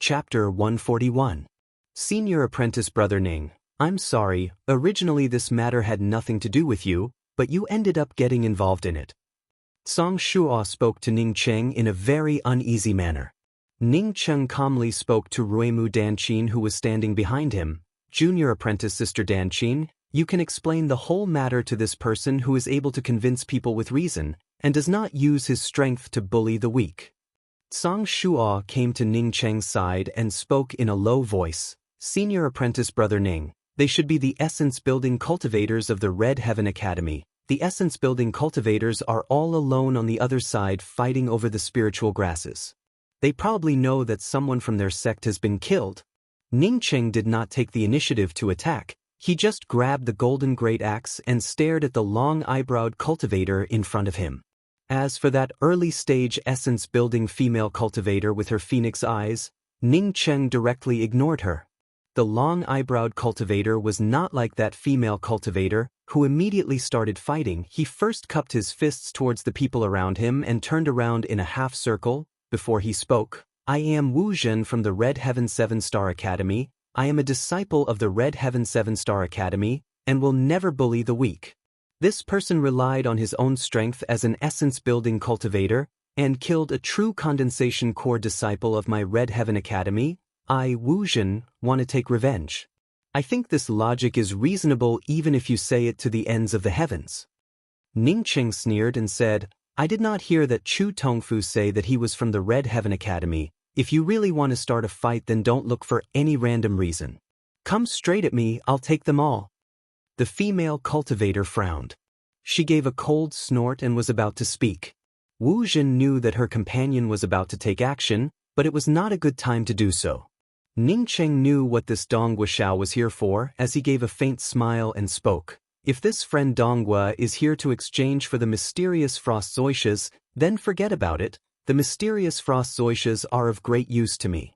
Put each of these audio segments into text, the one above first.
Chapter 141. Senior Apprentice Brother Ning, I'm sorry, originally this matter had nothing to do with you, but you ended up getting involved in it. Song Shuo spoke to Ning Cheng in a very uneasy manner. Ning Cheng calmly spoke to Ruimu Danqin, who was standing behind him. Junior Apprentice Sister Danqin, you can explain the whole matter to this person who is able to convince people with reason, and does not use his strength to bully the weak. Song Shuo came to Ning Cheng's side and spoke in a low voice. Senior Apprentice Brother Ning, they should be the essence-building cultivators of the Red Heaven Academy. The essence-building cultivators are all alone on the other side fighting over the spiritual grasses. They probably know that someone from their sect has been killed. Ning Cheng did not take the initiative to attack. He just grabbed the golden great axe and stared at the long-eyebrowed cultivator in front of him. As for that early-stage essence-building female cultivator with her phoenix eyes, Ning Cheng directly ignored her. The long-eyebrowed cultivator was not like that female cultivator, who immediately started fighting. He first cupped his fists towards the people around him and turned around in a half-circle. Before he spoke, I am Wu Zhen from the Red Heaven 7-Star Academy. I am a disciple of the Red Heaven 7-Star Academy, and will never bully the weak. This person relied on his own strength as an essence-building cultivator, and killed a true condensation core disciple of my Red Heaven Academy. I, Wu Zhen, want to take revenge. I think this logic is reasonable even if you say it to the ends of the heavens. Ning Cheng sneered and said, I did not hear that Chu Tongfu say that he was from the Red Heaven Academy. If you really want to start a fight, then don't look for any random reason. Come straight at me, I'll take them all. The female cultivator frowned. She gave a cold snort and was about to speak. Wu Zhen knew that her companion was about to take action, but it was not a good time to do so. Ning Cheng knew what this Dong Guoxiao was here for, as he gave a faint smile and spoke. If this friend Donghua is here to exchange for the mysterious frost zoishas, then forget about it. The mysterious frost zoishas are of great use to me.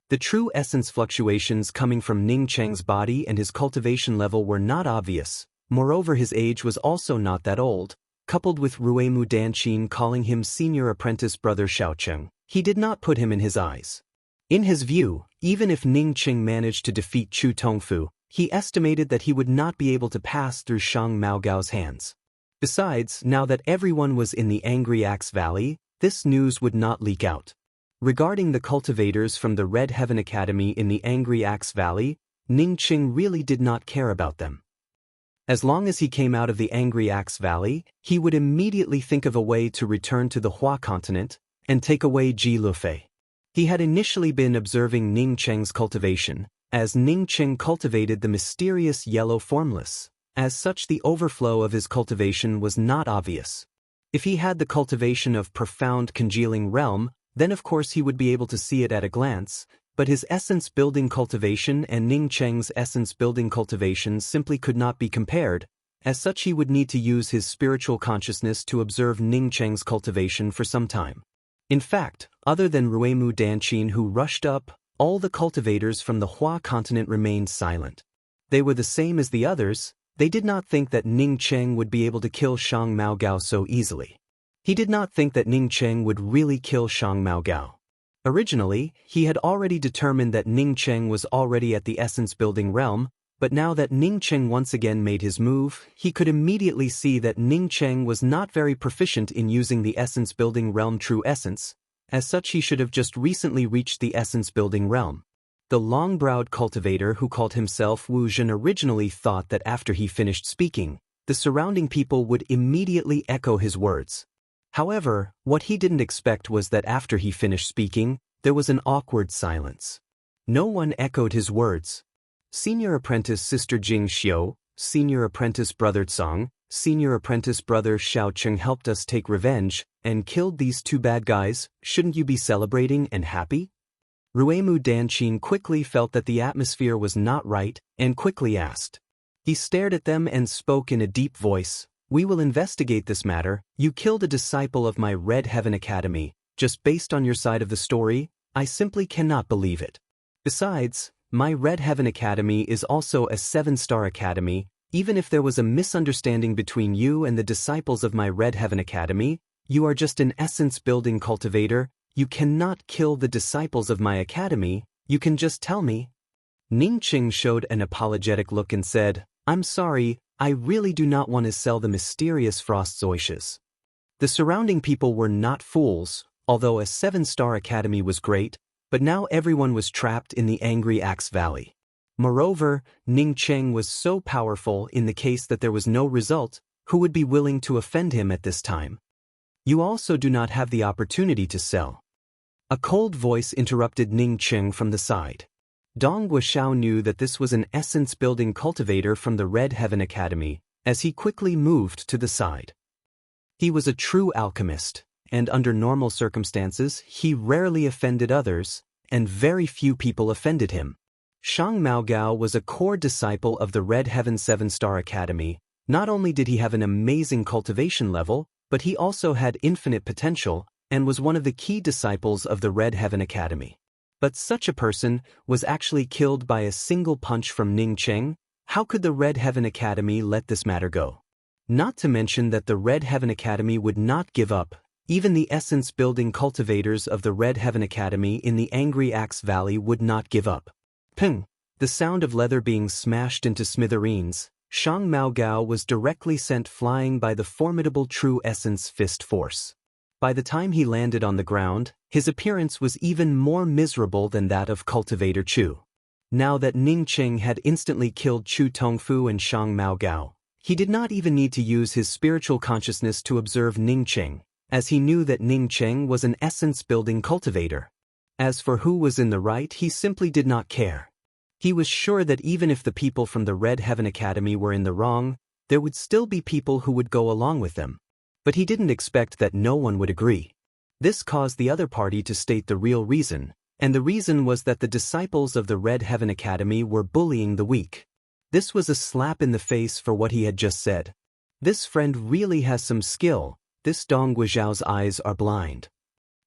The true essence fluctuations coming from Ning Cheng's body and his cultivation level were not obvious. Moreover, his age was also not that old. Coupled with Ruimu Danqin calling him Senior Apprentice Brother Xiaocheng, he did not put him in his eyes. In his view, even if Ning Cheng managed to defeat Chu Tongfu, he estimated that he would not be able to pass through Shang Maogao's hands. Besides, now that everyone was in the Angry Axe Valley, this news would not leak out. Regarding the cultivators from the Red Heaven Academy in the Angry Axe Valley, Ning Cheng really did not care about them. As long as he came out of the Angry Axe Valley, he would immediately think of a way to return to the Hua continent and take away Ji Lufei. He had initially been observing Ning Cheng's cultivation, as Ning Cheng cultivated the mysterious yellow formless. As such, the overflow of his cultivation was not obvious. If he had the cultivation of profound congealing realm, then of course he would be able to see it at a glance, but his essence-building cultivation and Ning Cheng's essence-building cultivation simply could not be compared. As such, he would need to use his spiritual consciousness to observe Ning Cheng's cultivation for some time. In fact, other than Ruimu Danqin, who rushed up, all the cultivators from the Hua continent remained silent. They were the same as the others. They did not think that Ning Cheng would be able to kill Shang Maogao so easily. He did not think that Ning Cheng would really kill Shang Maogao. Originally, he had already determined that Ning Cheng was already at the essence-building realm, but now that Ning Cheng once again made his move, he could immediately see that Ning Cheng was not very proficient in using the essence-building realm true essence. As such, he should have just recently reached the essence-building realm. The long-browed cultivator who called himself Wu Zhen originally thought that after he finished speaking, the surrounding people would immediately echo his words. However, what he didn't expect was that after he finished speaking, there was an awkward silence. No one echoed his words. Senior Apprentice Sister Jing Xiu, Senior Apprentice Brother Tsang, Senior Apprentice Brother Xiaocheng helped us take revenge and killed these two bad guys. Shouldn't you be celebrating and happy? Ruimu Danqin quickly felt that the atmosphere was not right and quickly asked. He stared at them and spoke in a deep voice. We will investigate this matter. You killed a disciple of my Red Heaven Academy. Just based on your side of the story, I simply cannot believe it. Besides, my Red Heaven Academy is also a 7-star academy. Even if there was a misunderstanding between you and the disciples of my Red Heaven Academy, you are just an essence-building cultivator. You cannot kill the disciples of my academy. You can just tell me. Ning Qing showed an apologetic look and said, I'm sorry, I really do not want to sell the mysterious frost zoishes. The surrounding people were not fools, although a 7-star academy was great, but now everyone was trapped in the angry Axe Valley. Moreover, Ning Qing was so powerful in the case that there was no result, who would be willing to offend him at this time? You also do not have the opportunity to sell. A cold voice interrupted Ning Qing from the side. Dong Guoxiao knew that this was an essence-building cultivator from the Red Heaven Academy, as he quickly moved to the side. He was a true alchemist, and under normal circumstances he rarely offended others, and very few people offended him. Shang Maogao was a core disciple of the Red Heaven 7-Star Academy. Not only did he have an amazing cultivation level, but he also had infinite potential, and was one of the key disciples of the Red Heaven Academy. But such a person was actually killed by a single punch from Ning Qing. How could the Red Heaven Academy let this matter go? Not to mention that the Red Heaven Academy would not give up. Even the essence-building cultivators of the Red Heaven Academy in the Angry Axe Valley would not give up. Ping! The sound of leather being smashed into smithereens. Shang Maogao was directly sent flying by the formidable True Essence Fist Force. By the time he landed on the ground, his appearance was even more miserable than that of Cultivator Chu. Now that Ning Qing had instantly killed Chu Tongfu and Shang Maogao, he did not even need to use his spiritual consciousness to observe Ning Qing, as he knew that Ning Qing was an essence-building cultivator. As for who was in the right, he simply did not care. He was sure that even if the people from the Red Heaven Academy were in the wrong, there would still be people who would go along with them. But he didn't expect that no one would agree. This caused the other party to state the real reason, and the reason was that the disciples of the Red Heaven Academy were bullying the weak. This was a slap in the face for what he had just said. This friend really has some skill. This Dong Guoxiao's eyes are blind.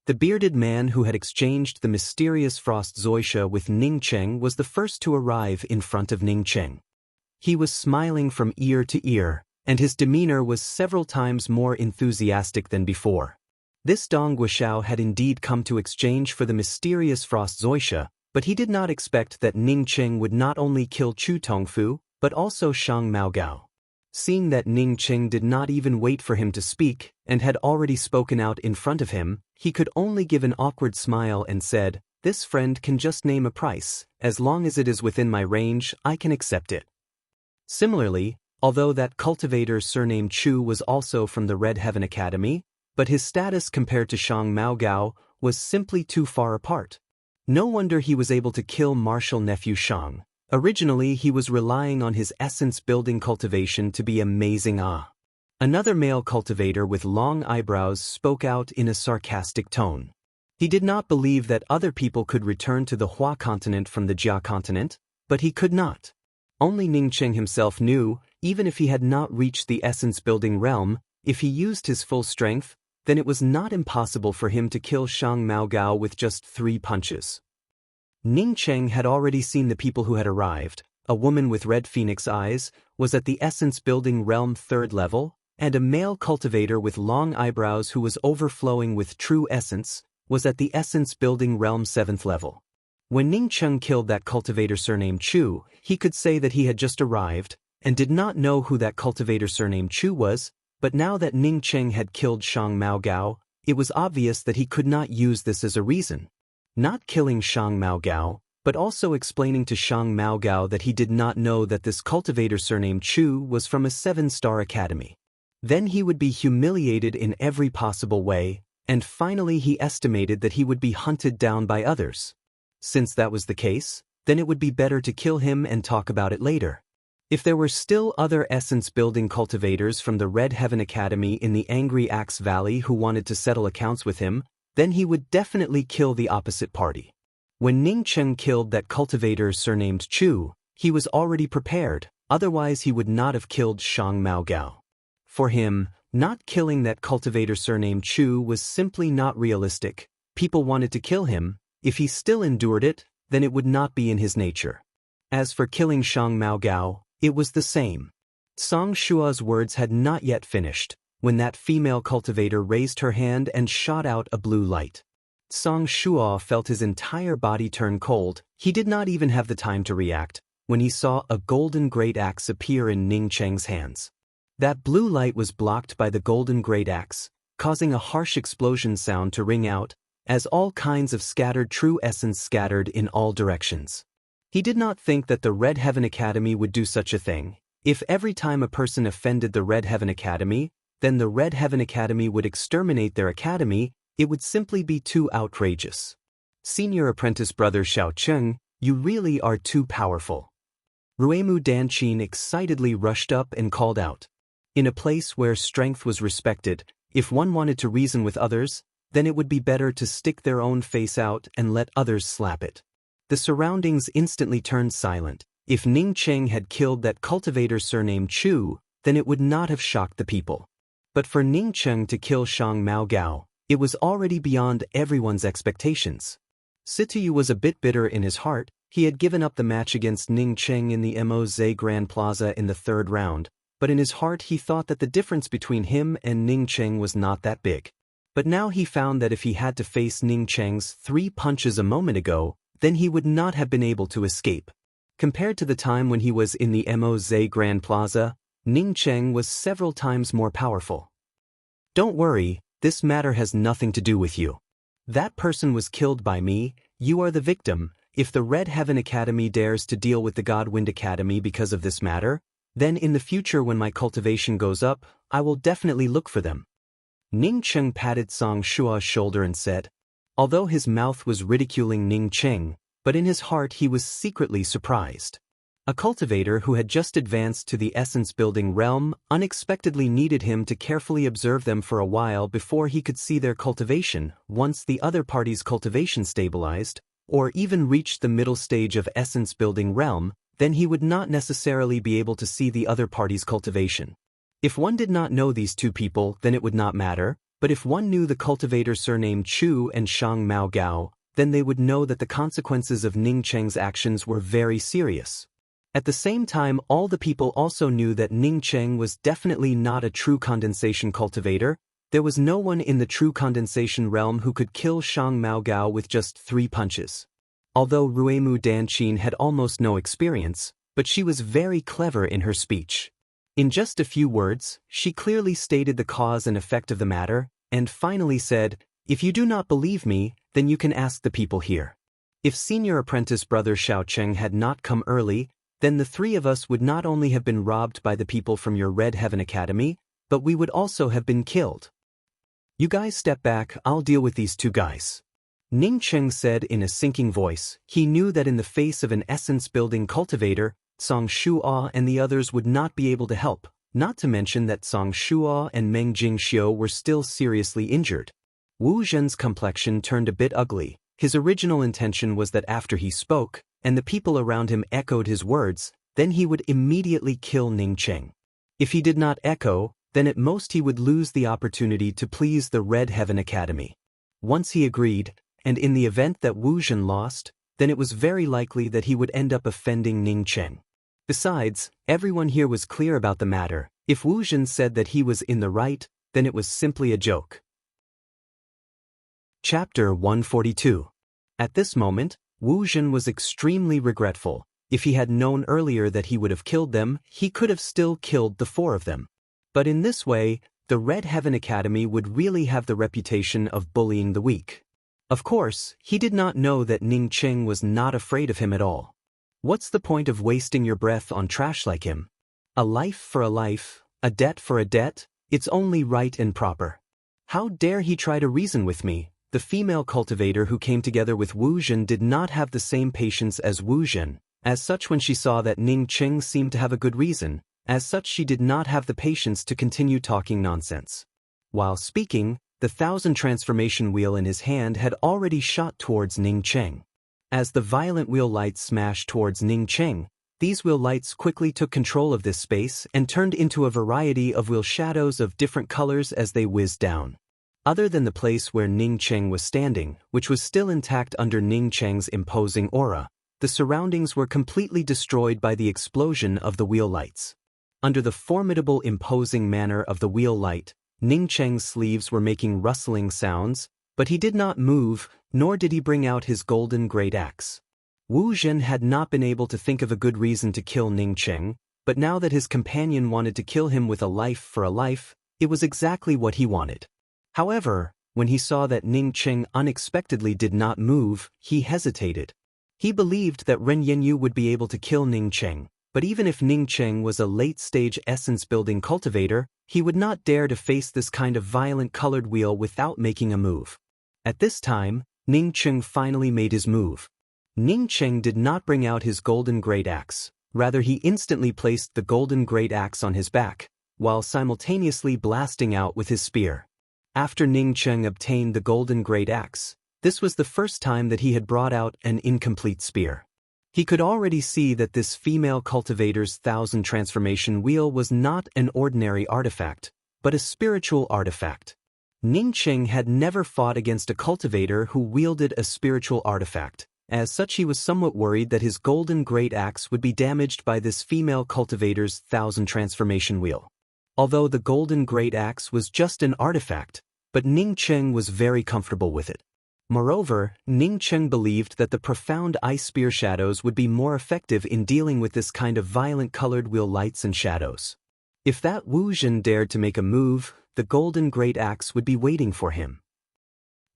The bearded man who had exchanged the mysterious frost zoisha with Ning Qing was the first to arrive in front of Ning Qing. He was smiling from ear to ear, and his demeanor was several times more enthusiastic than before. This Dong Guoxiao had indeed come to exchange for the mysterious frost zoisha, but he did not expect that Ning Qing would not only kill Chu Tongfu, but also Shang Maogao. Seeing that Ning Qing did not even wait for him to speak, and had already spoken out in front of him, he could only give an awkward smile and said, "This friend can just name a price. As long as it is within my range, I can accept it." Similarly, although that cultivator surnamed Chu was also from the Red Heaven Academy, but his status compared to Shang Maogao was simply too far apart. No wonder he was able to kill martial nephew Shang. Originally he was relying on his essence-building cultivation to be amazing. Another male cultivator with long eyebrows spoke out in a sarcastic tone. He did not believe that other people could return to the Hua continent from the Jia continent, but he could not. Only Ning Qing himself knew, even if he had not reached the essence-building realm, if he used his full strength, then it was not impossible for him to kill Shang Maogao with just 3 punches. Ning Qing had already seen the people who had arrived. A woman with red phoenix eyes was at the essence-building realm 3rd level, and a male cultivator with long eyebrows who was overflowing with true essence was at the essence-building realm 7th level. When Ning Qing killed that cultivator surnamed Chu, he could say that he had just arrived, and did not know who that cultivator surnamed Chu was, but now that Ning Qing had killed Shang Maogao, it was obvious that he could not use this as a reason. Not killing Shang Maogao, but also explaining to Shang Maogao that he did not know that this cultivator surnamed Chu was from a 7-star academy. Then he would be humiliated in every possible way, and finally he estimated that he would be hunted down by others. Since that was the case, then it would be better to kill him and talk about it later. If there were still other essence-building cultivators from the Red Heaven Academy in the Angry Axe Valley who wanted to settle accounts with him, then he would definitely kill the opposite party. When Ning Qing killed that cultivator surnamed Chu, he was already prepared, otherwise he would not have killed Shang Maogao. For him, not killing that cultivator surnamed Chu was simply not realistic. People wanted to kill him. If he still endured it, then it would not be in his nature. As for killing Shang Maogao, it was the same. Song Shua's words had not yet finished, when that female cultivator raised her hand and shot out a blue light. Song Shuo felt his entire body turn cold. He did not even have the time to react when he saw a golden great axe appear in Ning Cheng's hands. That blue light was blocked by the golden great axe, causing a harsh explosion sound to ring out, as all kinds of scattered true essence scattered in all directions. He did not think that the Red Heaven Academy would do such a thing. If every time a person offended the Red Heaven Academy, then the Red Heaven Academy would exterminate their academy, it would simply be too outrageous. Senior apprentice brother Xiao Cheng, you really are too powerful. Ruemu Danchin excitedly rushed up and called out. In a place where strength was respected, if one wanted to reason with others, then it would be better to stick their own face out and let others slap it. The surroundings instantly turned silent. If Ning Cheng had killed that cultivator surnamed Chu, then it would not have shocked the people. But for Ning Cheng to kill Shang Mao Gao, it was already beyond everyone's expectations. Situyu was a bit bitter in his heart. He had given up the match against Ning Cheng in the Moze Grand Plaza in the third round, but in his heart he thought that the difference between him and Ning Cheng was not that big. But now he found that if he had to face Ning Cheng's 3 punches a moment ago, then he would not have been able to escape. Compared to the time when he was in the Moze Grand Plaza, Ning Cheng was several times more powerful. Don't worry, this matter has nothing to do with you. That person was killed by me, you are the victim. If the Red Heaven Academy dares to deal with the Godwind Academy because of this matter, then in the future when my cultivation goes up, I will definitely look for them. Ning Cheng patted Song Shua's shoulder and said, although his mouth was ridiculing Ning Cheng, but in his heart he was secretly surprised. A cultivator who had just advanced to the essence-building realm unexpectedly needed him to carefully observe them for a while before he could see their cultivation. Once the other party's cultivation stabilized, or even reached the middle stage of essence-building realm, then he would not necessarily be able to see the other party's cultivation. If one did not know these two people, then it would not matter, but if one knew the cultivator surnamed Chu and Shang Mao Gao, then they would know that the consequences of Ning Cheng's actions were very serious. At the same time, all the people also knew that Ning Cheng was definitely not a true condensation cultivator. There was no one in the true condensation realm who could kill Shang Mao Gao with just 3 punches. Although Ruemu Danchin had almost no experience, but she was very clever in her speech. In just a few words, she clearly stated the cause and effect of the matter, and finally said, if you do not believe me, then you can ask the people here. If senior apprentice brother Xiao Cheng had not come early, then the 3 of us would not only have been robbed by the people from your Red Heaven Academy, but we would also have been killed. You guys step back, I'll deal with these 2 guys. Ning Cheng said in a sinking voice. He knew that in the face of an essence-building cultivator, Song Shuo and the others would not be able to help, not to mention that Song Shuo and Meng Jingxiu were still seriously injured. Wu Zhen's complexion turned a bit ugly. His original intention was that after he spoke, and the people around him echoed his words, then he would immediately kill Ning Cheng. If he did not echo, then at most he would lose the opportunity to please the Red Heaven Academy. Once he agreed, and in the event that Wu Zhen lost, then it was very likely that he would end up offending Ning Cheng. Besides, everyone here was clear about the matter. If Wu Zhen said that he was in the right, then it was simply a joke. Chapter 142. At this moment, Wu Zhen was extremely regretful. If he had known earlier that he would have killed them, he could have still killed the 4 of them. But in this way, the Red Heaven Academy would really have the reputation of bullying the weak. Of course, he did not know that Ning Cheng was not afraid of him at all. What's the point of wasting your breath on trash like him? A life for a life, a debt for a debt, it's only right and proper. How dare he try to reason with me? The female cultivator who came together with Wu Zhen did not have the same patience as Wu Zhen. As such, when she saw that Ning Cheng seemed to have a good reason, as such she did not have the patience to continue talking nonsense. While speaking, the 1000 transformation wheel in his hand had already shot towards Ning Cheng. As the violent wheel lights smashed towards Ning Cheng, these wheel lights quickly took control of this space and turned into a variety of wheel shadows of different colors as they whizzed down. Other than the place where Ning Cheng was standing, which was still intact under Ning Cheng's imposing aura, the surroundings were completely destroyed by the explosion of the wheel lights. Under the formidable imposing manner of the wheel light, Ning Cheng's sleeves were making rustling sounds, But he did not move, nor did he bring out his golden great axe. Wu Zhen had not been able to think of a good reason to kill Ning Cheng, but now that his companion wanted to kill him with a life for a life, it was exactly what he wanted. However, when he saw that Ning Cheng unexpectedly did not move, he hesitated. He believed that Ren Yanyu would be able to kill Ning Cheng, but even if Ning Cheng was a late-stage essence-building cultivator, he would not dare to face this kind of violent colored wheel without making a move. At this time, Ning Cheng finally made his move. Ning Cheng did not bring out his golden great axe, rather he instantly placed the golden great axe on his back, while simultaneously blasting out with his spear. After Ning Cheng obtained the golden great axe, this was the first time that he had brought out an incomplete spear. He could already see that this female cultivator's 1,000 transformation wheel was not an ordinary artifact, but a spiritual artifact. Ning Cheng had never fought against a cultivator who wielded a spiritual artifact. As such, he was somewhat worried that his golden great axe would be damaged by this female cultivator's 1,000 transformation wheel. Although the golden great axe was just an artifact, but Ning Cheng was very comfortable with it. Moreover, Ning Cheng believed that the profound ice spear shadows would be more effective in dealing with this kind of violent colored wheel lights and shadows. If that Wu Zhen dared to make a move, the golden great axe would be waiting for him.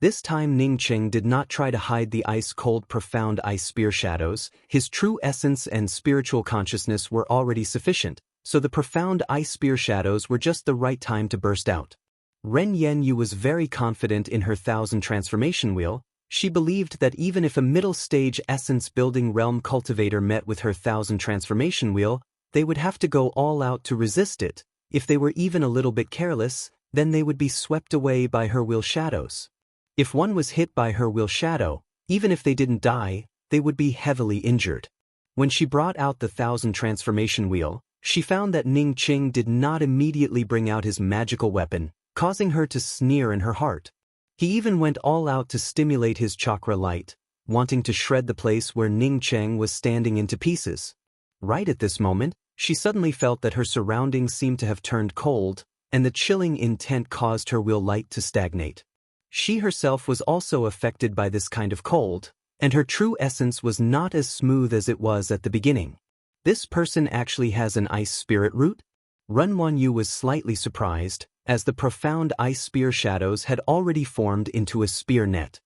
This time Ning Cheng did not try to hide the ice-cold profound ice spear shadows. His true essence and spiritual consciousness were already sufficient, so the profound ice spear shadows were just the right time to burst out. Ren Yanyu was very confident in her 1,000 transformation wheel. She believed that even if a middle-stage essence-building realm cultivator met with her 1,000 transformation wheel, they would have to go all out to resist it. If they were even a little bit careless, then they would be swept away by her wheel shadows. If one was hit by her wheel shadow, even if they didn't die, they would be heavily injured. When she brought out the 1,000 transformation wheel, she found that Ning Cheng did not immediately bring out his magical weapon, causing her to sneer in her heart. He even went all out to stimulate his chakra light, wanting to shred the place where Ning Cheng was standing into pieces. Right at this moment, she suddenly felt that her surroundings seemed to have turned cold, and the chilling intent caused her wheel light to stagnate. She herself was also affected by this kind of cold, and her true essence was not as smooth as it was at the beginning. This person actually has an ice spirit root? Ren Wanyu was slightly surprised, as the profound ice spear shadows had already formed into a spear net.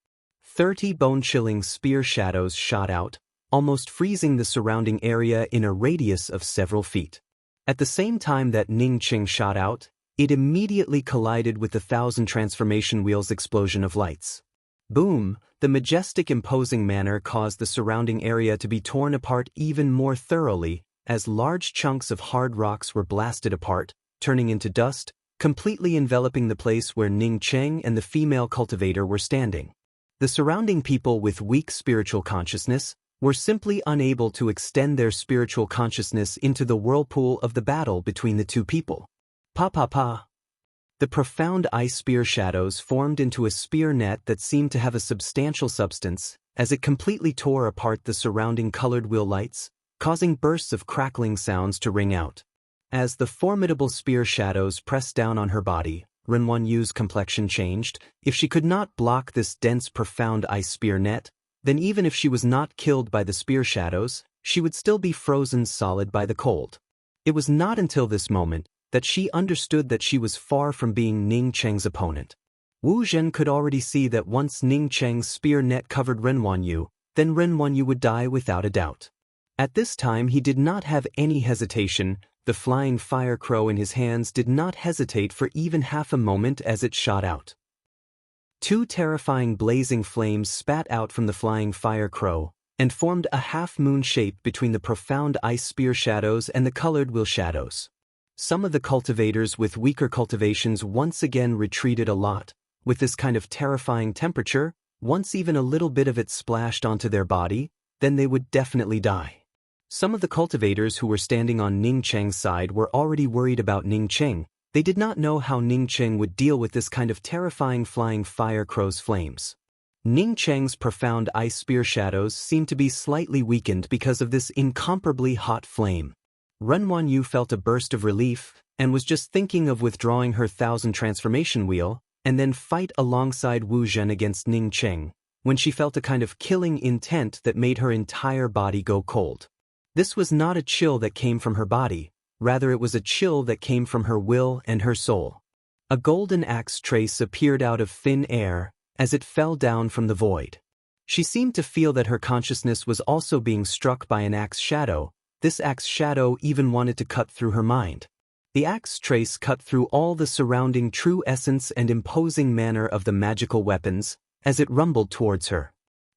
30 bone-chilling spear shadows shot out, almost freezing the surrounding area in a radius of several feet. At the same time that Ning Cheng shot out, it immediately collided with the 1,000 transformation wheel's explosion of lights. Boom! The majestic imposing manner caused the surrounding area to be torn apart even more thoroughly, as large chunks of hard rocks were blasted apart, turning into dust, completely enveloping the place where Ning Cheng and the female cultivator were standing. The surrounding people with weak spiritual consciousness were simply unable to extend their spiritual consciousness into the whirlpool of the battle between the two people. Pa. The profound ice spear shadows formed into a spear net that seemed to have a substantial substance, as it completely tore apart the surrounding colored wheel lights, causing bursts of crackling sounds to ring out. As the formidable spear shadows pressed down on her body, Ren Wanyu's complexion changed. If she could not block this dense profound ice spear net, then even if she was not killed by the spear shadows, she would still be frozen solid by the cold. It was not until this moment that she understood that she was far from being Ning Cheng's opponent. Wu Zhen could already see that once Ning Cheng's spear net covered Ren Wanyu, then Ren Wanyu would die without a doubt. At this time he did not have any hesitation. The flying fire crow in his hands did not hesitate for even half a moment as it shot out. 2 terrifying blazing flames spat out from the flying fire crow, and formed a half-moon shape between the profound ice spear shadows and the colored wheel shadows. Some of the cultivators with weaker cultivations once again retreated a lot. With this kind of terrifying temperature, once even a little bit of it splashed onto their body, then they would definitely die. Some of the cultivators who were standing on Ning Cheng's side were already worried about Ning Cheng. They did not know how Ning Cheng would deal with this kind of terrifying flying fire crow's flames. Ning Cheng's profound ice spear shadows seemed to be slightly weakened because of this incomparably hot flame. Ren Wanyu felt a burst of relief, and was just thinking of withdrawing her 1,000 transformation wheel, and then fight alongside Wu Zhen against Ning Cheng, when she felt a kind of killing intent that made her entire body go cold. This was not a chill that came from her body, rather it was a chill that came from her will and her soul. A golden axe trace appeared out of thin air as it fell down from the void. She seemed to feel that her consciousness was also being struck by an axe shadow. This axe shadow even wanted to cut through her mind. The axe trace cut through all the surrounding true essence and imposing manner of the magical weapons as it rumbled towards her.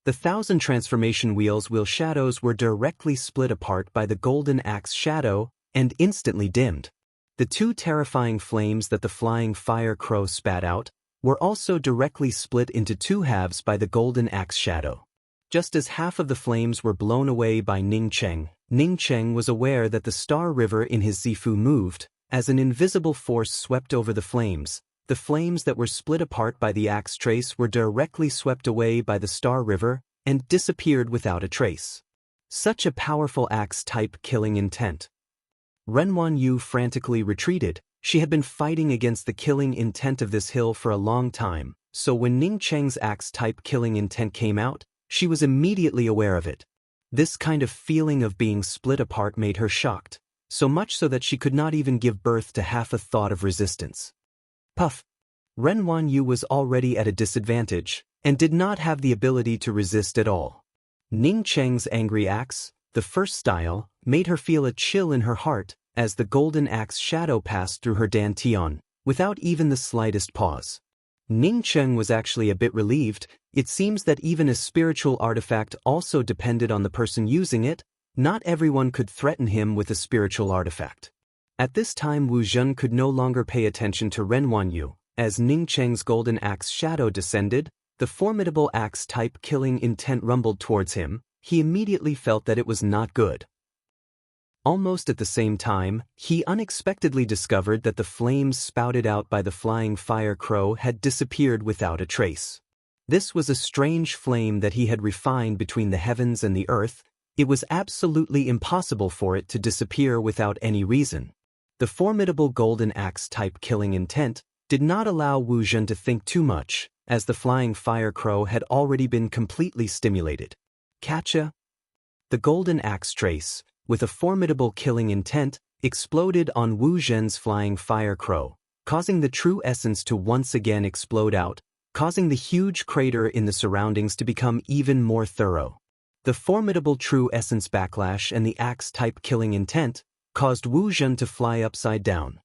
The 1,000 transformation wheel shadows were directly split apart by the golden axe shadow and instantly dimmed. The 2 terrifying flames that the flying fire crow spat out were also directly split into 2 halves by the golden axe shadow. Just as half of the flames were blown away by Ning Cheng was aware that the star river in his Zifu moved, as an invisible force swept over the flames. The flames that were split apart by the axe trace were directly swept away by the star river and disappeared without a trace. Such a powerful axe-type killing intent. Renwan Yu frantically retreated. She had been fighting against the killing intent of this hill for a long time, so when Ning Cheng's axe-type killing intent came out, she was immediately aware of it. This kind of feeling of being split apart made her shocked, so much so that she could not even give birth to half a thought of resistance. Puff! Renwan Yu was already at a disadvantage, and did not have the ability to resist at all. Ning Cheng's angry axe, the first style, made her feel a chill in her heart, as the golden axe shadow passed through her dantian, without even the slightest pause. Ning Cheng was actually a bit relieved. It seems that even a spiritual artifact also depended on the person using it. Not everyone could threaten him with a spiritual artifact. At this time Wu Zhen could no longer pay attention to Renwan Yu. As Ning Cheng's golden axe shadow descended, the formidable axe-type killing intent rumbled towards him. He immediately felt that it was not good. Almost at the same time, he unexpectedly discovered that the flames spouted out by the flying fire crow had disappeared without a trace. This was a strange flame that he had refined between the heavens and the earth. It was absolutely impossible for it to disappear without any reason. The formidable golden axe-type killing intent did not allow Wu Zhen to think too much, as the flying fire crow had already been completely stimulated. Catcha! The golden axe trace, with a formidable killing intent, exploded on Wu Zhen's flying fire crow, causing the true essence to once again explode out, causing the huge crater in the surroundings to become even more thorough. The formidable true essence backlash and the axe-type killing intent caused Wu Zhen to fly upside down.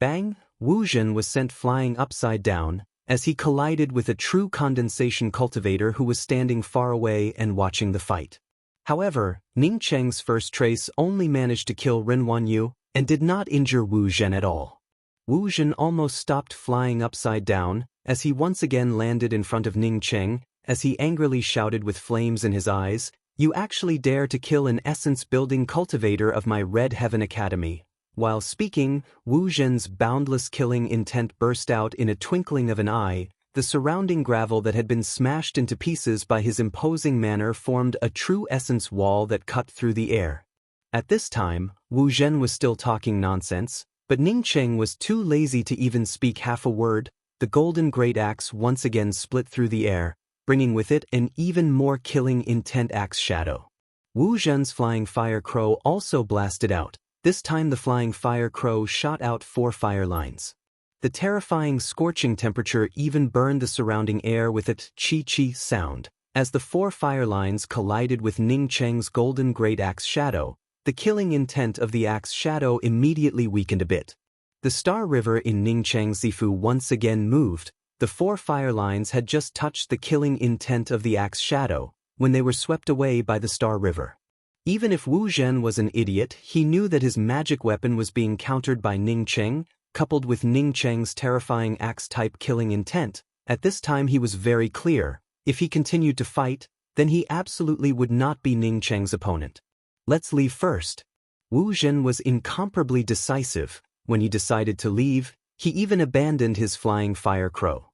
Bang! Wu Zhen was sent flying upside down, as he collided with a true condensation cultivator who was standing far away and watching the fight. However, Ning Cheng's first trace only managed to kill Renwan Yu, and did not injure Wu Zhen at all. Wu Zhen almost stopped flying upside down, as he once again landed in front of Ning Cheng, as he angrily shouted with flames in his eyes, "You actually dare to kill an essence-building cultivator of my Red Heaven Academy." While speaking, Wu Zhen's boundless killing intent burst out in a twinkling of an eye. The surrounding gravel that had been smashed into pieces by his imposing manner formed a true essence wall that cut through the air. At this time, Wu Zhen was still talking nonsense, but Ning Cheng was too lazy to even speak half a word. The golden great axe once again split through the air, bringing with it an even more killing intent axe shadow. Wu Zhen's flying fire crow also blasted out. This time the flying fire crow shot out 4 fire lines. The terrifying scorching temperature even burned the surrounding air with its chi-chi sound. As the 4 fire lines collided with Ning Cheng's golden great axe shadow, the killing intent of the axe shadow immediately weakened a bit. The star river in Ning Cheng's Zifu once again moved. The 4 fire lines had just touched the killing intent of the axe shadow, when they were swept away by the star river. Even if Wu Zhen was an idiot, he knew that his magic weapon was being countered by Ning Cheng, coupled with Ning Cheng's terrifying axe-type killing intent. At this time he was very clear, if he continued to fight, then he absolutely would not be Ning Cheng's opponent. Let's leave first. Wu Zhen was incomparably decisive. When he decided to leave, he even abandoned his flying fire crow.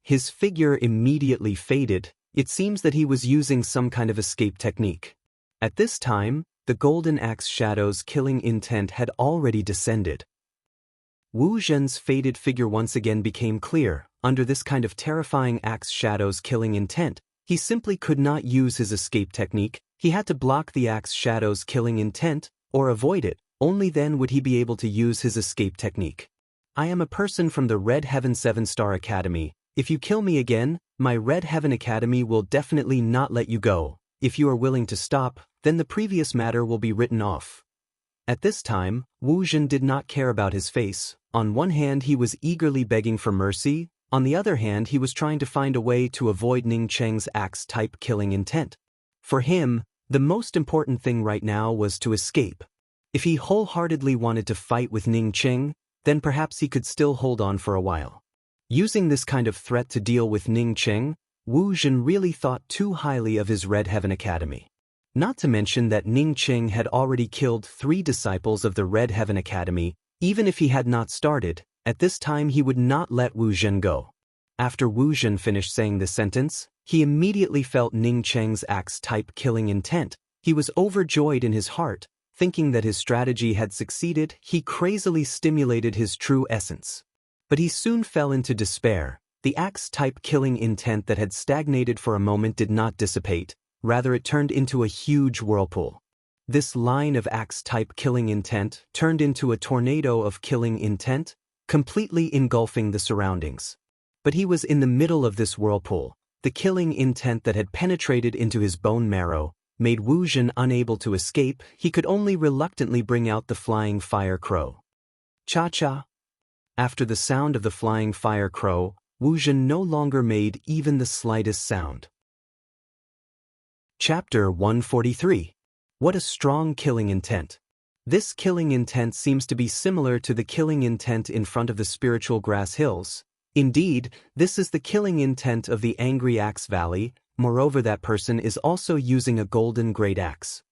His figure immediately faded. It seems that he was using some kind of escape technique. At this time, the golden axe shadow's killing intent had already descended. Wu Zhen's faded figure once again became clear. under this kind of terrifying axe shadow's killing intent, he simply could not use his escape technique. He had to block the axe shadow's killing intent, or avoid it. Only then would he be able to use his escape technique. I am a person from the Red Heaven 7-Star Academy. If you kill me again, my Red Heaven Academy will definitely not let you go. If you are willing to stop, then the previous matter will be written off. At this time, Wu Zhen did not care about his face. On one hand he was eagerly begging for mercy, on the other hand he was trying to find a way to avoid Ning Cheng's axe-type killing intent. For him, the most important thing right now was to escape. If he wholeheartedly wanted to fight with Ning Cheng, then perhaps he could still hold on for a while. Using this kind of threat to deal with Ning Cheng, Wu Zhen really thought too highly of his Red Heaven Academy. Not to mention that Ning Cheng had already killed 3 disciples of the Red Heaven Academy. Even if he had not started, at this time he would not let Wu Zhen go. After Wu Zhen finished saying this sentence, he immediately felt Ning Cheng's axe-type killing intent. He was overjoyed in his heart, thinking that his strategy had succeeded. He crazily stimulated his true essence. But he soon fell into despair. The axe-type killing intent that had stagnated for a moment did not dissipate, rather it turned into a huge whirlpool. This line of axe-type killing intent turned into a tornado of killing intent, completely engulfing the surroundings. But he was in the middle of this whirlpool. The killing intent that had penetrated into his bone marrow made Wu Zhen unable to escape. He could only reluctantly bring out the flying fire crow. Cha-cha! After the sound of the flying fire crow, Wu Zhen no longer made even the slightest sound. Chapter 143. What a strong killing intent. This killing intent seems to be similar to the killing intent in front of the spiritual grass hills. Indeed, this is the killing intent of the angry axe valley. Moreover, that person is also using a golden great axe.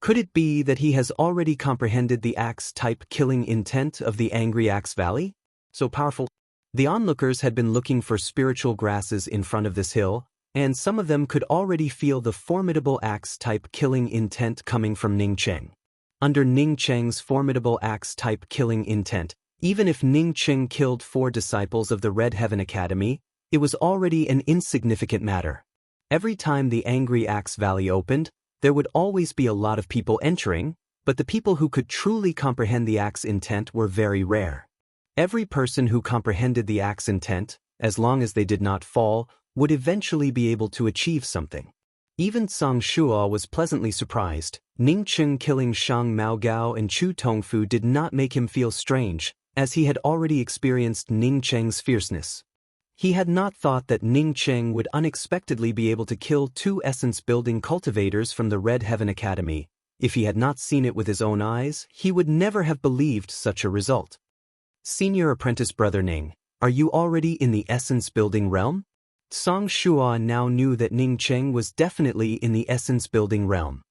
Could it be that he has already comprehended the axe-type killing intent of the angry axe valley? So powerful. The onlookers had been looking for spiritual grasses in front of this hill, and some of them could already feel the formidable axe-type killing intent coming from Ning Cheng. Under Ning Cheng's formidable axe-type killing intent, even if Ning Cheng killed 4 disciples of the Red Heaven Academy, it was already an insignificant matter. Every time the angry axe valley opened, there would always be a lot of people entering, but the people who could truly comprehend the axe intent were very rare. Every person who comprehended the axe intent, as long as they did not fall, would eventually be able to achieve something. Even Song Shuo was pleasantly surprised. Ning Cheng killing Shang Maogao and Chu Tongfu did not make him feel strange, as he had already experienced Ning Cheng's fierceness. He had not thought that Ning Cheng would unexpectedly be able to kill 2 essence-building cultivators from the Red Heaven Academy. If he had not seen it with his own eyes, he would never have believed such a result. Senior Apprentice Brother Ning, are you already in the essence-building realm? Song Shuo now knew that Ning Cheng was definitely in the essence-building realm.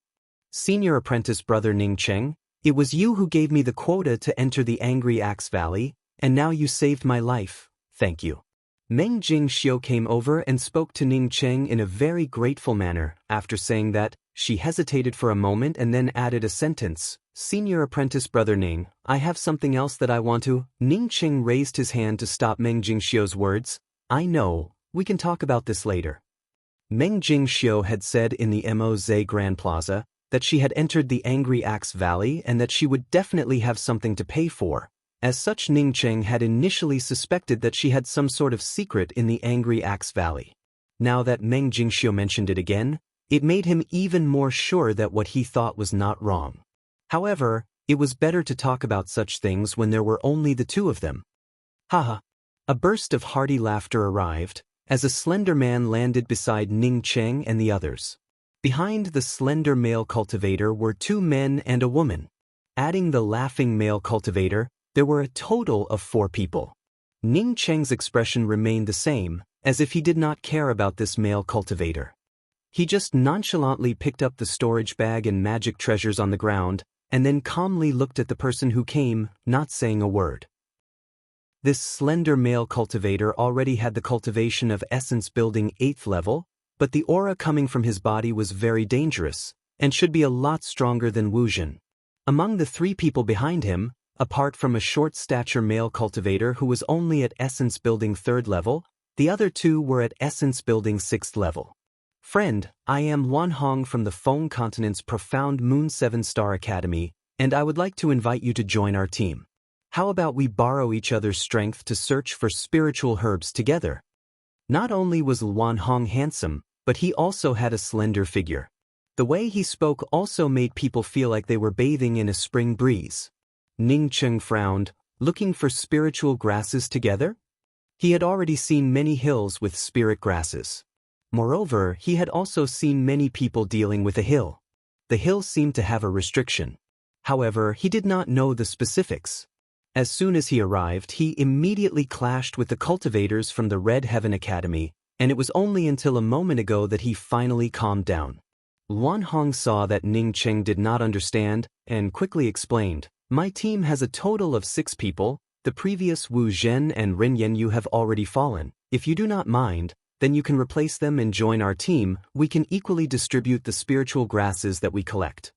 Senior Apprentice Brother Ning Cheng, it was you who gave me the quota to enter the Angry Axe Valley, and now you saved my life. Thank you. Meng Jingxiu came over and spoke to Ning Cheng in a very grateful manner. After saying that, she hesitated for a moment and then added a sentence. Senior Apprentice Brother Ning, I have something else that I want to. Ning Cheng raised his hand to stop Meng Jingxiu's words. I know, we can talk about this later. Meng Jingxiu had said in the Moze Grand Plaza that she had entered the Angry Axe Valley and that she would definitely have something to pay for. As such, Ning Cheng had initially suspected that she had some sort of secret in the Angry Axe Valley. Now that Meng Jingxiu mentioned it again, it made him even more sure that what he thought was not wrong. However, it was better to talk about such things when there were only the 2 of them. Haha. A burst of hearty laughter arrived, as a slender man landed beside Ning Cheng and the others. Behind the slender male cultivator were 2 men and a woman. Adding the laughing male cultivator, there were a total of 4 people. Ning Cheng's expression remained the same, as if he did not care about this male cultivator. He just nonchalantly picked up the storage bag and magic treasures on the ground, and then calmly looked at the person who came, not saying a word. This slender male cultivator already had the cultivation of essence building 8th level, but the aura coming from his body was very dangerous, and should be a lot stronger than Wu Zhen. Among the 3 people behind him, Apart from a short-stature male cultivator who was only at essence building 3rd level, the other 2 were at essence building 6th level. Friend, I am Wan Hong from the Feng Continent's Profound Moon 7-Star Academy, and I would like to invite you to join our team. How about we borrow each other's strength to search for spiritual herbs together? Not only was Wan Hong handsome, but he also had a slender figure. The way he spoke also made people feel like they were bathing in a spring breeze. Ning Cheng frowned, looking for spiritual grasses together? He had already seen many hills with spirit grasses. Moreover, he had also seen many people dealing with a hill. The hill seemed to have a restriction. However, he did not know the specifics. As soon as he arrived, he immediately clashed with the cultivators from the Red Heaven Academy, and it was only until a moment ago that he finally calmed down. Wan Hong saw that Ning Cheng did not understand, and quickly explained, "My team has a total of 6 people, the previous Wu Zhen and Ren Yanyu have already fallen. If you do not mind, then you can replace them and join our team. We can equally distribute the spiritual grasses that we collect."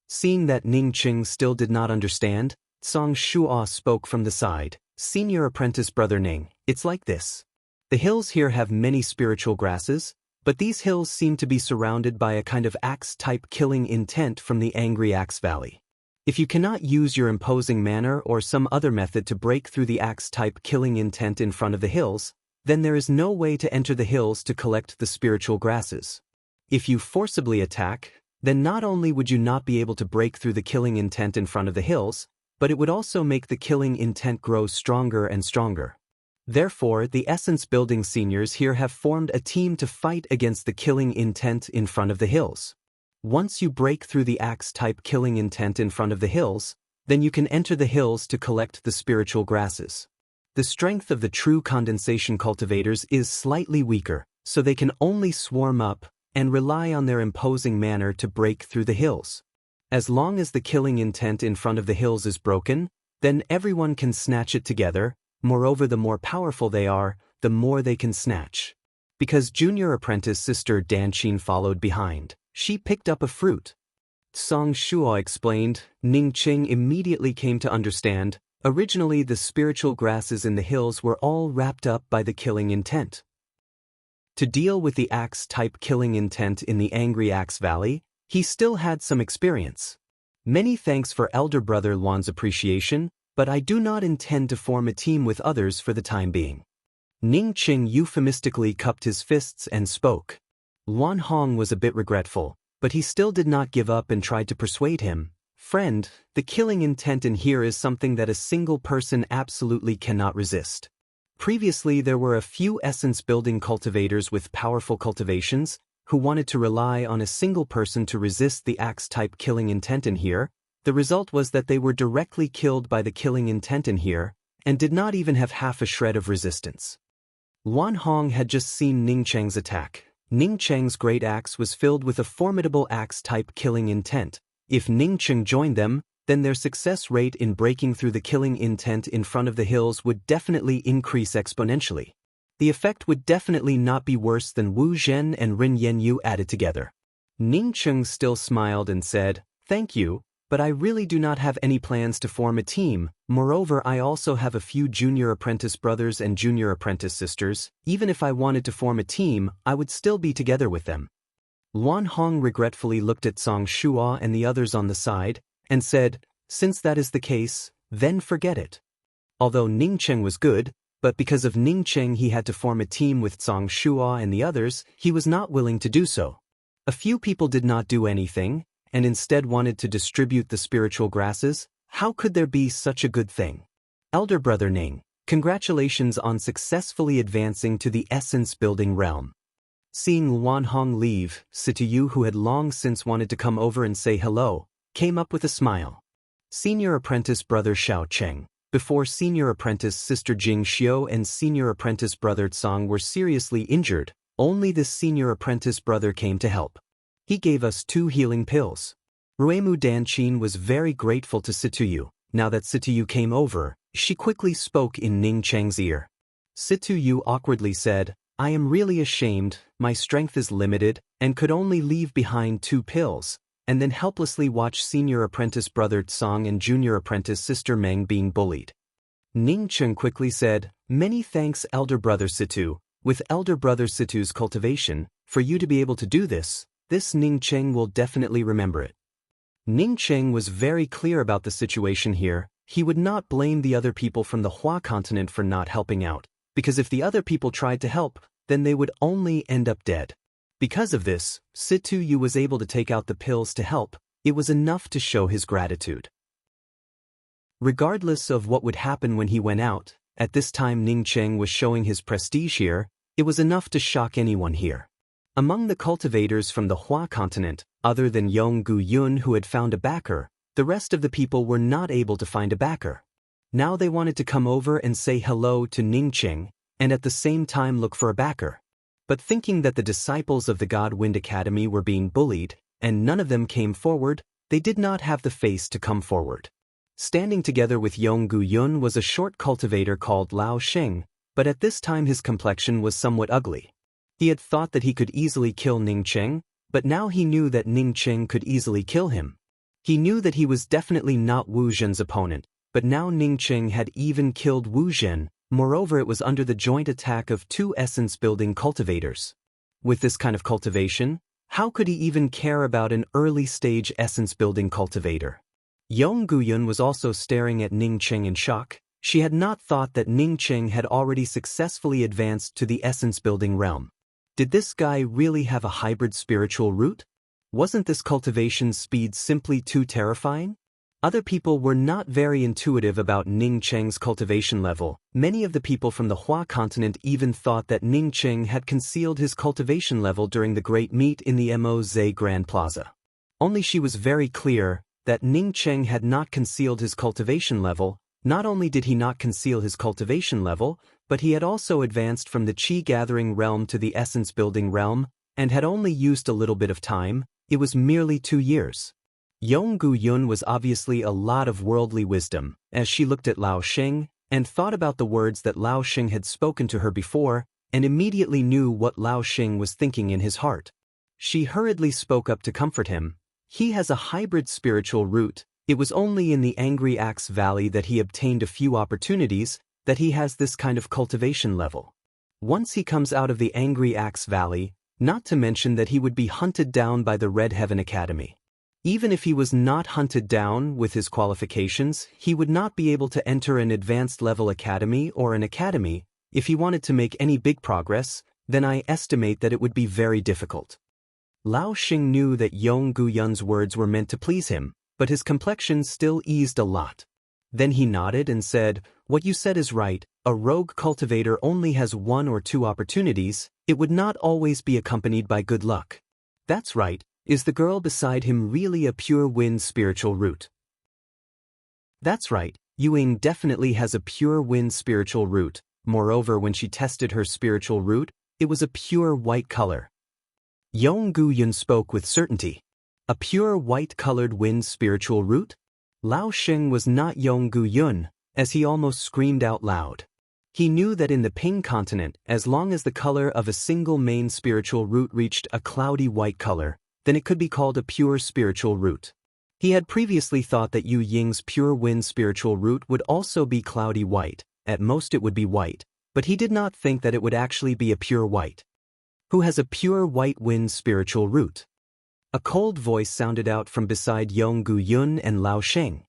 Seeing that Ning Cheng still did not understand, Song Shuo spoke from the side, "Senior apprentice brother Ning, it's like this. The hills here have many spiritual grasses, but these hills seem to be surrounded by a kind of axe-type killing intent from the Angry Axe Valley. If you cannot use your imposing manner or some other method to break through the axe-type killing intent in front of the hills, then there is no way to enter the hills to collect the spiritual grasses. If you forcibly attack, then not only would you not be able to break through the killing intent in front of the hills, but it would also make the killing intent grow stronger and stronger. Therefore, the Essence Building seniors here have formed a team to fight against the killing intent in front of the hills. Once you break through the axe-type killing intent in front of the hills, then you can enter the hills to collect the spiritual grasses. The strength of the true condensation cultivators is slightly weaker, so they can only swarm up and rely on their imposing manner to break through the hills. As long as the killing intent in front of the hills is broken, then everyone can snatch it together. Moreover, the more powerful they are, the more they can snatch. Because junior apprentice sister Danqin followed behind, she picked up a fruit. Song Shuo explained. Ning Cheng immediately came to understand. Originally, the spiritual grasses in the hills were all wrapped up by the killing intent. To deal with the axe-type killing intent in the Angry Axe Valley, he still had some experience. Many thanks for elder brother Luan's appreciation, but I do not intend to form a team with others for the time being. Ning Cheng euphemistically cupped his fists and spoke. Wan Hong was a bit regretful, but he still did not give up and tried to persuade him. Friend, the killing intent in here is something that a single person absolutely cannot resist. Previously, there were a few essence-building cultivators with powerful cultivations, who wanted to rely on a single person to resist the axe-type killing intent in here. The result was that they were directly killed by the killing intent in here, and did not even have half a shred of resistance. Wan Hong had just seen Ning Cheng's attack. Ning Cheng's great axe was filled with a formidable axe-type killing intent. If Ning Cheng joined them, then their success rate in breaking through the killing intent in front of the hills would definitely increase exponentially. The effect would definitely not be worse than Wu Zhen and Ren Yanyu added together. Ning Cheng still smiled and said, "Thank you, but I really do not have any plans to form a team. Moreover, I also have a few junior apprentice brothers and junior apprentice sisters. Even if I wanted to form a team, I would still be together with them." Wan Hong regretfully looked at Song Shuo and the others on the side, and said, "Since that is the case, then forget it." Although Ning Cheng was good, but because of Ning Cheng he had to form a team with Song Shuo and the others, he was not willing to do so. A few people did not do anything, and instead wanted to distribute the spiritual grasses. How could there be such a good thing? Elder brother Ning, congratulations on successfully advancing to the essence-building realm. Seeing Wan Hong leave, Situyu, who had long since wanted to come over and say hello, came up with a smile. Senior apprentice brother Xiao Cheng, before senior apprentice sister Jing Xiu and senior apprentice brother Tsang were seriously injured, only this senior apprentice brother came to help. He gave us 2 healing pills. Ruemu Danqin was very grateful to Situyu. Now that Situyu came over, she quickly spoke in Ning Cheng's ear. Situyu awkwardly said, "I am really ashamed, my strength is limited, and could only leave behind 2 pills. and then helplessly watch senior apprentice brother Tsang and junior apprentice sister Meng being bullied. Ning Cheng quickly said, "Many thanks, elder brother Situ. With elder brother Situ's cultivation, for you to be able to do this Ning Cheng will definitely remember it." Ning Cheng was very clear about the situation here. He would not blame the other people from the Hua continent for not helping out, because if the other people tried to help, then they would only end up dead. Because of this, Situ Yu was able to take out the pills to help. It was enough to show his gratitude. Regardless of what would happen when he went out, at this time Ning Cheng was showing his prestige here. It was enough to shock anyone here. Among the cultivators from the Hua continent, other than Yong Gu Yun who had found a backer, the rest of the people were not able to find a backer. Now they wanted to come over and say hello to Ning Cheng, and at the same time look for a backer. But thinking that the disciples of the God Wind Academy were being bullied, and none of them came forward, they did not have the face to come forward. Standing together with Yong Gu Yun was a short cultivator called Lao Sheng, but at this time his complexion was somewhat ugly. He had thought that he could easily kill Ning Cheng, but now he knew that Ning Cheng could easily kill him. He knew that he was definitely not Wu Zhen's opponent, but now Ning Cheng had even killed Wu Zhen. Moreover, it was under the joint attack of two essence-building cultivators. With this kind of cultivation, how could he even care about an early-stage essence-building cultivator? Yong Guyun was also staring at Ning Cheng in shock. She had not thought that Ning Cheng had already successfully advanced to the essence-building realm. Did this guy really have a hybrid spiritual root? Wasn't this cultivation speed simply too terrifying? Other people were not very intuitive about Ning Cheng's cultivation level. Many of the people from the Hua continent even thought that Ning Cheng had concealed his cultivation level during the great meet in the Moze Grand Plaza. Only she was very clear that Ning Cheng had not concealed his cultivation level. Not only did he not conceal his cultivation level, but he had also advanced from the Qi-gathering realm to the essence-building realm, and had only used a little bit of time. It was merely 2 years. Yong Gu Yun was obviously a lot of worldly wisdom, as she looked at Lao Sheng, and thought about the words that Lao Sheng had spoken to her before, and immediately knew what Lao Sheng was thinking in his heart. She hurriedly spoke up to comfort him. He has a hybrid spiritual root. It was only in the Angry Axe Valley that he obtained a few opportunities, that he has this kind of cultivation level. Once he comes out of the Angry Axe Valley, not to mention that he would be hunted down by the Red Heaven Academy. Even if he was not hunted down with his qualifications, he would not be able to enter an advanced level academy or an academy. If he wanted to make any big progress, then I estimate that it would be very difficult. Lao Sheng knew that Yong Gu Yun's words were meant to please him, but his complexion still eased a lot. Then he nodded and said, "What you said is right. A rogue cultivator only has 1 or 2 opportunities. It would not always be accompanied by good luck." That's right. Is the girl beside him really a pure wind spiritual root? That's right. Ying definitely has a pure wind spiritual root. Moreover, when she tested her spiritual root, it was a pure white color. Yong Gu Yun spoke with certainty. A pure white-colored wind spiritual root? Lao Sheng was not Yong Gu Yun, as he almost screamed out loud. He knew that in the Ping continent, as long as the color of a single main spiritual root reached a cloudy white color, then it could be called a pure spiritual root. He had previously thought that Yu Ying's pure wind spiritual root would also be cloudy white. At most it would be white, but he did not think that it would actually be a pure white. Who has a pure white wind spiritual root? A cold voice sounded out from beside Yong Gu Yun and Lao Sheng.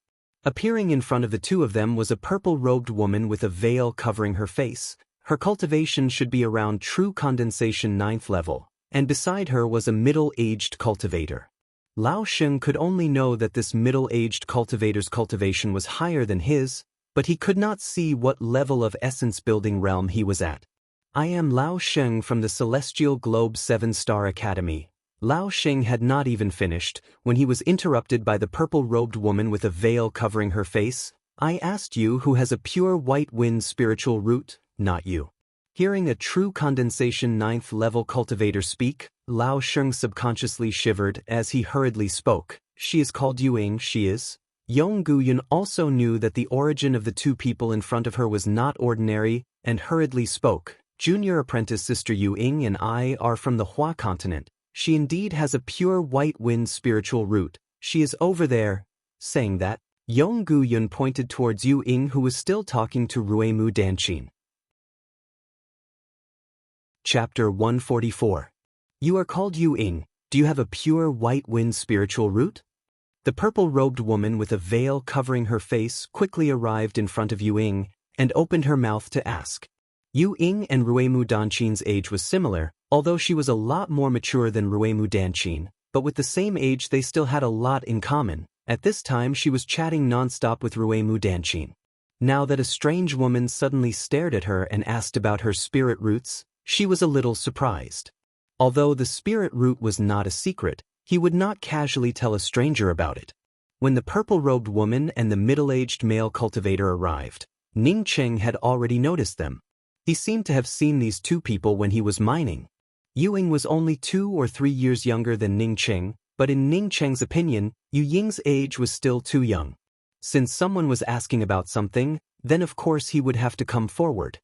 Appearing in front of the two of them was a purple-robed woman with a veil covering her face. Her cultivation should be around true condensation 9th level, and beside her was a middle-aged cultivator. Lao Sheng could only know that this middle-aged cultivator's cultivation was higher than his, but he could not see what level of essence-building realm he was at. "I am Lao Sheng from the Celestial Globe 7-Star Academy." Lao Sheng had not even finished, when he was interrupted by the purple-robed woman with a veil covering her face. "I asked you who has a pure white wind spiritual root, not you." Hearing a true condensation 9th level cultivator speak, Lao Sheng subconsciously shivered as he hurriedly spoke. "She is called Ying, she is." Yong Gu Yun also knew that the origin of the two people in front of her was not ordinary, and hurriedly spoke. "Junior apprentice sister Ying and I are from the Hua continent. she indeed has a pure white wind spiritual root. She is over there. Saying that, Yong Gu-yun pointed towards Yu Ying, who was still talking to Ruemu Danchin. Chapter 144. You are called Yu Ying. Do you have a pure white wind spiritual root? The purple-robed woman with a veil covering her face quickly arrived in front of Yu Ying and opened her mouth to ask. Yu Ying and Ruemu Danchin's age was similar, although she was a lot more mature than Ruemu Danchin, but with the same age they still had a lot in common. At this time she was chatting non-stop with Ruemu Danchin. Now that a strange woman suddenly stared at her and asked about her spirit roots, she was a little surprised. Although the spirit root was not a secret, he would not casually tell a stranger about it. When the purple-robed woman and the middle-aged male cultivator arrived, Ning Cheng had already noticed them. He seemed to have seen these two people when he was mining. Yu Ying was only 2 or 3 years younger than Ning Cheng, but in Ning Cheng's opinion, Yu Ying's age was still too young. Since someone was asking about something, then of course he would have to come forward.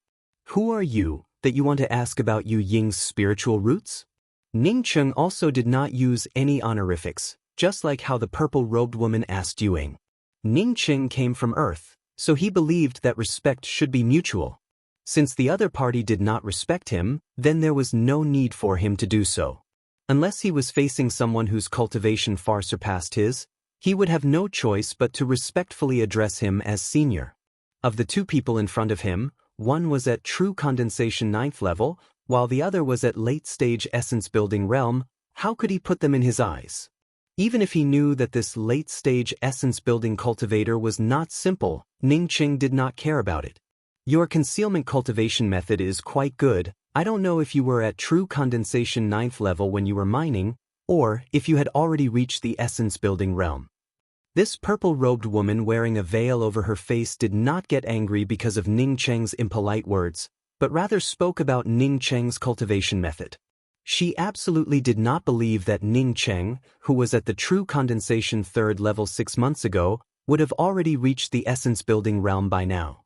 Who are you, that you want to ask about Yu Ying's spiritual roots? Ning Cheng also did not use any honorifics, just like how the purple-robed woman asked Yu Ying. Ning Cheng came from Earth, so he believed that respect should be mutual. Since the other party did not respect him, then there was no need for him to do so. Unless he was facing someone whose cultivation far surpassed his, he would have no choice but to respectfully address him as senior. Of the two people in front of him, one was at true condensation 9th level, while the other was at late-stage essence-building realm. How could he put them in his eyes? Even if he knew that this late-stage essence-building cultivator was not simple, Ning Cheng did not care about it. Your concealment cultivation method is quite good. I don't know if you were at true condensation 9th level when you were mining, or if you had already reached the essence-building realm. This purple-robed woman wearing a veil over her face did not get angry because of Ning Cheng's impolite words, but rather spoke about Ning Cheng's cultivation method. She absolutely did not believe that Ning Cheng, who was at the true condensation 3rd level 6 months ago, would have already reached the essence-building realm by now.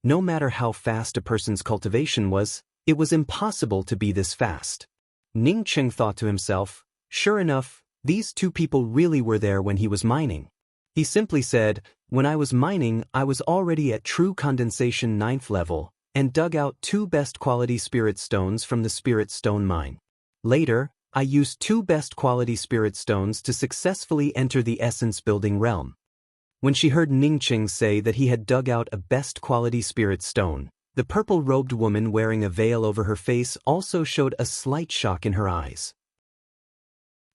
No matter how fast a person's cultivation was, it was impossible to be this fast. Ning Cheng thought to himself, sure enough, these two people really were there when he was mining. He simply said, when I was mining, I was already at true condensation 9th level, and dug out 2 best quality spirit stones from the spirit stone mine. Later, I used 2 best quality spirit stones to successfully enter the essence building realm. When she heard Ning Cheng say that he had dug out a best quality spirit stone, the purple-robed woman wearing a veil over her face also showed a slight shock in her eyes.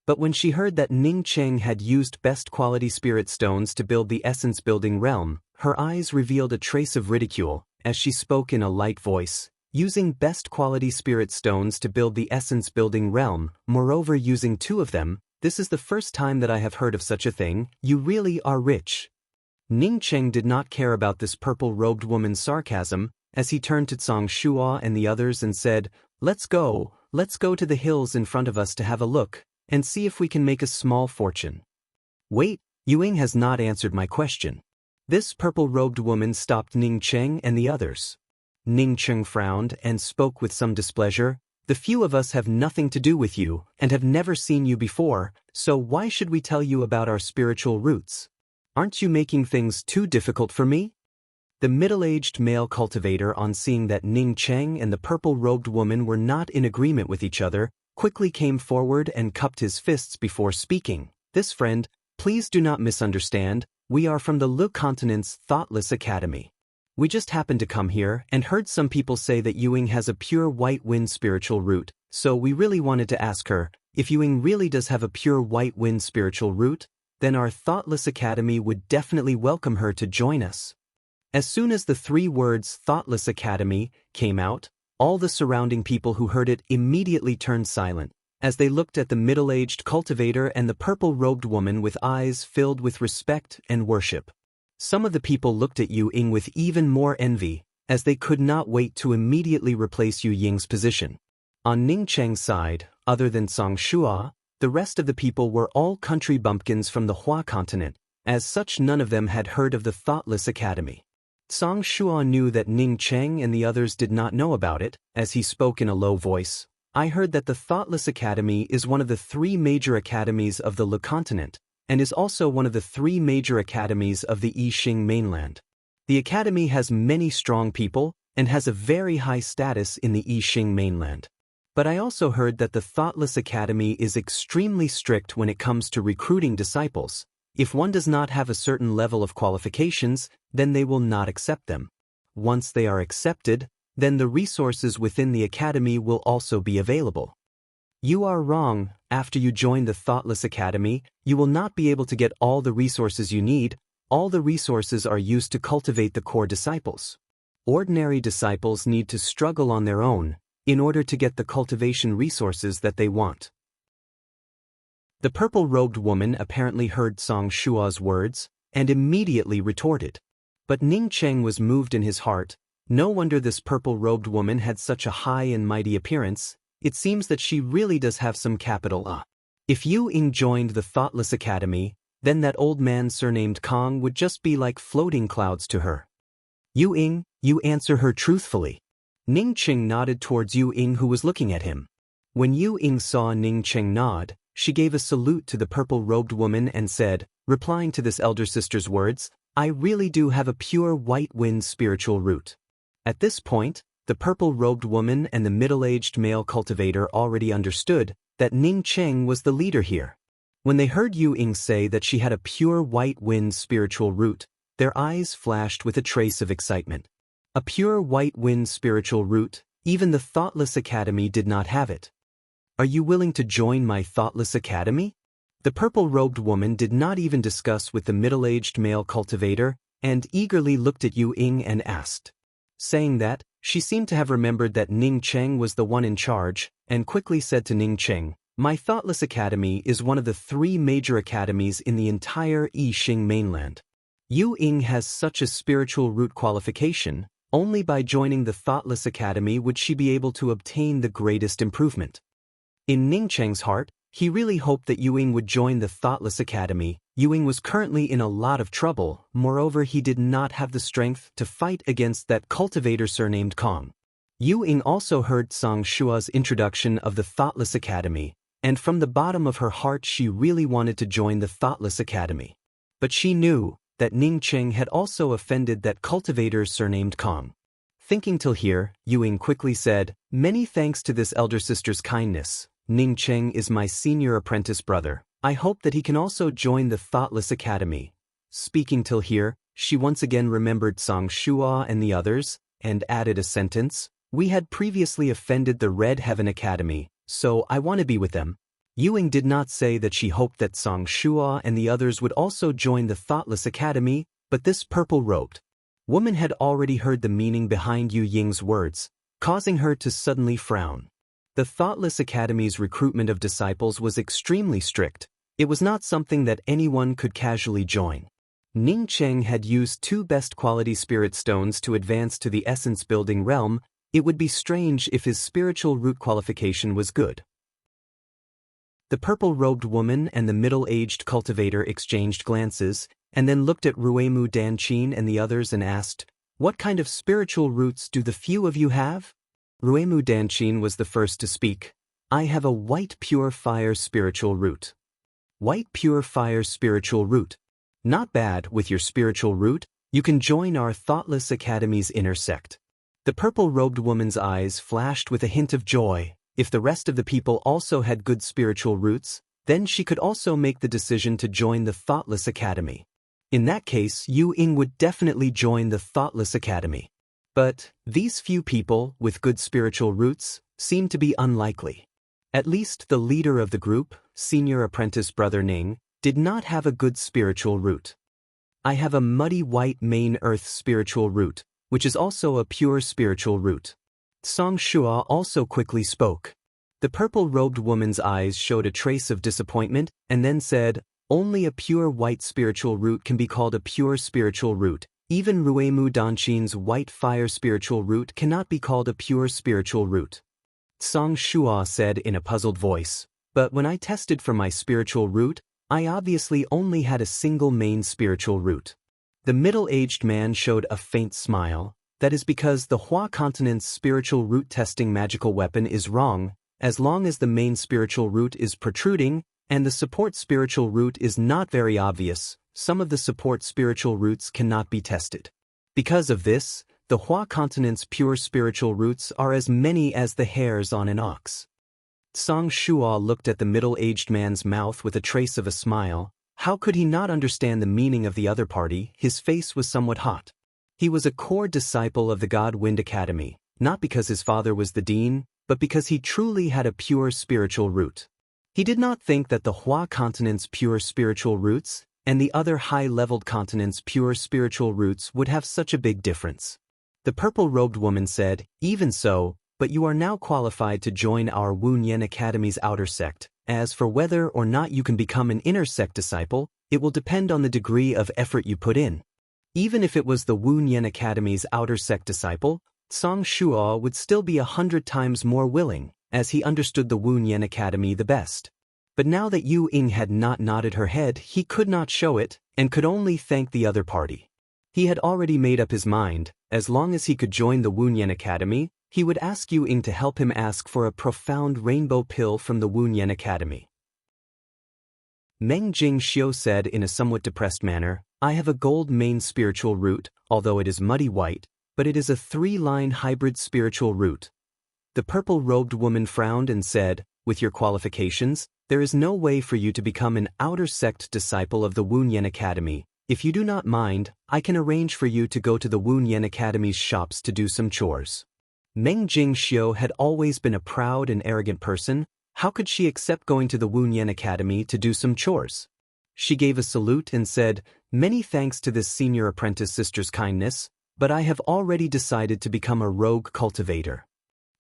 But when she heard that Ning Cheng had used best quality spirit stones to build the essence building realm, her eyes revealed a trace of ridicule, as she spoke in a light voice. Using best quality spirit stones to build the essence building realm, moreover using 2 of them, this is the first time that I have heard of such a thing. You really are rich. Ning Cheng did not care about this purple-robed woman's sarcasm, as he turned to Zhang Shuo and the others and said, let's go to the hills in front of us to have a look, and see if we can make a small fortune. Wait, Yu Ying has not answered my question. This purple-robed woman stopped Ning Cheng and the others. Ning Cheng frowned and spoke with some displeasure. The few of us have nothing to do with you, and have never seen you before, so why should we tell you about our spiritual roots? Aren't you making things too difficult for me? The middle-aged male cultivator, on seeing that Ning Cheng and the purple-robed woman were not in agreement with each other, quickly came forward and cupped his fists before speaking. This friend, please do not misunderstand, we are from the Le Continent's Thoughtless Academy. We just happened to come here and heard some people say that Yu Ying has a pure white wind spiritual root, so we really wanted to ask her, if Yu Ying really does have a pure white wind spiritual root, then our Thoughtless Academy would definitely welcome her to join us. As soon as the 3 words Thoughtless Academy came out, all the surrounding people who heard it immediately turned silent, as they looked at the middle-aged cultivator and the purple-robed woman with eyes filled with respect and worship. Some of the people looked at Yu Ying with even more envy, as they could not wait to immediately replace Yu Ying's position. On Ning Cheng's side, other than Zhang Shuo, the rest of the people were all country bumpkins from the Hua continent. As such, none of them had heard of the Thoughtless Academy. Zhang Shuo knew that Ning Cheng and the others did not know about it, as he spoke in a low voice. I heard that the Thoughtless Academy is one of the 3 major academies of the Le Continent, and is also one of the 3 major academies of the Yixing mainland. The academy has many strong people, and has a very high status in the Yixing mainland. But I also heard that the Thoughtless Academy is extremely strict when it comes to recruiting disciples. If one does not have a certain level of qualifications, then they will not accept them. Once they are accepted, then the resources within the academy will also be available. You are wrong. After you join the Thoughtless Academy, you will not be able to get all the resources you need. All the resources are used to cultivate the core disciples. Ordinary disciples need to struggle on their own in order to get the cultivation resources that they want. The purple-robed woman apparently heard Song Shua's words and immediately retorted. But Ning Cheng was moved in his heart. No wonder this purple-robed woman had such a high and mighty appearance. It seems that she really does have some capital. If Yu Ying joined the Thoughtless Academy, then that old man surnamed Kong would just be like floating clouds to her. Yu Ying, you answer her truthfully. Ning Cheng nodded towards Yu Ying, who was looking at him. When Yu Ying saw Ning Cheng nod, she gave a salute to the purple-robed woman and said, replying to this elder sister's words, I really do have a pure white wind spiritual root. At this point, the purple-robed woman and the middle-aged male cultivator already understood that Ning Cheng was the leader here. When they heard Yu Ying say that she had a pure white wind spiritual root, their eyes flashed with a trace of excitement. A pure white wind spiritual root, even the Thoughtless Academy did not have it. Are you willing to join my Thoughtless Academy? The purple-robed woman did not even discuss with the middle-aged male cultivator and eagerly looked at Yu Ying and asked. Saying that, she seemed to have remembered that Ning Cheng was the one in charge, and quickly said to Ning Cheng, my Thoughtless Academy is one of the 3 major academies in the entire Yixing mainland. Yu Ying has such a spiritual root qualification. Only by joining the Thoughtless Academy would she be able to obtain the greatest improvement. In Ning Cheng's heart, he really hoped that Yu Ying would join the Thoughtless Academy. Yu Ying was currently in a lot of trouble. Moreover, he did not have the strength to fight against that cultivator surnamed Kong. Yu Ying also heard Song Shua's introduction of the Thoughtless Academy, and from the bottom of her heart she really wanted to join the Thoughtless Academy. But she knew that Ning Cheng had also offended that cultivator surnamed Kong. Thinking till here, Yu Ying quickly said, many thanks to this elder sister's kindness. Ning Cheng is my senior apprentice brother. I hope that he can also join the Thoughtless Academy. Speaking till here, she once again remembered Song Shua and the others, and added a sentence, we had previously offended the Red Heaven Academy, so I want to be with them. Yu Ying did not say that she hoped that Song Shua and the others would also join the Thoughtless Academy, but this purple-robed woman had already heard the meaning behind Yu Ying's words, causing her to suddenly frown. The Thoughtless Academy's recruitment of disciples was extremely strict. It was not something that anyone could casually join. Ning Cheng had used 2 best quality spirit stones to advance to the essence-building realm. It would be strange if his spiritual root qualification was good. The purple-robed woman and the middle-aged cultivator exchanged glances, and then looked at Ruemu Danqin and the others and asked, what kind of spiritual roots do the few of you have? Ruemu Danqin was the first to speak. I have a white pure fire spiritual root. White pure fire spiritual root. Not bad. With your spiritual root, you can join our Thoughtless Academy's inner sect. The purple-robed woman's eyes flashed with a hint of joy. If the rest of the people also had good spiritual roots, then she could also make the decision to join the Thoughtless Academy. In that case, Yu Ying would definitely join the Thoughtless Academy. But these few people with good spiritual roots seemed to be unlikely. At least the leader of the group, senior apprentice brother Ning, did not have a good spiritual root. I have a muddy white main earth spiritual root, which is also a pure spiritual root. Song Shua also quickly spoke. The purple-robed woman's eyes showed a trace of disappointment and then said, only a pure white spiritual root can be called a pure spiritual root. Even Ruemu Danqin's white fire spiritual root cannot be called a pure spiritual root. Song Shua said in a puzzled voice, but when I tested for my spiritual root, I obviously only had a single main spiritual root. The middle-aged man showed a faint smile. That is because the Hua continent's spiritual root testing magical weapon is wrong. as long as the main spiritual root is protruding, and the support spiritual root is not very obvious, some of the support spiritual roots cannot be tested. Because of this, the Hua continent's pure spiritual roots are as many as the hairs on an ox. Song Shuo looked at the middle-aged man's mouth with a trace of a smile. How could he not understand the meaning of the other party? His face was somewhat hot. He was a core disciple of the God Wind Academy, not because his father was the dean, but because he truly had a pure spiritual root. He did not think that the Hua continent's pure spiritual roots and the other high-leveled continent's pure spiritual roots would have such a big difference. The purple-robed woman said, "Even so, but you are now qualified to join our Wu Nian Academy's outer sect. As for whether or not you can become an inner sect disciple, it will depend on the degree of effort you put in." Even if it was the Wu Nian Academy's outer sect disciple, Song Shuo would still be 100 times more willing, as he understood the Wu Nian Academy the best. But now that Yu Ying had not nodded her head, he could not show it, and could only thank the other party. He had already made up his mind. As long as he could join the Wu Nian Academy, he would ask Yu Ying to help him ask for a profound rainbow pill from the Wu Nian Academy. Meng Jingxiu said in a somewhat depressed manner, "I have a gold main spiritual root, although it is muddy white, but it is a 3-line hybrid spiritual root." The purple-robed woman frowned and said, "With your qualifications, there is no way for you to become an outer sect disciple of the Wu Nian Academy. If you do not mind, I can arrange for you to go to the Wu Nian Academy's shops to do some chores." Meng Jingxiu had always been a proud and arrogant person. How could she accept going to the Wu Nian Academy to do some chores? She gave a salute and said, "Many thanks to this senior apprentice sister's kindness, but I have already decided to become a rogue cultivator."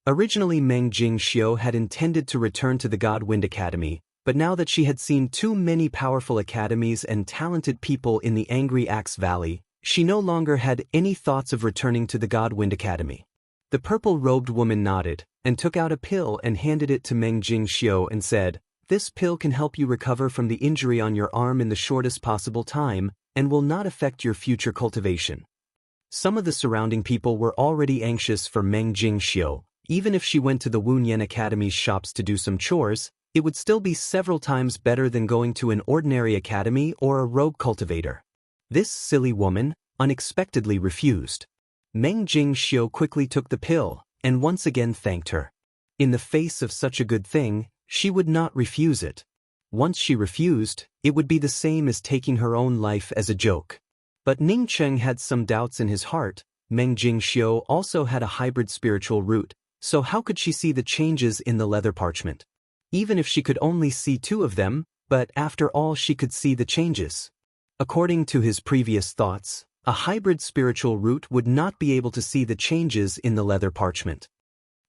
Originally Meng Jingxiu had intended to return to the God Wind Academy, but now that she had seen too many powerful academies and talented people in the Angry Axe Valley, she no longer had any thoughts of returning to the God Wind Academy. The purple-robed woman nodded, and took out a pill and handed it to Meng Jingxiu and said, "This pill can help you recover from the injury on your arm in the shortest possible time, and will not affect your future cultivation." Some of the surrounding people were already anxious for Meng Jingxiu. Even if she went to the Wu Nian Academy's shops to do some chores, it would still be several times better than going to an ordinary academy or a rogue cultivator. This silly woman unexpectedly refused. Meng Jingxiu quickly took the pill, and once again thanked her. In the face of such a good thing, she would not refuse it. Once she refused, it would be the same as taking her own life as a joke. But Ning Cheng had some doubts in his heart. Meng Jingxiu also had a hybrid spiritual root, so how could she see the changes in the leather parchment? Even if she could only see 2 of them, but after all she could see the changes. According to his previous thoughts, a hybrid spiritual root would not be able to see the changes in the leather parchment.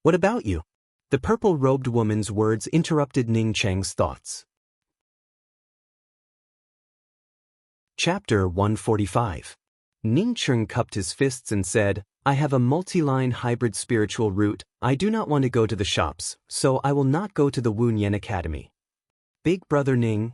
"What about you?" The purple-robed woman's words interrupted Ning Cheng's thoughts. Chapter 145. Ning Cheng cupped his fists and said, "I have a multi-line hybrid spiritual root. I do not want to go to the shops, so I will not go to the Wu Nian Academy." "Big brother Ning."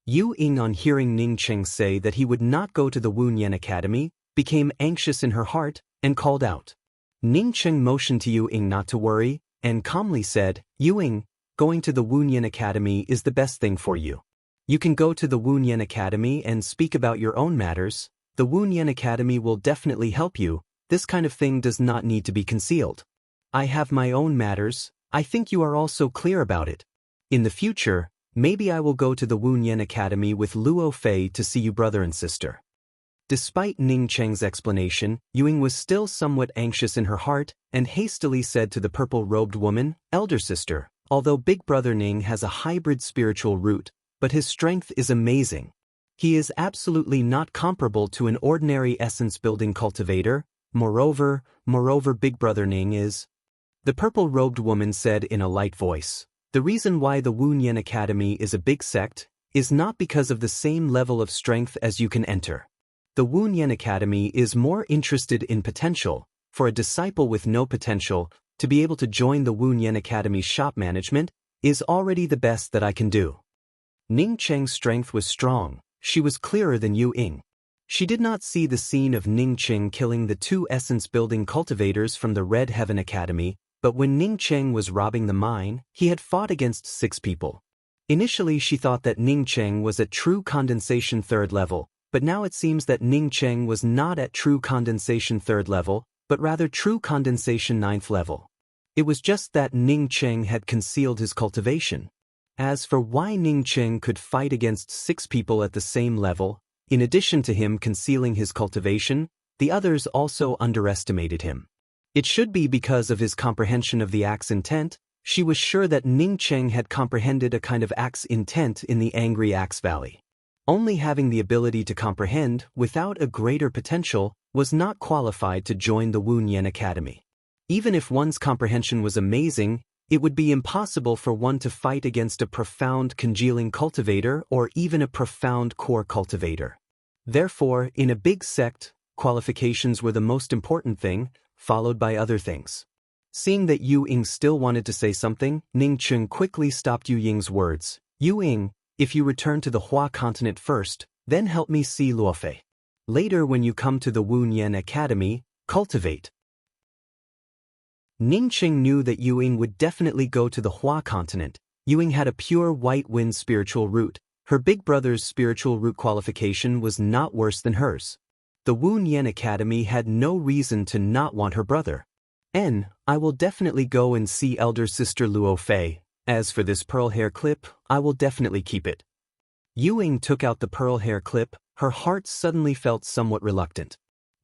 Yu Ying, on hearing Ning Cheng say that he would not go to the Wu Nian Academy, became anxious in her heart and called out. Ning Cheng motioned to Yu Ying not to worry, and calmly said, "Yu Ying, going to the Wu Nian Academy is the best thing for you. You can go to the Wu Nian Academy and speak about your own matters. The Wu Nian Academy will definitely help you. This kind of thing does not need to be concealed. I have my own matters. I think you are also clear about it. In the future, maybe I will go to the Wu Nian Academy with Luo Fei to see you brother and sister." Despite Ning Cheng's explanation, Yu Ying was still somewhat anxious in her heart and hastily said to the purple-robed woman, "Elder sister, although Big Brother Ning has a hybrid spiritual root, but his strength is amazing. He is absolutely not comparable to an ordinary essence-building cultivator. Moreover, Big Brother Ning is..." The purple-robed woman said in a light voice, "The reason why the Wu Nian Academy is a big sect is not because of the same level of strength as you can enter. The Wu Nian Academy is more interested in potential. For a disciple with no potential, to be able to join the Wu Nian Academy's shop management is already the best that I can do." Ning Cheng's strength was strong. She was clearer than Yu Ying. She did not see the scene of Ning Cheng killing the 2 essence-building cultivators from the Red Heaven Academy, But when Ning Cheng was robbing the mine, he had fought against 6 people. Initially she thought that Ning Cheng was at true condensation 3rd level, but now it seems that Ning Cheng was not at true condensation 3rd level, but rather true condensation 9th level. It was just that Ning Cheng had concealed his cultivation. As for why Ning Cheng could fight against 6 people at the same level, in addition to him concealing his cultivation, the others also underestimated him. It should be because of his comprehension of the axe intent. She was sure that Ning Cheng had comprehended a kind of axe intent in the Angry Axe Valley. Only having the ability to comprehend, without a greater potential, was not qualified to join the Wu Nian Academy. Even if one's comprehension was amazing, it would be impossible for one to fight against a profound congealing cultivator or even a profound core cultivator. Therefore, in a big sect, qualifications were the most important thing, followed by other things. Seeing that Yu Ying still wanted to say something, Ning Cheng quickly stopped Yu Ying's words. Yu Ying, if you return to the Hua continent first, then help me see Luofei. Later when you come to the Wu Nian Academy, cultivate. Ning Cheng knew that Yu Ying would definitely go to the Hua continent. Yu Ying had a pure white wind spiritual root. Her big brother's spiritual root qualification was not worse than hers. The Wu Nian Academy had no reason to not want her brother. I will definitely go and see elder sister Luo Fei. As for this pearl hair clip, I will definitely keep it. Yu Ying took out the pearl hair clip. Her heart suddenly felt somewhat reluctant.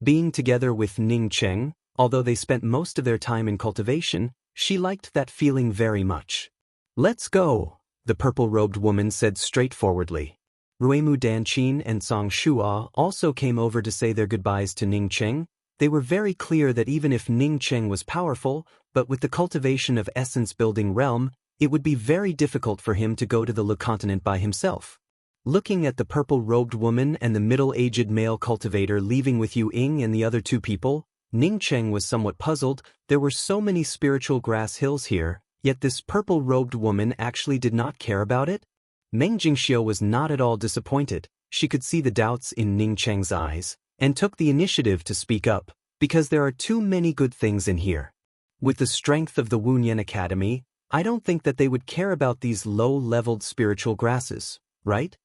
Being together with Ning Cheng, although they spent most of their time in cultivation, she liked that feeling very much. Let's go, the purple-robed woman said straightforwardly. Ruimu Danchin and Song Shua also came over to say their goodbyes to Ning Cheng. They were very clear that even if Ning Cheng was powerful, but with the cultivation of essence-building realm, it would be very difficult for him to go to the Lu continent by himself. Looking at the purple-robed woman and the middle-aged male cultivator leaving with Yu Ying and the other 2 people, Ning Cheng was somewhat puzzled. There were so many spiritual grass hills here, yet this purple-robed woman actually did not care about it? Meng Jingxiu was not at all disappointed. She could see the doubts in Ning Cheng's eyes, and took the initiative to speak up, because there are too many good things in here. With the strength of the Wu Nian Academy, I don't think that they would care about these low-leveled spiritual grasses, right?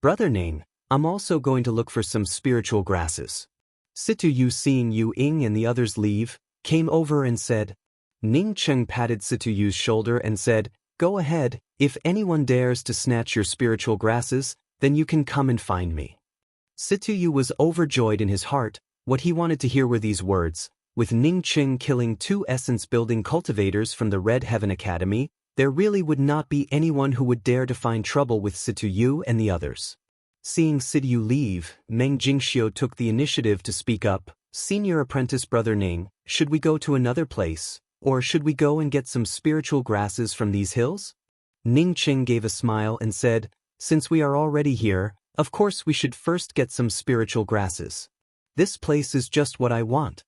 Brother Ning, I'm also going to look for some spiritual grasses. Situ Yu, seeing Yu Ying and the others leave, came over and said. Ning Cheng patted Situ Yu's shoulder and said, Go ahead, if anyone dares to snatch your spiritual grasses, then you can come and find me. Situ Yu was overjoyed in his heart. What he wanted to hear were these words. With Ning Cheng killing 2 essence-building cultivators from the Red Heaven Academy, there really would not be anyone who would dare to find trouble with Situ Yu and the others. Seeing Situ Yu leave, Meng Jingxiu took the initiative to speak up. Senior apprentice brother Ning, should we go to another place, or should we go and get some spiritual grasses from these hills? Ning Cheng gave a smile and said, Since we are already here, of course we should first get some spiritual grasses. This place is just what I want.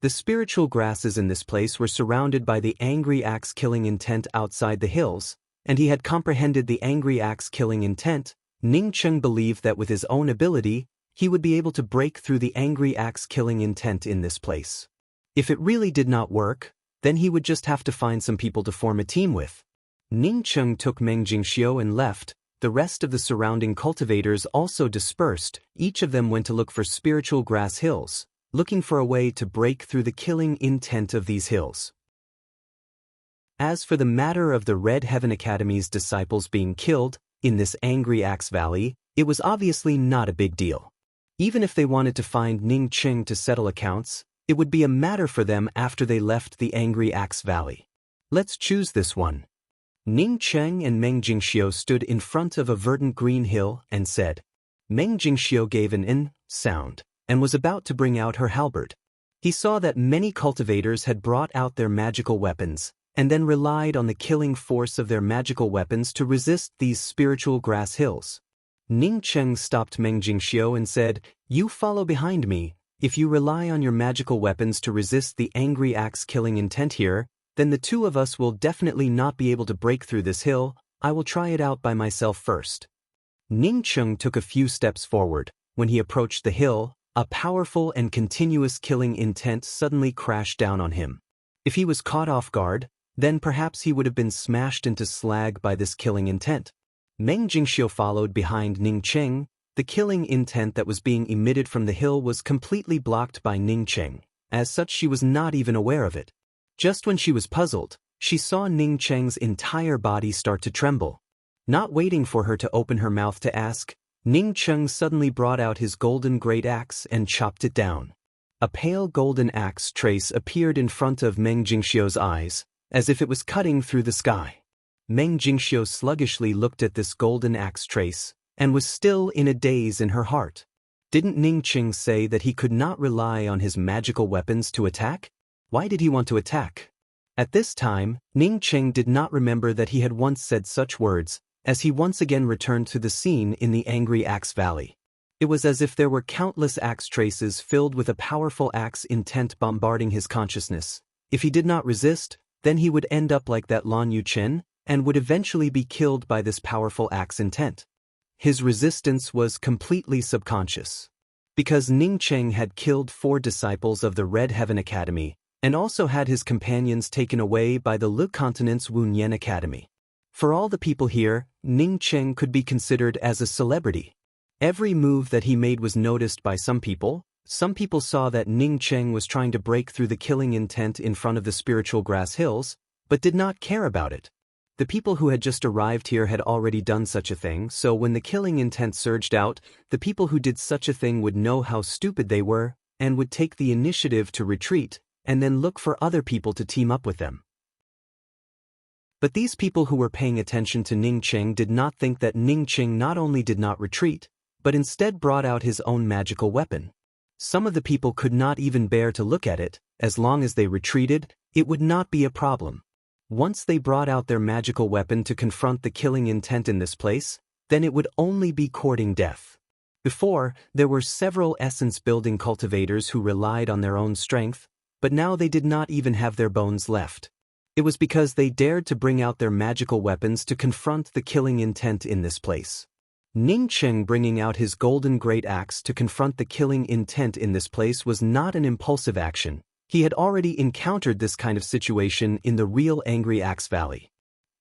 The spiritual grasses in this place were surrounded by the angry axe killing intent outside the hills, and he had comprehended the angry axe killing intent. Ning Cheng believed that with his own ability, he would be able to break through the angry axe killing intent in this place. If it really did not work, then he would just have to find some people to form a team with. Ning Cheng took Meng Jingxiu and left. The rest of the surrounding cultivators also dispersed. Each of them went to look for spiritual grass hills, looking for a way to break through the killing intent of these hills. As for the matter of the Red Heaven Academy's disciples being killed in this Angry Axe Valley, it was obviously not a big deal. Even if they wanted to find Ning Cheng to settle accounts, it would be a matter for them after they left the Angry Axe Valley. Let's choose this one. Ning Cheng and Meng Jingxiu stood in front of a verdant green hill and said. Meng Jingxiu gave an "in" sound and was about to bring out her halberd. He saw that many cultivators had brought out their magical weapons and then relied on the killing force of their magical weapons to resist these spiritual grass hills. Ning Cheng stopped Meng Jingxiu and said, You follow behind me. If you rely on your magical weapons to resist the angry axe killing intent here, then the 2 of us will definitely not be able to break through this hill. I will try it out by myself first. Ning Cheng took a few steps forward. When he approached the hill, a powerful and continuous killing intent suddenly crashed down on him. If he was caught off guard, then perhaps he would have been smashed into slag by this killing intent. Meng Jingxiu followed behind Ning Cheng. The killing intent that was being emitted from the hill was completely blocked by Ning Cheng. As such, she was not even aware of it. Just when she was puzzled, she saw Ning Cheng's entire body start to tremble. Not waiting for her to open her mouth to ask, Ning Cheng suddenly brought out his golden great axe and chopped it down. A pale golden axe trace appeared in front of Meng Jingxiu's eyes, as if it was cutting through the sky. Meng Jingxiu sluggishly looked at this golden axe trace, and was still in a daze in her heart. Didn't Ning Cheng say that he could not rely on his magical weapons to attack? Why did he want to attack? At this time, Ning Cheng did not remember that he had once said such words, as he once again returned to the scene in the Angry Axe Valley. It was as if there were countless axe traces filled with a powerful axe intent bombarding his consciousness. If he did not resist, then he would end up like that Lan Yuchen, and would eventually be killed by this powerful axe intent. His resistance was completely subconscious. Because Ning Cheng had killed 4 disciples of the Red Heaven Academy, and also had his companions taken away by the Le Continent's Wunyan Academy. For all the people here, Ning Cheng could be considered as a celebrity. Every move that he made was noticed by some people. Some people saw that Ning Cheng was trying to break through the killing intent in front of the spiritual grass hills, but did not care about it. The people who had just arrived here had already done such a thing, so when the killing intent surged out, the people who did such a thing would know how stupid they were, and would take the initiative to retreat, and then look for other people to team up with them. But these people who were paying attention to Ning Cheng did not think that Ning Cheng not only did not retreat, but instead brought out his own magical weapon. Some of the people could not even bear to look at it. As long as they retreated, it would not be a problem. Once they brought out their magical weapon to confront the killing intent in this place, then it would only be courting death. Before, there were several essence-building cultivators who relied on their own strength, but now they did not even have their bones left. It was because they dared to bring out their magical weapons to confront the killing intent in this place. Ning Cheng bringing out his golden great axe to confront the killing intent in this place was not an impulsive action. He had already encountered this kind of situation in the real Angry Axe Valley.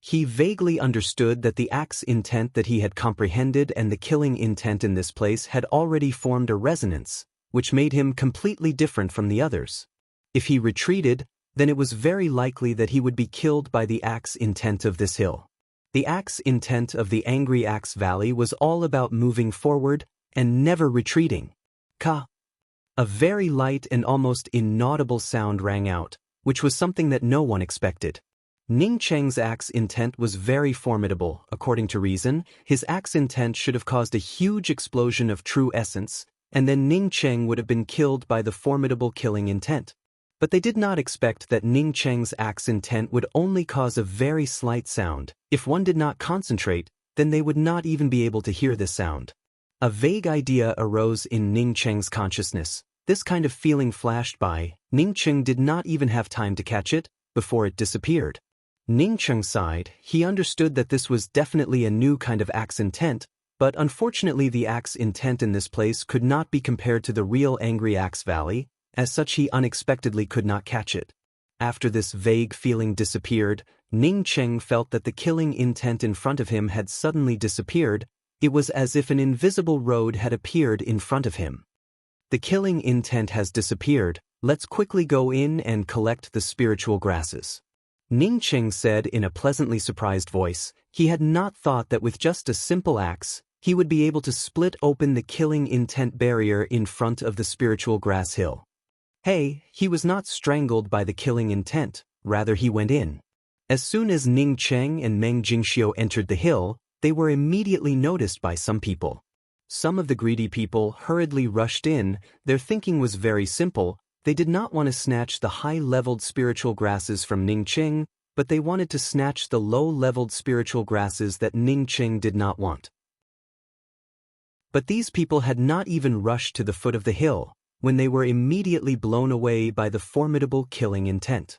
He vaguely understood that the axe intent that he had comprehended and the killing intent in this place had already formed a resonance, which made him completely different from the others. If he retreated, then it was very likely that he would be killed by the axe intent of this hill. The axe intent of the Angry Axe Valley was all about moving forward and never retreating. Ka! A very light and almost inaudible sound rang out, which was something that no one expected. Ning Cheng's axe intent was very formidable. According to reason, his axe intent should have caused a huge explosion of true essence, and then Ning Cheng would have been killed by the formidable killing intent. But they did not expect that Ning Cheng's axe intent would only cause a very slight sound. If one did not concentrate, then they would not even be able to hear this sound. A vague idea arose in Ning Cheng's consciousness. This kind of feeling flashed by. Ning Cheng did not even have time to catch it, before it disappeared. Ning Cheng sighed. He understood that this was definitely a new kind of axe intent, but unfortunately the axe intent in this place could not be compared to the real Angry Axe Valley. As such, he unexpectedly could not catch it. After this vague feeling disappeared, Ning Cheng felt that the killing intent in front of him had suddenly disappeared. It was as if an invisible road had appeared in front of him. The killing intent has disappeared. Let's quickly go in and collect the spiritual grasses. Ning Cheng said in a pleasantly surprised voice. He had not thought that with just a simple axe, he would be able to split open the killing intent barrier in front of the spiritual grass hill. Hey, he was not strangled by the killing intent, rather he went in. As soon as Ning Cheng and Meng Jingxiu entered the hill, they were immediately noticed by some people. Some of the greedy people hurriedly rushed in. Their thinking was very simple. They did not want to snatch the high-leveled spiritual grasses from Ning Cheng, but they wanted to snatch the low-leveled spiritual grasses that Ning Cheng did not want. But these people had not even rushed to the foot of the hill, when they were immediately blown away by the formidable killing intent.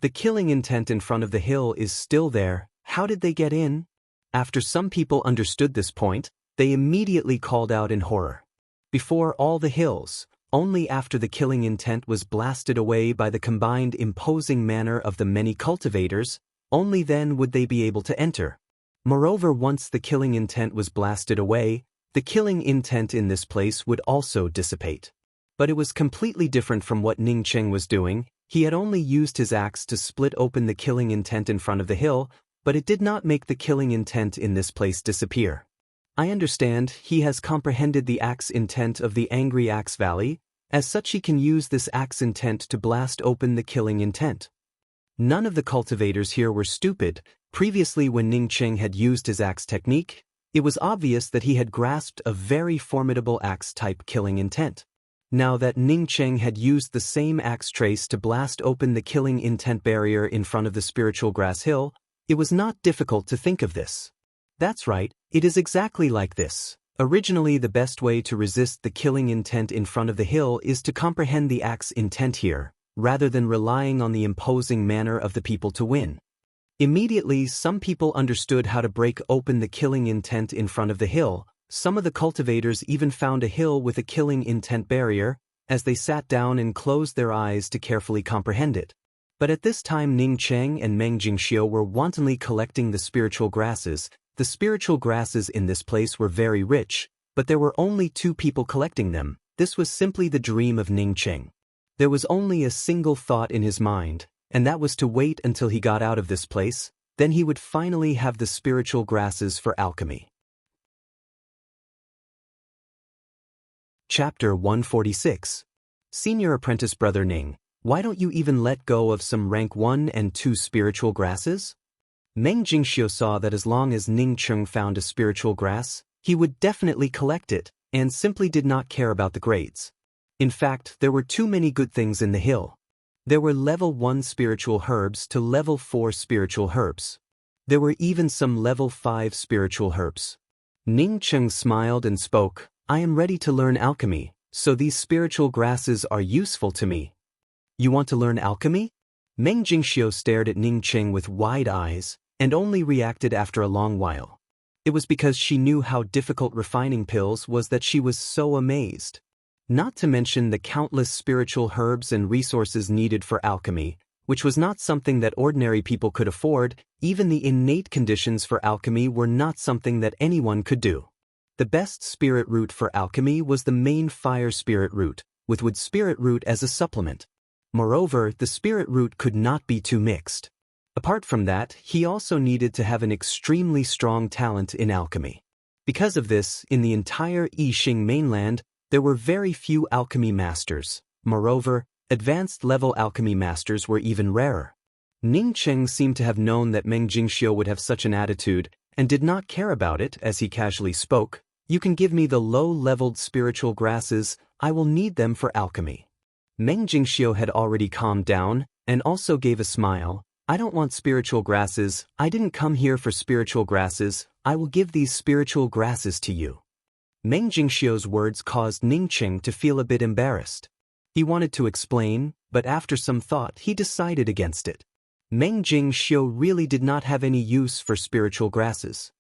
The killing intent in front of the hill is still there. How did they get in? After some people understood this point, they immediately called out in horror. Before all the hills, Only after the killing intent was blasted away by the combined imposing manner of the many cultivators, only then would they be able to enter. Moreover, once the killing intent was blasted away, the killing intent in this place would also dissipate. But it was completely different from what Ning Cheng was doing. He had only used his axe to split open the killing intent in front of the hill, but it did not make the killing intent in this place disappear. I understand, he has comprehended the axe intent of the Angry Axe Valley. As such, he can use this axe intent to blast open the killing intent. None of the cultivators here were stupid. Previously, when Ning Cheng had used his axe technique, it was obvious that he had grasped a very formidable axe-type killing intent. Now that Ning Cheng had used the same axe trace to blast open the killing intent barrier in front of the spiritual grass hill, it was not difficult to think of this. That's right, it is exactly like this. Originally, the best way to resist the killing intent in front of the hill is to comprehend the axe intent here, rather than relying on the imposing manner of the people to win. Immediately, some people understood how to break open the killing intent in front of the hill. Some of the cultivators even found a hill with a killing intent barrier, as they sat down and closed their eyes to carefully comprehend it. But at this time, Ning Cheng and Meng Jingxiu were wantonly collecting the spiritual grasses. The spiritual grasses in this place were very rich, but there were only 2 people collecting them. This was simply the dream of Ning Cheng. There was only a single thought in his mind, and that was to wait until he got out of this place, then he would finally have the spiritual grasses for alchemy. Chapter 146. Senior Apprentice Brother Ning, why don't you even let go of some rank 1 and 2 spiritual grasses? Meng Jingxiu saw that as long as Ning Cheng found a spiritual grass, he would definitely collect it, and simply did not care about the grades. In fact, there were too many good things in the hill. There were level 1 spiritual herbs to level 4 spiritual herbs. There were even some level 5 spiritual herbs. Ning Cheng smiled and spoke, I am ready to learn alchemy, so these spiritual grasses are useful to me. You want to learn alchemy? Meng Jingxiu stared at Ning Cheng with wide eyes, and only reacted after a long while. It was because she knew how difficult refining pills was that she was so amazed. Not to mention the countless spiritual herbs and resources needed for alchemy, which was not something that ordinary people could afford. Even the innate conditions for alchemy were not something that anyone could do. The best spirit root for alchemy was the main fire spirit root, with wood spirit root as a supplement. Moreover, the spirit root could not be too mixed. Apart from that, he also needed to have an extremely strong talent in alchemy. Because of this, in the entire Yixing mainland, there were very few alchemy masters. Moreover, advanced level alchemy masters were even rarer. Ning Cheng seemed to have known that Meng Jingxiu would have such an attitude, and did not care about it as he casually spoke, You can give me the low-leveled spiritual grasses, I will need them for alchemy. Meng Jingxiu had already calmed down, and also gave a smile. I don't want spiritual grasses, I didn't come here for spiritual grasses, I will give these spiritual grasses to you. Meng Jingxiu's words caused Ning Cheng to feel a bit embarrassed. He wanted to explain, but after some thought he decided against it. Meng Jingxiu really did not have any use for spiritual grasses.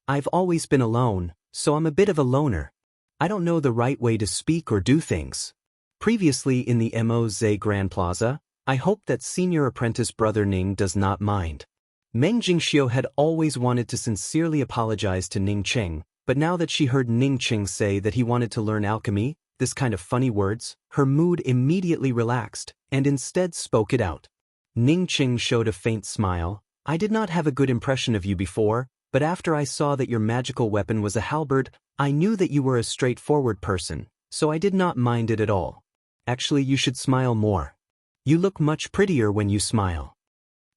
I've always been alone, so I'm a bit of a loner. I don't know the right way to speak or do things. Previously in the Moze Grand Plaza, I hope that Senior Apprentice Brother Ning does not mind. Meng Jingxiu had always wanted to sincerely apologize to Ning Cheng, but now that she heard Ning Cheng say that he wanted to learn alchemy, this kind of funny words, her mood immediately relaxed, and instead spoke it out. Ning Cheng showed a faint smile. I did not have a good impression of you before, but after I saw that your magical weapon was a halberd, I knew that you were a straightforward person, so I did not mind it at all. Actually, you should smile more. You look much prettier when you smile.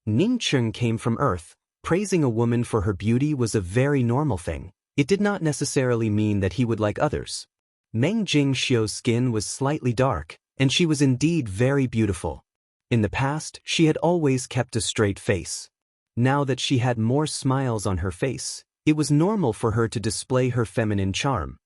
Ning Cheng came from Earth. Praising a woman for her beauty was a very normal thing. It did not necessarily mean that he would like others. Meng Jingxiu's skin was slightly dark, and she was indeed very beautiful. In the past, she had always kept a straight face. Now that she had more smiles on her face, it was normal for her to display her feminine charm.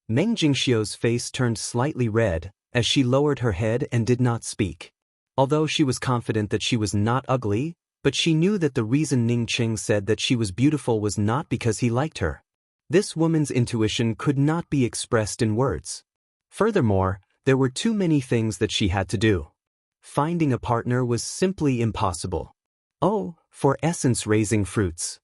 Meng Jingxiu's face turned slightly red, as she lowered her head and did not speak. Although she was confident that she was not ugly, but she knew that the reason Ning Cheng said that she was beautiful was not because he liked her. This woman's intuition could not be expressed in words. Furthermore, there were too many things that she had to do. Finding a partner was simply impossible. Oh, for essence-raising fruits.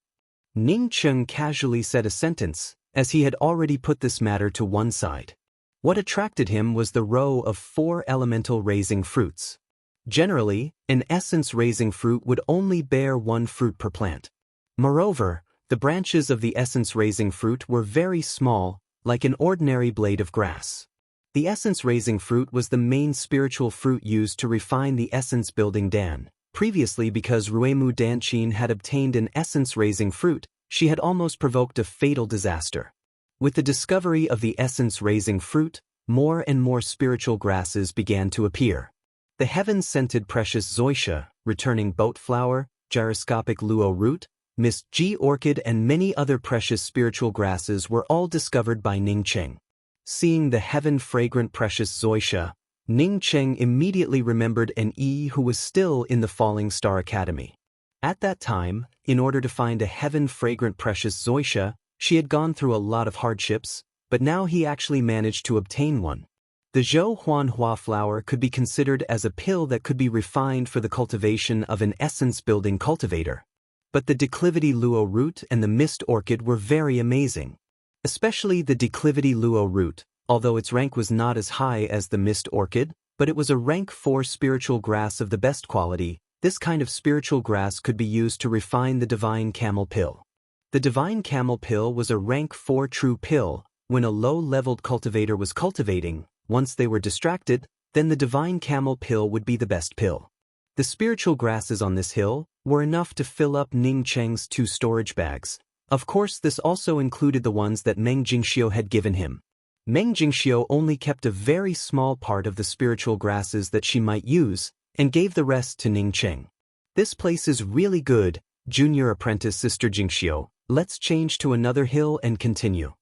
Ning Cheng casually said a sentence, as he had already put this matter to one side. What attracted him was the row of 4 elemental-raising fruits. Generally, an essence-raising fruit would only bear 1 fruit per plant. Moreover, the branches of the essence-raising fruit were very small, like an ordinary blade of grass. The essence-raising fruit was the main spiritual fruit used to refine the essence-building Dan. Previously, because Ruemu Danchin had obtained an essence-raising fruit, she had almost provoked a fatal disaster. With the discovery of the essence-raising fruit, more and more spiritual grasses began to appear. The heaven-scented precious zoysia, returning boat flower, gyroscopic luo root, Miss G orchid and many other precious spiritual grasses were all discovered by Ning Cheng. Seeing the heaven-fragrant precious zoysia, Ning Cheng immediately remembered an who was still in the Falling Star Academy. At that time, in order to find a heaven-fragrant precious zoysia, she had gone through a lot of hardships, but now he actually managed to obtain one. The Zhou Huanhua flower could be considered as a pill that could be refined for the cultivation of an essence-building cultivator. But the declivity luo root and the mist orchid were very amazing. Especially the declivity luo root, although its rank was not as high as the mist orchid, but it was a rank 4 spiritual grass of the best quality. This kind of spiritual grass could be used to refine the divine camel pill. The divine camel pill was a rank 4 true pill. When a low-leveled cultivator was cultivating, once they were distracted, then the divine camel pill would be the best pill. The spiritual grasses on this hill were enough to fill up Ning Cheng's 2 storage bags. Of course, this also included the ones that Meng Jingxiu had given him. Meng Jingxiu only kept a very small part of the spiritual grasses that she might use, and gave the rest to Ning Cheng. This place is really good, junior apprentice Sister Jingxiu. Let's change to another hill and continue.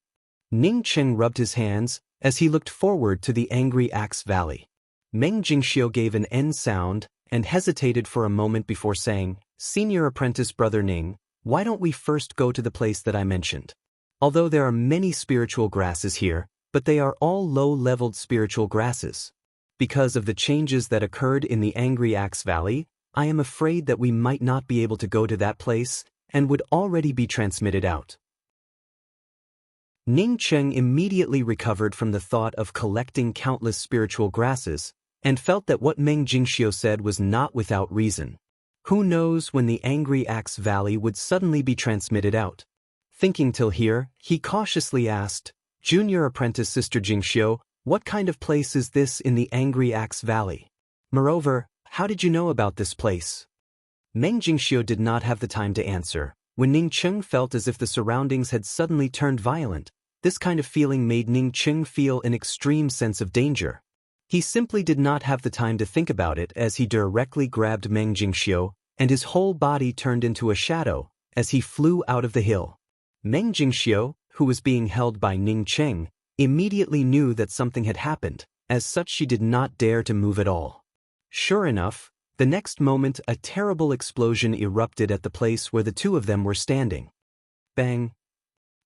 Ning Cheng rubbed his hands as he looked forward to the Angry Axe Valley. Meng Jingxiu gave an N sound and hesitated for a moment before saying, "Senior apprentice Brother Ning, why don't we first go to the place that I mentioned? Although there are many spiritual grasses here, but they are all low-leveled spiritual grasses. Because of the changes that occurred in the Angry Axe Valley, I am afraid that we might not be able to go to that place and would already be transmitted out." Ning Cheng immediately recovered from the thought of collecting countless spiritual grasses, and felt that what Meng Jingxiu said was not without reason. Who knows when the Angry Axe Valley would suddenly be transmitted out? Thinking till here, he cautiously asked, "Junior apprentice Sister Jingxiu, what kind of place is this in the Angry Axe Valley? Moreover, how did you know about this place?" Meng Jingxiu did not have the time to answer. When Ning Cheng felt as if the surroundings had suddenly turned violent, this kind of feeling made Ning Cheng feel an extreme sense of danger. He simply did not have the time to think about it as he directly grabbed Meng Jingxiu, and his whole body turned into a shadow as he flew out of the hill. Meng Jingxiu, who was being held by Ning Cheng, immediately knew that something had happened. As such, she did not dare to move at all. Sure enough, the next moment a terrible explosion erupted at the place where the two of them were standing. Bang!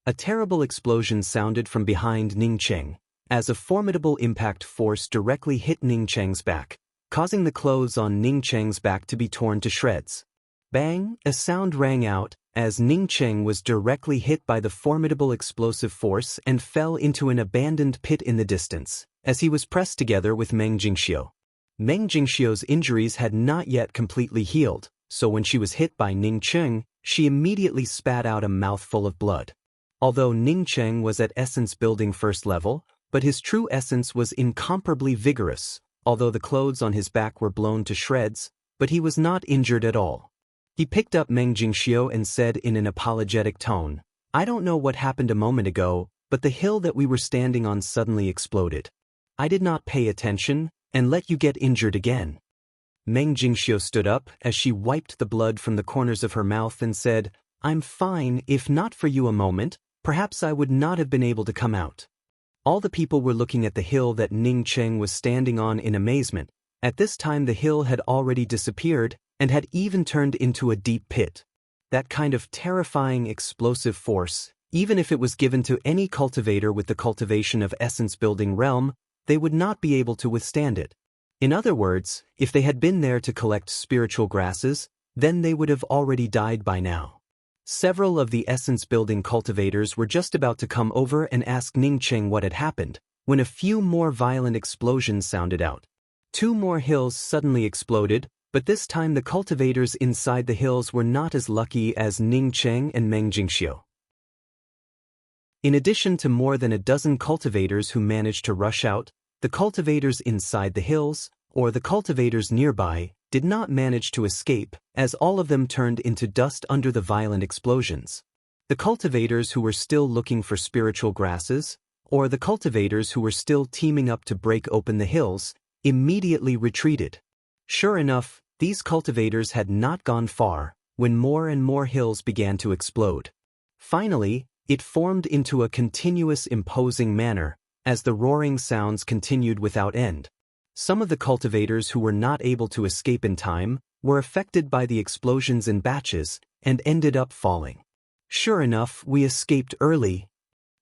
A terrible explosion sounded from behind Ning Cheng, as a formidable impact force directly hit Ning Cheng's back, causing the clothes on Ning Cheng's back to be torn to shreds. Bang! A sound rang out, as Ning Cheng was directly hit by the formidable explosive force and fell into an abandoned pit in the distance, as he was pressed together with Meng Jingxiu. Meng Jingxiu's injuries had not yet completely healed, so when she was hit by Ning Cheng, she immediately spat out a mouthful of blood. Although Ning Cheng was at essence building first level, but his true essence was incomparably vigorous, although the clothes on his back were blown to shreds, but he was not injured at all. He picked up Meng Jingxiu and said in an apologetic tone, "I don't know what happened a moment ago, but the hill that we were standing on suddenly exploded. I did not pay attention, and let you get injured again." Meng Jingxiu stood up as she wiped the blood from the corners of her mouth and said, "I'm fine. If not for you a moment, perhaps I would not have been able to come out." All the people were looking at the hill that Ning Cheng was standing on in amazement. At this time the hill had already disappeared and had even turned into a deep pit. That kind of terrifying explosive force, even if it was given to any cultivator with the cultivation of essence-building realm, they would not be able to withstand it. In other words, if they had been there to collect spiritual grasses, then they would have already died by now. Several of the essence-building cultivators were just about to come over and ask Ningcheng what had happened, when a few more violent explosions sounded out. 2 more hills suddenly exploded, but this time the cultivators inside the hills were not as lucky as Ningcheng and Meng Jingxiu. In addition to more than a dozen cultivators who managed to rush out, the cultivators inside the hills, or the cultivators nearby, did not manage to escape, as all of them turned into dust under the violent explosions. The cultivators who were still looking for spiritual grasses, or the cultivators who were still teaming up to break open the hills, immediately retreated. Sure enough, these cultivators had not gone far, when more and more hills began to explode. Finally, it formed into a continuous imposing manner, as the roaring sounds continued without end. Some of the cultivators who were not able to escape in time were affected by the explosions in batches and ended up falling. Sure enough, we escaped early.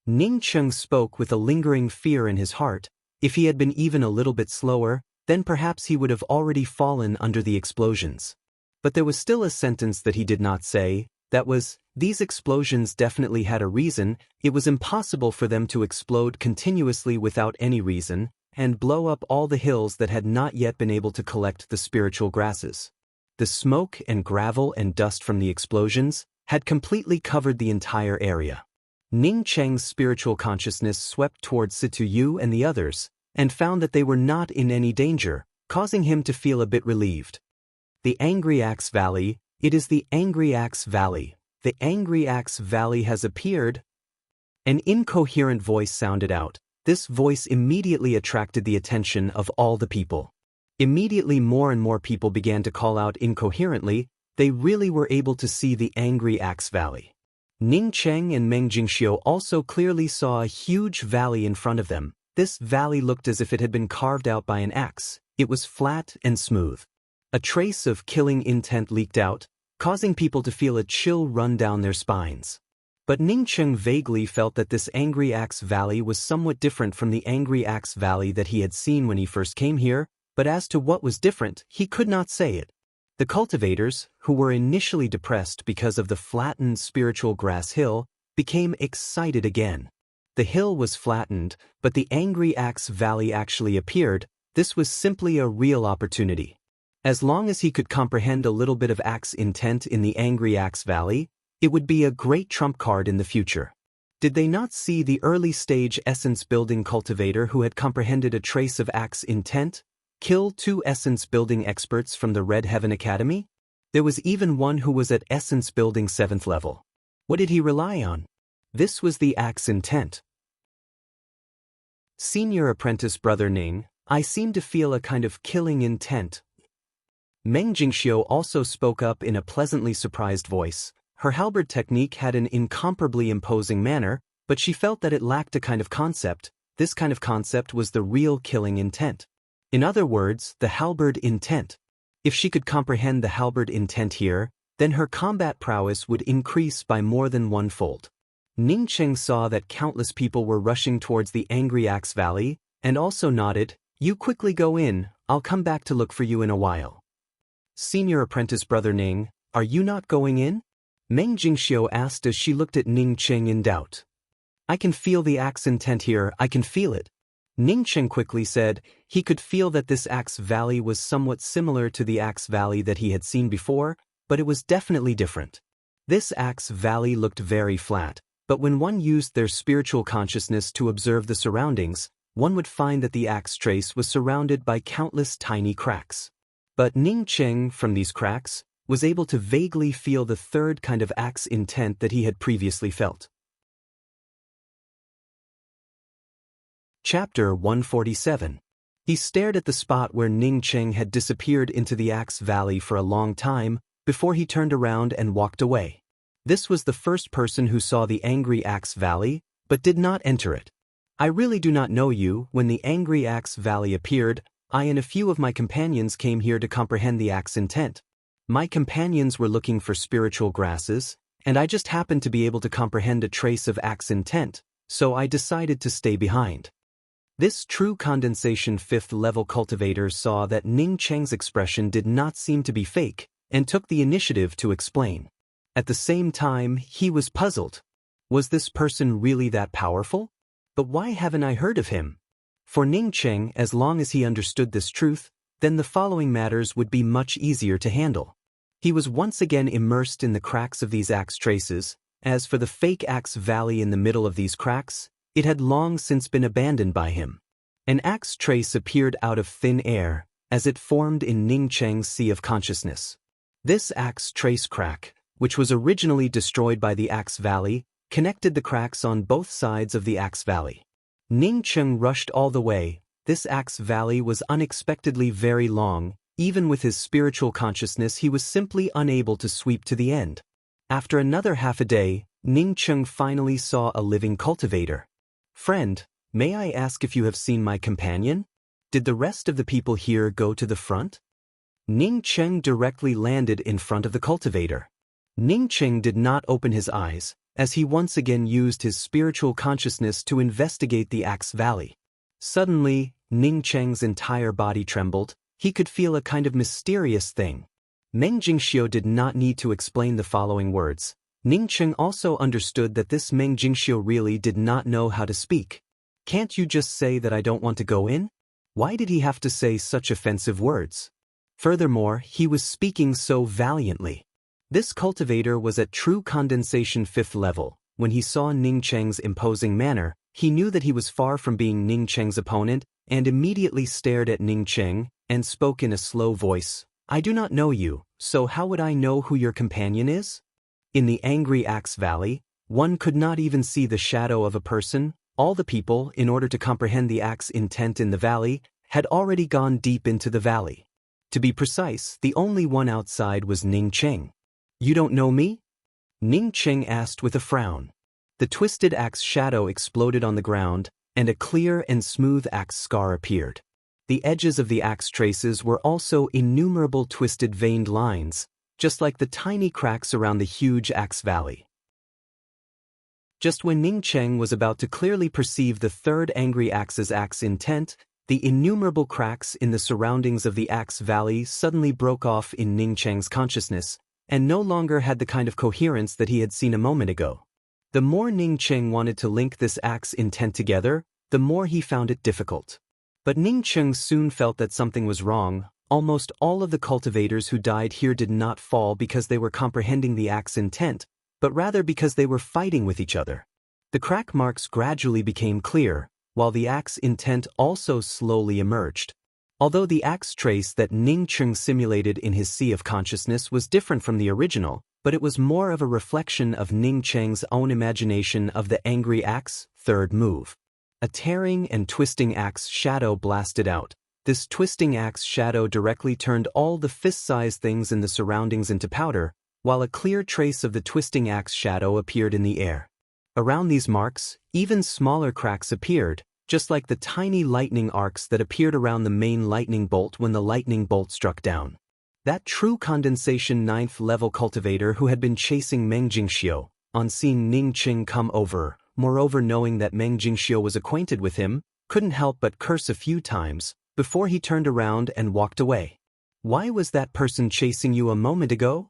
Ningcheng spoke with a lingering fear in his heart. If he had been even a little bit slower, then perhaps he would have already fallen under the explosions. But there was still a sentence that he did not say, that was, these explosions definitely had a reason. It was impossible for them to explode continuously without any reason, and blow up all the hills that had not yet been able to collect the spiritual grasses. The smoke and gravel and dust from the explosions had completely covered the entire area. Ningcheng's spiritual consciousness swept towards Situ Yu and the others, and found that they were not in any danger, causing him to feel a bit relieved. The Angry Axe Valley, it is the Angry Axe Valley. The Angry Axe Valley has appeared. An incoherent voice sounded out. This voice immediately attracted the attention of all the people. Immediately more and more people began to call out incoherently. They really were able to see the Angry Axe Valley. Ningcheng and Meng Jingxiu also clearly saw a huge valley in front of them. This valley looked as if it had been carved out by an axe. It was flat and smooth. A trace of killing intent leaked out, causing people to feel a chill run down their spines. But Ningcheng vaguely felt that this Angry Axe Valley was somewhat different from the Angry Axe Valley that he had seen when he first came here, but as to what was different, he could not say it. The cultivators, who were initially depressed because of the flattened spiritual grass hill, became excited again. The hill was flattened, but the Angry Axe Valley actually appeared. This was simply a real opportunity. As long as he could comprehend a little bit of axe intent in the Angry Axe Valley, it would be a great trump card in the future. Did they not see the early-stage essence-building cultivator who had comprehended a trace of axe intent kill 2 essence-building experts from the Red Heaven Academy? There was even one who was at essence-building 7th level. What did he rely on? This was the axe intent. Senior apprentice Brother Ning, I seem to feel a kind of killing intent. Meng Jingxiu also spoke up in a pleasantly surprised voice. Her halberd technique had an incomparably imposing manner, but she felt that it lacked a kind of concept. This kind of concept was the real killing intent. In other words, the halberd intent. If she could comprehend the halberd intent here, then her combat prowess would increase by more than 1-fold. Ningcheng saw that countless people were rushing towards the Angry Axe Valley, and also nodded, "You quickly go in, I'll come back to look for you in a while." Senior apprentice Brother Ning, are you not going in? Meng Jingxiu asked as she looked at Ningcheng in doubt. I can feel the axe intent here, I can feel it. Ningcheng quickly said he could feel that this Axe Valley was somewhat similar to the Axe Valley that he had seen before, but it was definitely different. This Axe Valley looked very flat, but when one used their spiritual consciousness to observe the surroundings, one would find that the axe trace was surrounded by countless tiny cracks. But Ningcheng, from these cracks, was able to vaguely feel the third kind of axe intent that he had previously felt. Chapter 147. He stared at the spot where Ningcheng had disappeared into the Axe Valley for a long time before he turned around and walked away. This was the first person who saw the Angry Axe Valley, but did not enter it. I really do not know you. When the Angry Axe Valley appeared, I and a few of my companions came here to comprehend the axe intent. My companions were looking for spiritual grasses, and I just happened to be able to comprehend a trace of axe intent, so I decided to stay behind. This true condensation fifth-level cultivator saw that Ning Cheng's expression did not seem to be fake, and took the initiative to explain. At the same time, he was puzzled. Was this person really that powerful? But why haven't I heard of him? For Ning Cheng, as long as he understood this truth, then the following matters would be much easier to handle. He was once again immersed in the cracks of these axe traces. As for the fake axe valley in the middle of these cracks, it had long since been abandoned by him. An axe trace appeared out of thin air, as it formed in Ning Cheng's sea of consciousness. This axe trace crack, which was originally destroyed by the axe valley, connected the cracks on both sides of the axe valley. Ning Cheng rushed all the way. This axe valley was unexpectedly very long. Even with his spiritual consciousness, he was simply unable to sweep to the end. After another half a day, Ning Cheng finally saw a living cultivator. "Friend, may I ask if you have seen my companion? Did the rest of the people here go to the front?" Ning Cheng directly landed in front of the cultivator. Ning Cheng did not open his eyes, as he once again used his spiritual consciousness to investigate the axe valley. Suddenly, Ning Cheng's entire body trembled. He could feel a kind of mysterious thing. Meng Jingxiu did not need to explain the following words. Ning Cheng also understood that this Meng Jingxiu really did not know how to speak. "Can't you just say that I don't want to go in?" Why did he have to say such offensive words? Furthermore, he was speaking so valiantly. This cultivator was at true condensation fifth level. When he saw Ning Cheng's imposing manner, he knew that he was far from being Ning Cheng's opponent, and immediately stared at Ning Cheng, and spoke in a slow voice. "I do not know you, so how would I know who your companion is?" In the angry axe valley, one could not even see the shadow of a person. All the people, in order to comprehend the axe intent in the valley, had already gone deep into the valley. To be precise, the only one outside was Ning Cheng. "You don't know me?" Ning Cheng asked with a frown. The twisted axe shadow exploded on the ground, and a clear and smooth axe scar appeared. The edges of the axe traces were also innumerable twisted veined lines, just like the tiny cracks around the huge axe valley. Just when Ning Cheng was about to clearly perceive the third angry axe's axe intent, the innumerable cracks in the surroundings of the axe valley suddenly broke off in Ning Cheng's consciousness, and no longer had the kind of coherence that he had seen a moment ago. The more Ning Cheng wanted to link this axe intent together, the more he found it difficult. But Ning Cheng soon felt that something was wrong. Almost all of the cultivators who died here did not fall because they were comprehending the axe intent, but rather because they were fighting with each other. The crack marks gradually became clear, while the axe intent also slowly emerged. Although the axe trace that Ning Cheng simulated in his sea of consciousness was different from the original, but it was more of a reflection of Ning Cheng's own imagination of the angry axe third move. A tearing and twisting axe shadow blasted out. This twisting axe shadow directly turned all the fist-sized things in the surroundings into powder, while a clear trace of the twisting axe shadow appeared in the air. Around these marks, even smaller cracks appeared, just like the tiny lightning arcs that appeared around the main lightning bolt when the lightning bolt struck down. That true condensation 9th level cultivator who had been chasing Meng Jingxiu, on seeing Ning Cheng come over, moreover knowing that Meng Jingxiu was acquainted with him, couldn't help but curse a few times, before he turned around and walked away. "Why was that person chasing you a moment ago?"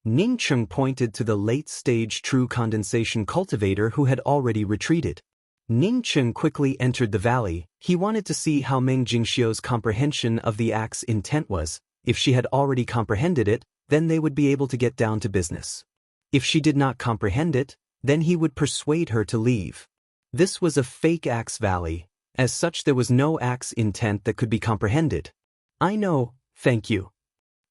Ning Cheng pointed to the late-stage true condensation cultivator who had already retreated. Ning Cheng quickly entered the valley. He wanted to see how Meng Jingxiu's comprehension of the axe intent was. If she had already comprehended it, then they would be able to get down to business. If she did not comprehend it, then he would persuade her to leave. This was a fake axe valley. As such, there was no axe intent that could be comprehended. "I know, thank you."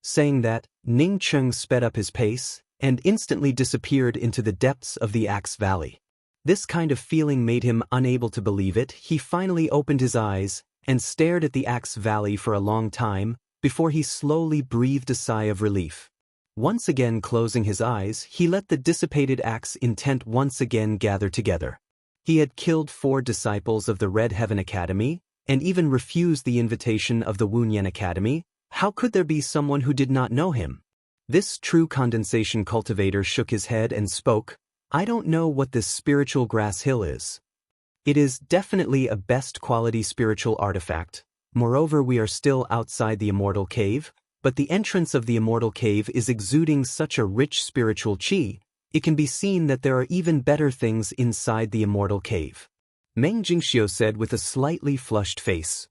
Saying that, Ning Cheng sped up his pace, and instantly disappeared into the depths of the axe valley. This kind of feeling made him unable to believe it. He finally opened his eyes, and stared at the axe valley for a long time, before he slowly breathed a sigh of relief. Once again closing his eyes, he let the dissipated axe intent once again gather together. He had killed 4 disciples of the Red Heaven Academy, and even refused the invitation of the Wunyan Academy. How could there be someone who did not know him? This true condensation cultivator shook his head and spoke. "I don't know what this spiritual grass hill is." It is definitely a best quality spiritual artifact. Moreover, we are still outside the immortal cave, but the entrance of the immortal cave is exuding such a rich spiritual chi, it can be seen that there are even better things inside the immortal cave. Meng Jingxiu said with a slightly flushed face.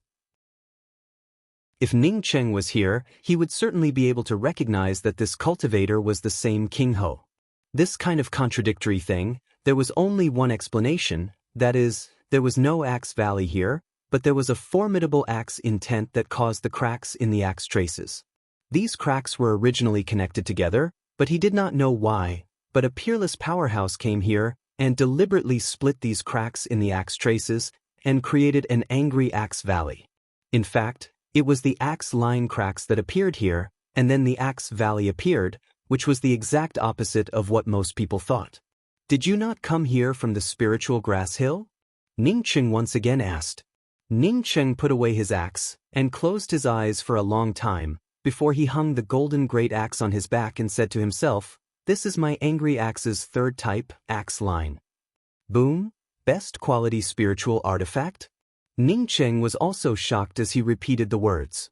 If Ning Cheng was here, he would certainly be able to recognize that this cultivator was the same King Ho. This kind of contradictory thing, there was only one explanation, that is, there was no axe valley here, but there was a formidable axe intent that caused the cracks in the axe traces. These cracks were originally connected together, but he did not know why, but a peerless powerhouse came here and deliberately split these cracks in the axe traces and created an angry axe valley. In fact, it was the axe line cracks that appeared here, and then the axe valley appeared, which was the exact opposite of what most people thought. Did you not come here from the spiritual grass hill? Ning Cheng once again asked. Ning Cheng put away his axe and closed his eyes for a long time before he hung the golden great axe on his back and said to himself, "This is my angry axe's third type, axe line." Boom, best quality spiritual artifact? Ning Cheng was also shocked as he repeated the words.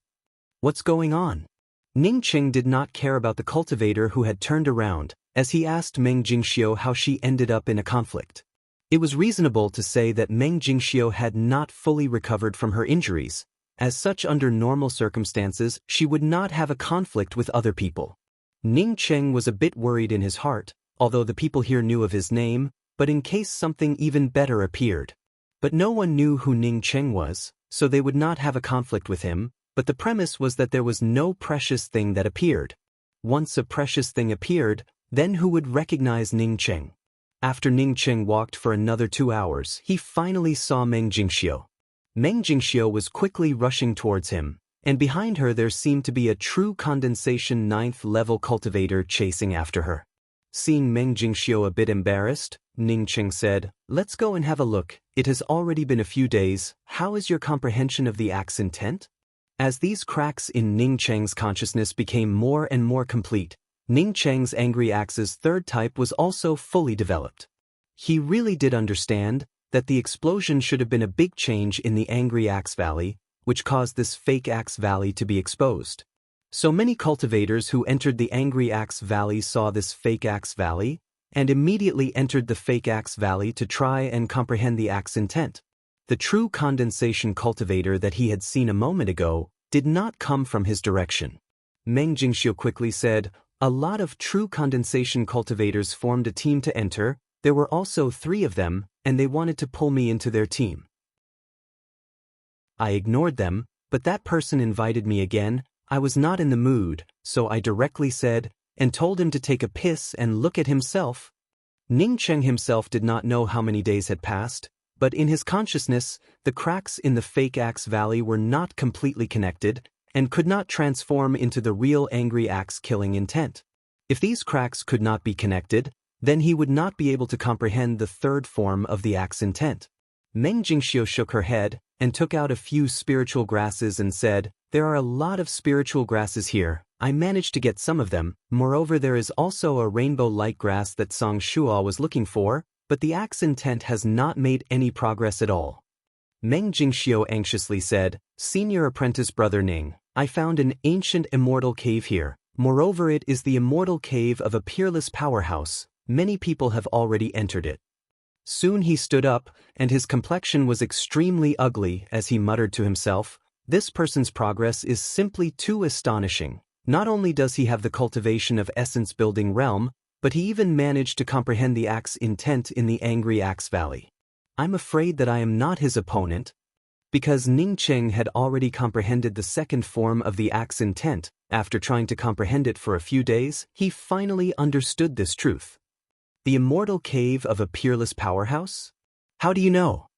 What's going on? Ning Cheng did not care about the cultivator who had turned around, as he asked Meng Jingxiu how she ended up in a conflict. It was reasonable to say that Meng Jingxiu had not fully recovered from her injuries. As such, under normal circumstances, she would not have a conflict with other people. Ning Cheng was a bit worried in his heart, although the people here knew of his name, but in case something even better appeared. But no one knew who Ning Cheng was, so they would not have a conflict with him, but the premise was that there was no precious thing that appeared. Once a precious thing appeared, then who would recognize Ning Cheng? After Ning Cheng walked for another 2 hours, he finally saw Meng Jingxiu. Meng Jingxiu was quickly rushing towards him, and behind her there seemed to be a true condensation 9th level cultivator chasing after her. Seeing Meng Jingxiu a bit embarrassed, Ning Cheng said, "Let's go and have a look. It has already been a few days. How is your comprehension of the axe intent?" As these cracks in Ning Cheng's consciousness became more and more complete, Ning Cheng's angry axe's third type was also fully developed. He really did understand that the explosion should have been a big change in the angry axe valley, which caused this fake axe valley to be exposed. So many cultivators who entered the angry axe valley saw this fake axe valley, and immediately entered the fake axe valley to try and comprehend the axe intent. The true condensation cultivator that he had seen a moment ago did not come from his direction. Meng Jingxiu quickly said, "A lot of true condensation cultivators formed a team to enter. There were also 3 of them, and they wanted to pull me into their team. I ignored them, but that person invited me again. I was not in the mood, so I directly said, and told him to take a piss and look at himself." Ning Cheng himself did not know how many days had passed, but in his consciousness, the cracks in the fake axe valley were not completely connected, and could not transform into the real angry axe killing intent. If these cracks could not be connected, then he would not be able to comprehend the third form of the axe intent. Meng Jingxiu shook her head, and took out a few spiritual grasses and said, "There are a lot of spiritual grasses here. I managed to get some of them. Moreover, there is also a rainbow light grass that Song Shuo was looking for, but the axe intent has not made any progress at all." Meng Jingxiu anxiously said, "Senior apprentice brother Ning, I found an ancient immortal cave here. Moreover, it is the immortal cave of a peerless powerhouse. Many people have already entered it." Soon he stood up, and his complexion was extremely ugly as he muttered to himself, "This person's progress is simply too astonishing. Not only does he have the cultivation of essence-building realm, but he even managed to comprehend the axe intent in the angry axe valley. I'm afraid that I am not his opponent." Because Ning Cheng had already comprehended the second form of the axe intent, after trying to comprehend it for a few days, he finally understood this truth. The immortal cave of a peerless powerhouse? How do you know?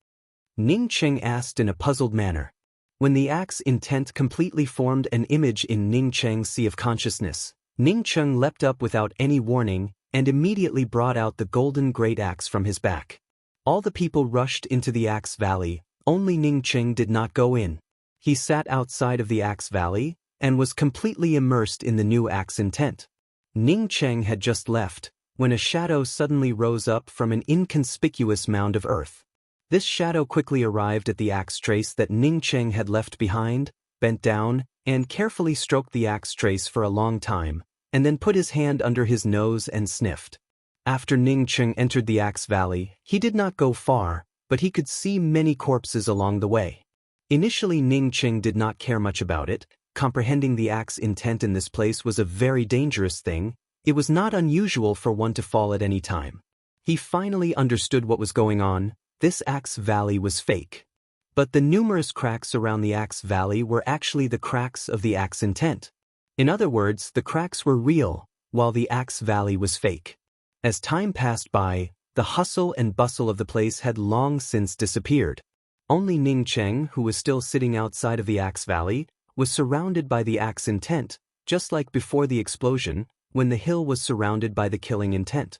Ning Cheng asked in a puzzled manner. When the axe intent completely formed an image in Ning Cheng's sea of consciousness, Ning Cheng leapt up without any warning and immediately brought out the golden great axe from his back. All the people rushed into the axe valley, only Ning Cheng did not go in. He sat outside of the axe valley and was completely immersed in the new axe intent. Ning Cheng had just left when a shadow suddenly rose up from an inconspicuous mound of earth. This shadow quickly arrived at the axe trace that Ning Cheng had left behind, bent down, and carefully stroked the axe trace for a long time, and then put his hand under his nose and sniffed. After Ning Cheng entered the axe valley, he did not go far, but he could see many corpses along the way. Initially Ning Cheng did not care much about it. Comprehending the axe intent in this place was a very dangerous thing. It was not unusual for one to fall at any time. He finally understood what was going on. This axe valley was fake. But the numerous cracks around the axe valley were actually the cracks of the axe intent. In other words, the cracks were real, while the axe valley was fake. As time passed by, the hustle and bustle of the place had long since disappeared. Only Ning Cheng, who was still sitting outside of the axe valley, was surrounded by the axe intent, just like before the explosion, when the hill was surrounded by the killing intent.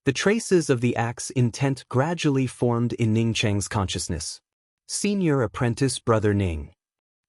The traces of the axe intent gradually formed in Ning Cheng's consciousness. Senior apprentice Brother Ning.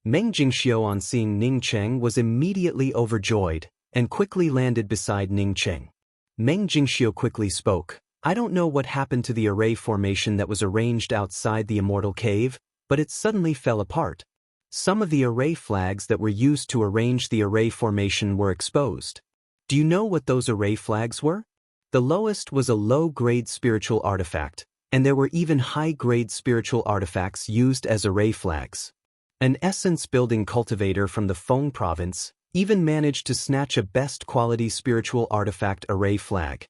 Meng Jingxiu, on seeing Ning Cheng, was immediately overjoyed, and quickly landed beside Ning Cheng. Meng Jingxiu quickly spoke. I don't know what happened to the array formation that was arranged outside the immortal cave, but it suddenly fell apart. Some of the array flags that were used to arrange the array formation were exposed. Do you know what those array flags were? The lowest was a low-grade spiritual artifact, and there were even high-grade spiritual artifacts used as array flags. An essence-building cultivator from the Feng province even managed to snatch a best-quality spiritual artifact array flag.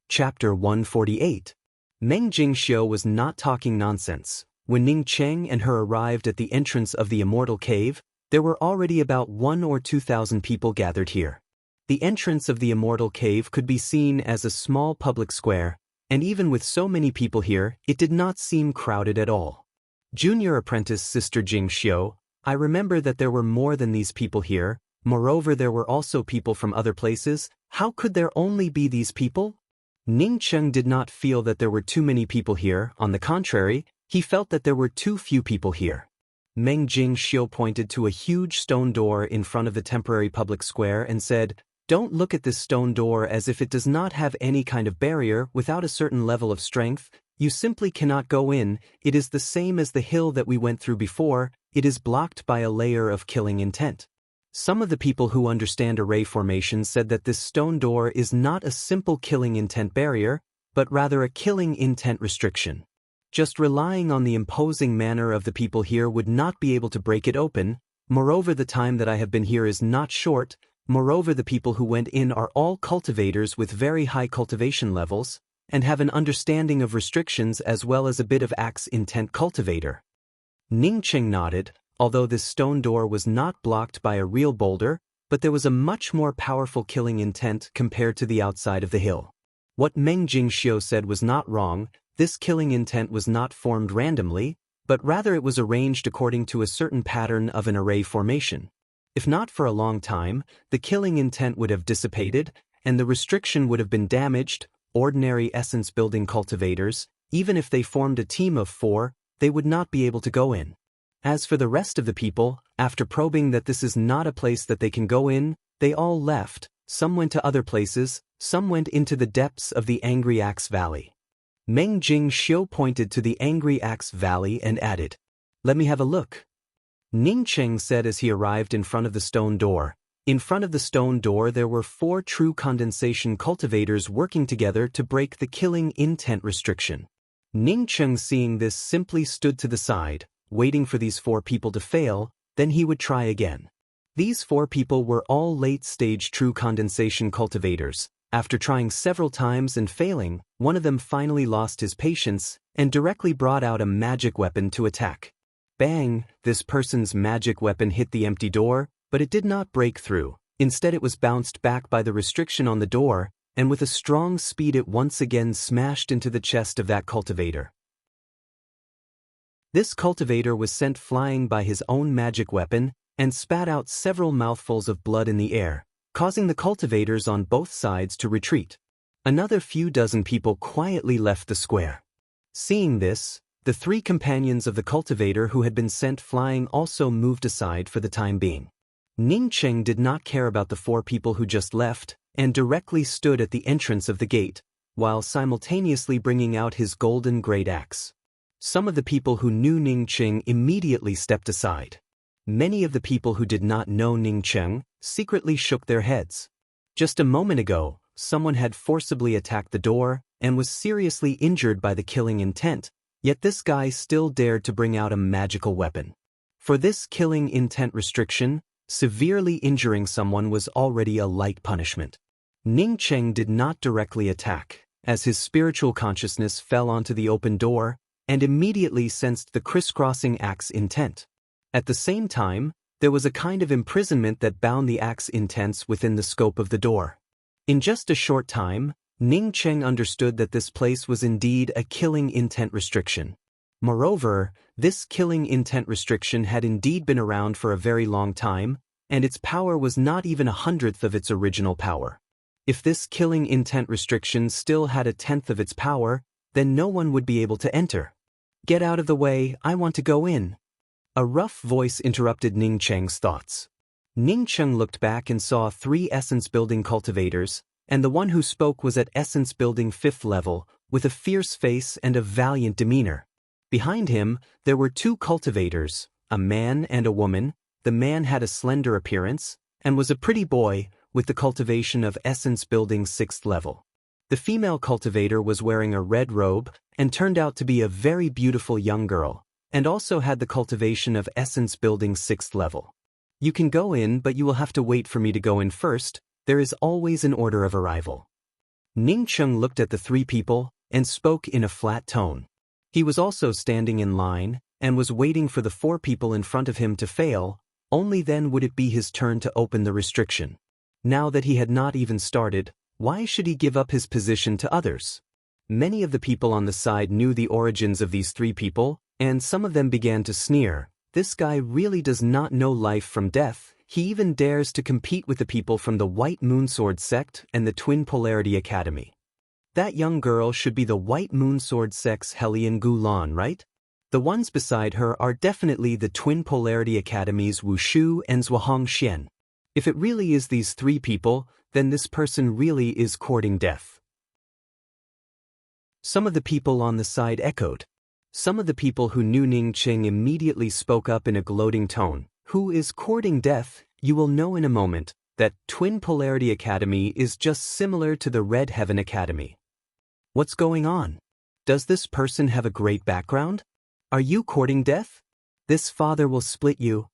Chapter 148. Meng Jingxiu was not talking nonsense. When Ning Cheng and her arrived at the entrance of the immortal cave, there were already about 1,000 or 2,000 people gathered here. The entrance of the immortal cave could be seen as a small public square, and even with so many people here, it did not seem crowded at all. Junior apprentice Sister Jingxiu, I remember that there were more than these people here. Moreover, there were also people from other places. How could there only be these people? Ning Cheng did not feel that there were too many people here. On the contrary, he felt that there were too few people here. Meng Jingxiu pointed to a huge stone door in front of the temporary public square and said, "Don't look at this stone door as if it does not have any kind of barrier. Without a certain level of strength, you simply cannot go in. It is the same as the hill that we went through before. It is blocked by a layer of killing intent." Some of the people who understand array formation said that this stone door is not a simple killing intent barrier, but rather a killing intent restriction. Just relying on the imposing manner of the people here would not be able to break it open. Moreover, the time that I have been here is not short. Moreover, the people who went in are all cultivators with very high cultivation levels, and have an understanding of restrictions as well as a bit of axe intent cultivator. Ning Cheng nodded. Although this stone door was not blocked by a real boulder, but there was a much more powerful killing intent compared to the outside of the hill. What Meng Jingxiu said was not wrong. This killing intent was not formed randomly, but rather it was arranged according to a certain pattern of an array formation. If not for a long time, the killing intent would have dissipated, and the restriction would have been damaged. Ordinary essence-building cultivators, even if they formed a team of 4, they would not be able to go in. As for the rest of the people, after probing that this is not a place that they can go in, they all left. Some went to other places, some went into the depths of the Angry Axe Valley. Meng Jingxiu pointed to the Angry Axe Valley and added, "Let me have a look." Ning Cheng said as he arrived in front of the stone door. In front of the stone door there were 4 true condensation cultivators working together to break the killing intent restriction. Ning Cheng, seeing this, simply stood to the side, waiting for these 4 people to fail, then he would try again. These 4 people were all late-stage true condensation cultivators. After trying several times and failing, one of them finally lost his patience and directly brought out a magic weapon to attack. Bang! This person's magic weapon hit the empty door, but it did not break through. Instead, it was bounced back by the restriction on the door, and with a strong speed it once again smashed into the chest of that cultivator. This cultivator was sent flying by his own magic weapon and spat out several mouthfuls of blood in the air, causing the cultivators on both sides to retreat. Another few dozen people quietly left the square. Seeing this, the 3 companions of the cultivator who had been sent flying also moved aside for the time being. Ning Cheng did not care about the 4 people who just left. and directly stood at the entrance of the gate, while simultaneously bringing out his golden great axe. Some of the people who knew Ning Cheng immediately stepped aside. Many of the people who did not know Ning Cheng secretly shook their heads. Just a moment ago, someone had forcibly attacked the door and was seriously injured by the killing intent, yet this guy still dared to bring out a magical weapon. For this killing intent restriction, severely injuring someone was already a light punishment. Ning Cheng did not directly attack, as his spiritual consciousness fell onto the open door and immediately sensed the crisscrossing axe intent. At the same time, there was a kind of imprisonment that bound the axe intents within the scope of the door. In just a short time, Ning Cheng understood that this place was indeed a killing intent restriction. Moreover, this killing intent restriction had indeed been around for a very long time, and its power was not even 1/100th of its original power. If this killing intent restriction still had 1/10th of its power, then no one would be able to enter. "Get out of the way, I want to go in." A rough voice interrupted Ning Cheng's thoughts. Ning Cheng looked back and saw 3 essence building cultivators, and the one who spoke was at essence building 5th level, with a fierce face and a valiant demeanor. Behind him, there were 2 cultivators, a man and a woman. The man had a slender appearance, and was a pretty boy, with the cultivation of essence building 6th level. The female cultivator was wearing a red robe, and turned out to be a very beautiful young girl, and also had the cultivation of essence building 6th level. "You can go in, but you will have to wait for me to go in first. There is always an order of arrival." Ning Cheng looked at the 3 people, and spoke in a flat tone. He was also standing in line, and was waiting for the 4 people in front of him to fail. Only then would it be his turn to open the restriction. Now that he had not even started, why should he give up his position to others? Many of the people on the side knew the origins of these 3 people, and some of them began to sneer. "This guy really does not know life from death. He even dares to compete with the people from the White Moonsword sect and the Twin Polarity Academy. That young girl should be the White Moonsword sect's Helian Gulan, right? The ones beside her are definitely the Twin Polarity Academy's Wushu and Zhuang Xian. If it really is these 3 people, then this person really is courting death." Some of the people on the side echoed. Some of the people who knew Ning Cheng immediately spoke up in a gloating tone. "Who is courting death? You will know in a moment that Twin Polarity Academy is just similar to the Red Heaven Academy. What's going on? Does this person have a great background? Are you courting death? This father will split you."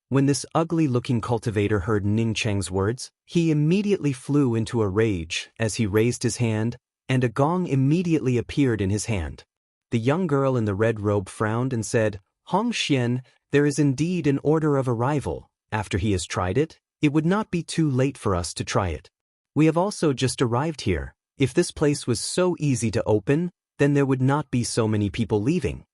When this ugly-looking cultivator heard Ning Cheng's words, he immediately flew into a rage as he raised his hand, and a gong immediately appeared in his hand. The young girl in the red robe frowned and said, "Hong Xian, there is indeed an order of arrival. After he has tried it, it would not be too late for us to try it. We have also just arrived here. If this place was so easy to open, then there would not be so many people leaving."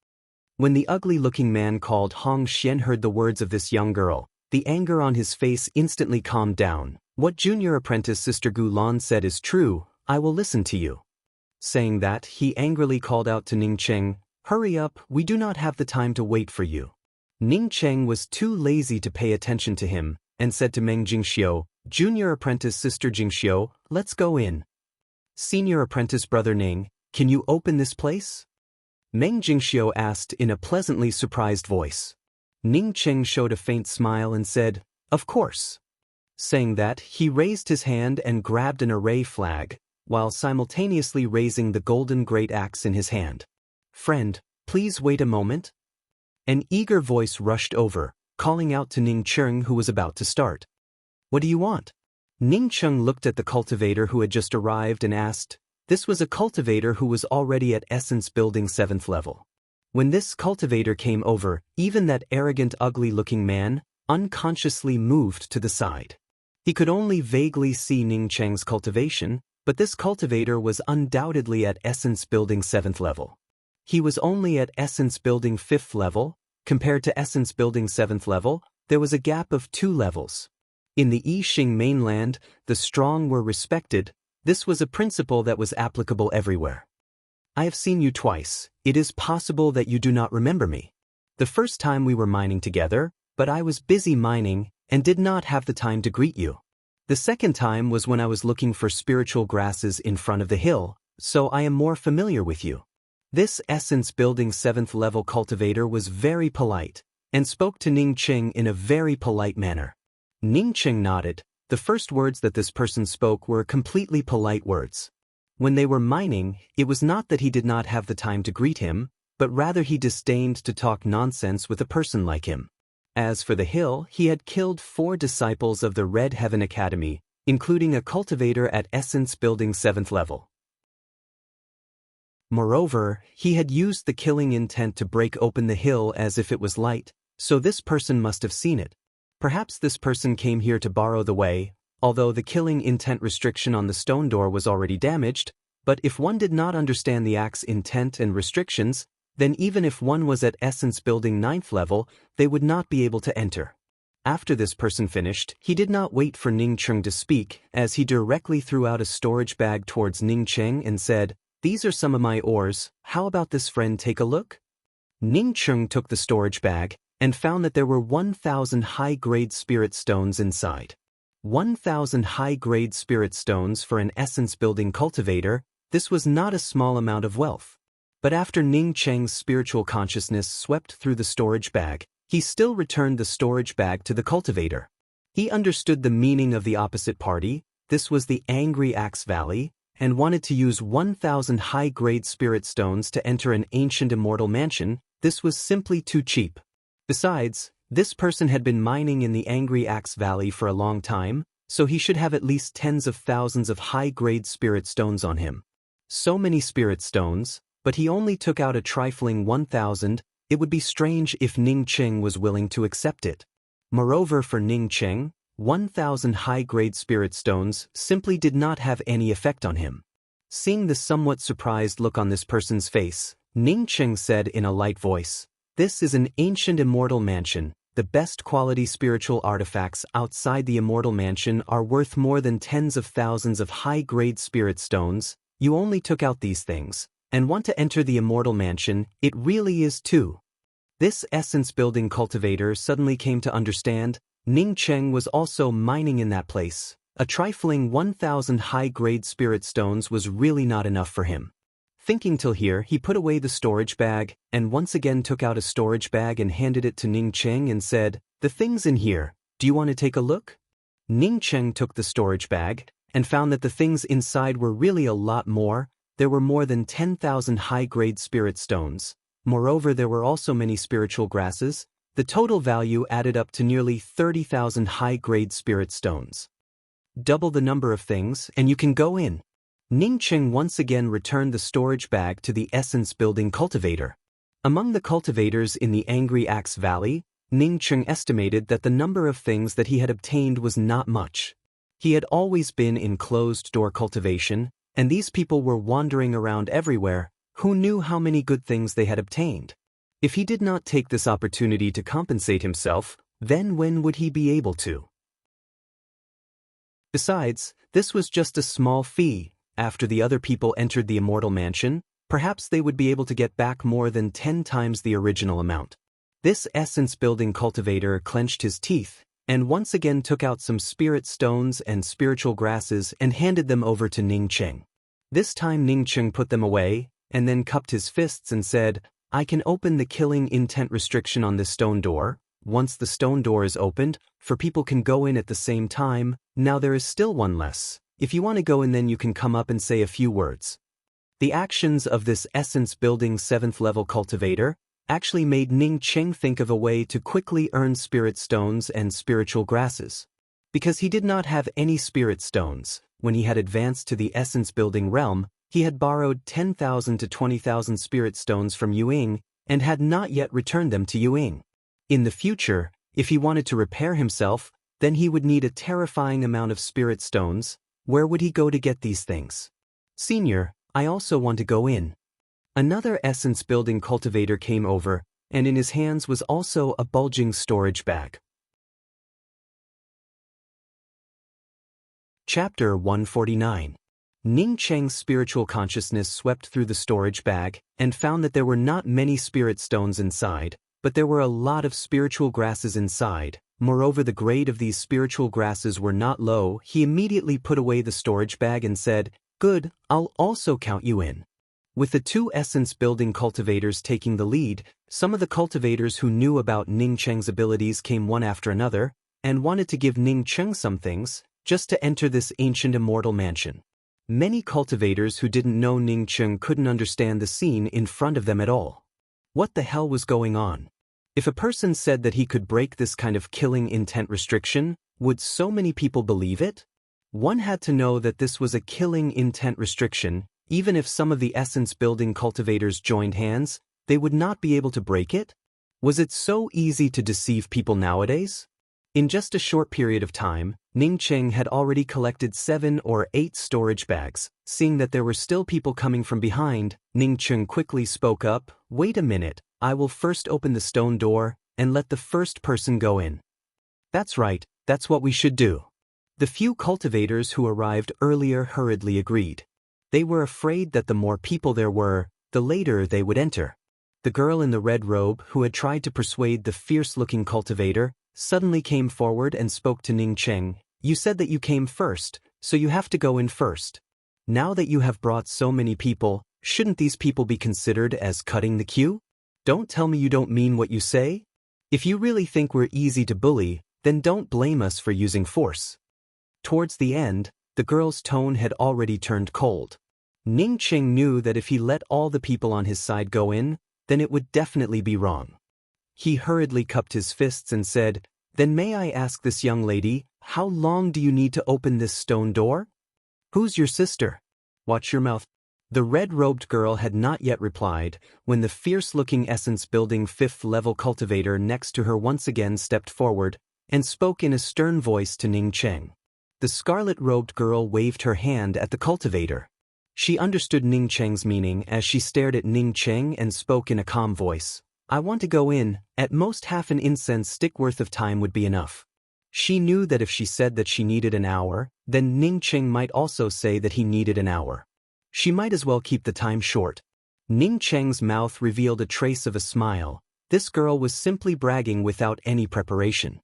When the ugly-looking man called Hong Xian heard the words of this young girl, the anger on his face instantly calmed down. "What junior apprentice Sister Gulan said is true. I will listen to you." Saying that, he angrily called out to Ning Cheng, "Hurry up, we do not have the time to wait for you." Ning Cheng was too lazy to pay attention to him, and said to Meng Jingxiu, "Junior apprentice Sister Jingxiu, let's go in." "Senior apprentice Brother Ning, can you open this place?" Meng Jingxiu asked in a pleasantly surprised voice. Ning Cheng showed a faint smile and said, "Of course." Saying that, he raised his hand and grabbed an array flag, while simultaneously raising the golden great axe in his hand. "Friend, please wait a moment." An eager voice rushed over, calling out to Ning Cheng, who was about to start. "What do you want?" Ning Cheng looked at the cultivator who had just arrived and asked. This was a cultivator who was already at essence building 7th level. When this cultivator came over, even that arrogant ugly-looking man unconsciously moved to the side. He could only vaguely see Ning Cheng's cultivation, but this cultivator was undoubtedly at essence building 7th level. He was only at essence building 5th level. Compared to essence building 7th level, there was a gap of 2 levels. In the Yixing mainland, the strong were respected. This was a principle that was applicable everywhere. "I have seen you twice. It is possible that you do not remember me. The first time we were mining together, but I was busy mining and did not have the time to greet you. The second time was when I was looking for spiritual grasses in front of the hill, so I am more familiar with you. This essence-building 7th level cultivator was very polite, and spoke to Ning Qing in a very polite manner. Ning Qing nodded. The first words that this person spoke were completely polite words. When they were mining, it was not that he did not have the time to greet him, but rather he disdained to talk nonsense with a person like him. As for the hill, he had killed 4 disciples of the Red Heaven Academy, including a cultivator at essence-building 7th level. Moreover, he had used the killing intent to break open the hill as if it was light, so this person must have seen it. Perhaps this person came here to borrow the way, although the killing intent restriction on the stone door was already damaged, but if one did not understand the act's intent and restrictions, then even if one was at essence building 9th level, they would not be able to enter. After this person finished, he did not wait for Ning Qing to speak, as he directly threw out a storage bag towards Ning Qing and said, "These are some of my ores, how about this friend take a look?" Ning Qing took the storage bag, and found that there were 1,000 high-grade spirit stones inside. 1,000 high-grade spirit stones for an essence-building cultivator, this was not a small amount of wealth. But after Ning Qing's spiritual consciousness swept through the storage bag, he still returned the storage bag to the cultivator. He understood the meaning of the opposite party, this was the Angry Axe Valley, and wanted to use 1,000 high-grade spirit stones to enter an ancient immortal mansion. This was simply too cheap. Besides, this person had been mining in the Angry Axe Valley for a long time, so he should have at least tens of thousands of high-grade spirit stones on him. So many spirit stones, but he only took out a trifling 1,000, it would be strange if Ning Qing was willing to accept it. Moreover, for Ning Qing, 1,000 high-grade spirit stones simply did not have any effect on him. Seeing the somewhat surprised look on this person's face, Ning Qing said in a light voice, "This is an ancient immortal mansion. The best quality spiritual artifacts outside the immortal mansion are worth more than tens of thousands of high-grade spirit stones. You only took out these things, and want to enter the immortal mansion, it really is too." This essence-building cultivator suddenly came to understand, Ning Qing was also mining in that place. A trifling 1,000 high-grade spirit stones was really not enough for him. Thinking till here, he put away the storage bag, and once again took out a storage bag and handed it to Ning Qing and said, "The things in here, do you want to take a look?" Ning Qing took the storage bag, and found that the things inside were really a lot more. There were more than 10,000 high-grade spirit stones. Moreover, there were also many spiritual grasses. The total value added up to nearly 30,000 high-grade spirit stones. Double the number of things, and you can go in. Ning Qing once again returned the storage bag to the essence-building cultivator. Among the cultivators in the Angry Axe Valley, Ning Qing estimated that the number of things that he had obtained was not much. He had always been in closed-door cultivation, and these people were wandering around everywhere. Who knew how many good things they had obtained? If he did not take this opportunity to compensate himself, then when would he be able to? Besides, this was just a small fee. After the other people entered the immortal mansion, perhaps they would be able to get back more than 10 times the original amount. This essence-building cultivator clenched his teeth, and once again took out some spirit stones and spiritual grasses and handed them over to Ning Qing. This time Ning Qing put them away, and then cupped his fists and said, "I can open the killing intent restriction on this stone door. Once the stone door is opened, 4 people can go in at the same time. Now there is still one less. If you want to go in, then you can come up and say a few words." The actions of this essence-building 7th level cultivator actually made Ning Qing think of a way to quickly earn spirit stones and spiritual grasses. Because he did not have any spirit stones, when he had advanced to the essence-building realm, he had borrowed 10,000 to 20,000 spirit stones from Yuing, and had not yet returned them to Yuing. In the future, if he wanted to repair himself, then he would need a terrifying amount of spirit stones. Where would he go to get these things? "Senior, I also want to go in." Another essence-building cultivator came over, and in his hands was also a bulging storage bag. Chapter 149. Ning Qing's spiritual consciousness swept through the storage bag, and found that there were not many spirit stones inside, but there were a lot of spiritual grasses inside. Moreover, the grade of these spiritual grasses were not low. He immediately put away the storage bag and said, "Good, I'll also count you in." With the two essence-building cultivators taking the lead, some of the cultivators who knew about Ning Cheng's abilities came one after another, and wanted to give Ning Cheng some things, just to enter this ancient immortal mansion. Many cultivators who didn't know Ning Cheng couldn't understand the scene in front of them at all. What the hell was going on? If a person said that he could break this kind of killing intent restriction, would so many people believe it? One had to know that this was a killing intent restriction. Even if some of the essence-building cultivators joined hands, they would not be able to break it? Was it so easy to deceive people nowadays? In just a short period of time, Ning Cheng had already collected 7 or 8 storage bags. Seeing that there were still people coming from behind, Ning Cheng quickly spoke up, "Wait a minute, I will first open the stone door, and let the first person go in." "That's right, that's what we should do." The few cultivators who arrived earlier hurriedly agreed. They were afraid that the more people there were, the later they would enter. The girl in the red robe, who had tried to persuade the fierce-looking cultivator, suddenly came forward and spoke to Ning Cheng. "You said that you came first, so you have to go in first. Now that you have brought so many people, shouldn't these people be considered as cutting the queue? Don't tell me you don't mean what you say. If you really think we're easy to bully, then don't blame us for using force." Towards the end, the girl's tone had already turned cold. Ning Cheng knew that if he let all the people on his side go in, then it would definitely be wrong. He hurriedly cupped his fists and said, "Then may I ask this young lady, how long do you need to open this stone door? Who's your sister? Watch your mouth." The red-robed girl had not yet replied, when the fierce-looking essence-building 5th-level cultivator next to her once again stepped forward and spoke in a stern voice to Ning Cheng. The scarlet-robed girl waved her hand at the cultivator. She understood Ning Cheng's meaning as she stared at Ning Cheng and spoke in a calm voice. "I want to go in, at most half an incense stick worth of time would be enough." She knew that if she said that she needed an hour, then Ning Cheng might also say that he needed an hour. She might as well keep the time short. Ning Cheng's mouth revealed a trace of a smile. This girl was simply bragging without any preparation.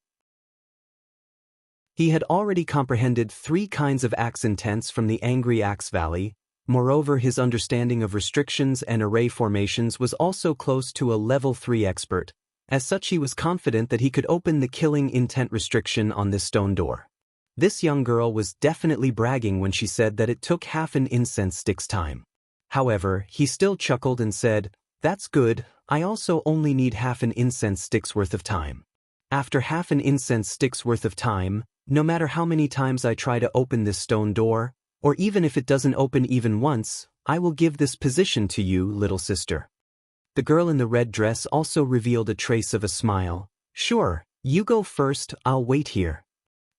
He had already comprehended 3 kinds of axe intents from the Angry Axe Valley. Moreover, his understanding of restrictions and array formations was also close to a level 3 expert. As such, he was confident that he could open the killing intent restriction on this stone door. This young girl was definitely bragging when she said that it took half an incense stick's time. However, he still chuckled and said, "That's good, I also only need half an incense stick's worth of time. After half an incense stick's worth of time, no matter how many times I try to open this stone door, or even if it doesn't open even once, I will give this position to you, little sister." The girl in the red dress also revealed a trace of a smile. "Sure, you go first, I'll wait here."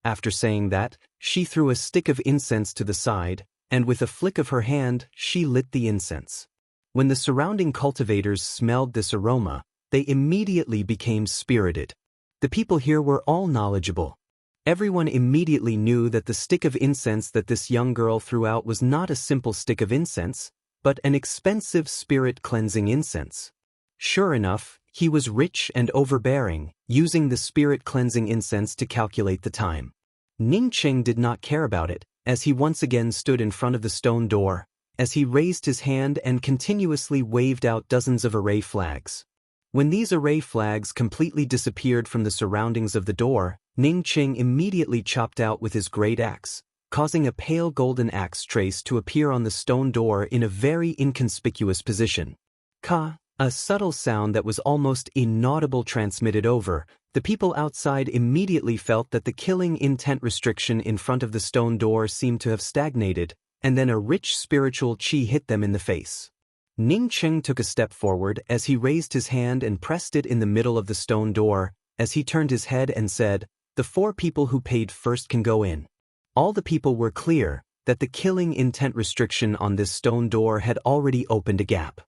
After saying that, she threw a stick of incense to the side, and with a flick of her hand, she lit the incense. When the surrounding cultivators smelled this aroma, they immediately became spirited. The people here were all knowledgeable. Everyone immediately knew that the stick of incense that this young girl threw out was not a simple stick of incense, but an expensive spirit-cleansing incense. Sure enough, he was rich and overbearing, using the spirit-cleansing incense to calculate the time. Ning Cheng did not care about it, as he once again stood in front of the stone door, as he raised his hand and continuously waved out dozens of array flags. When these array flags completely disappeared from the surroundings of the door, Ning Cheng immediately chopped out with his great axe, causing a pale golden axe trace to appear on the stone door in a very inconspicuous position. Ka, a subtle sound that was almost inaudible transmitted over. The people outside immediately felt that the killing intent restriction in front of the stone door seemed to have stagnated, and then a rich spiritual qi hit them in the face. Ning Cheng took a step forward as he raised his hand and pressed it in the middle of the stone door, as he turned his head and said, "The 4 people who paid first can go in." All the people were clear that the killing intent restriction on this stone door had already opened a gap.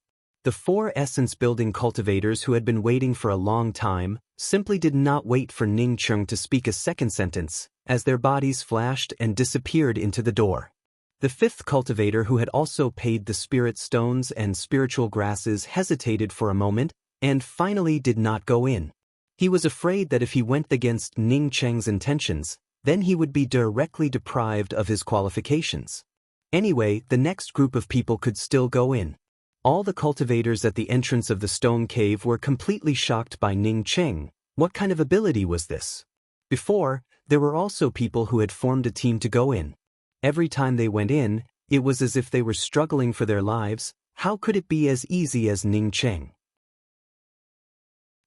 The 4 essence-building cultivators who had been waiting for a long time simply did not wait for Ning Cheng to speak a second sentence, as their bodies flashed and disappeared into the door. The 5th cultivator, who had also paid the spirit stones and spiritual grasses, hesitated for a moment, and finally did not go in. He was afraid that if he went against Ning Cheng's intentions, then he would be directly deprived of his qualifications. Anyway, the next group of people could still go in. All the cultivators at the entrance of the stone cave were completely shocked by Ning Cheng. What kind of ability was this? Before, there were also people who had formed a team to go in. Every time they went in, it was as if they were struggling for their lives. How could it be as easy as Ning Cheng?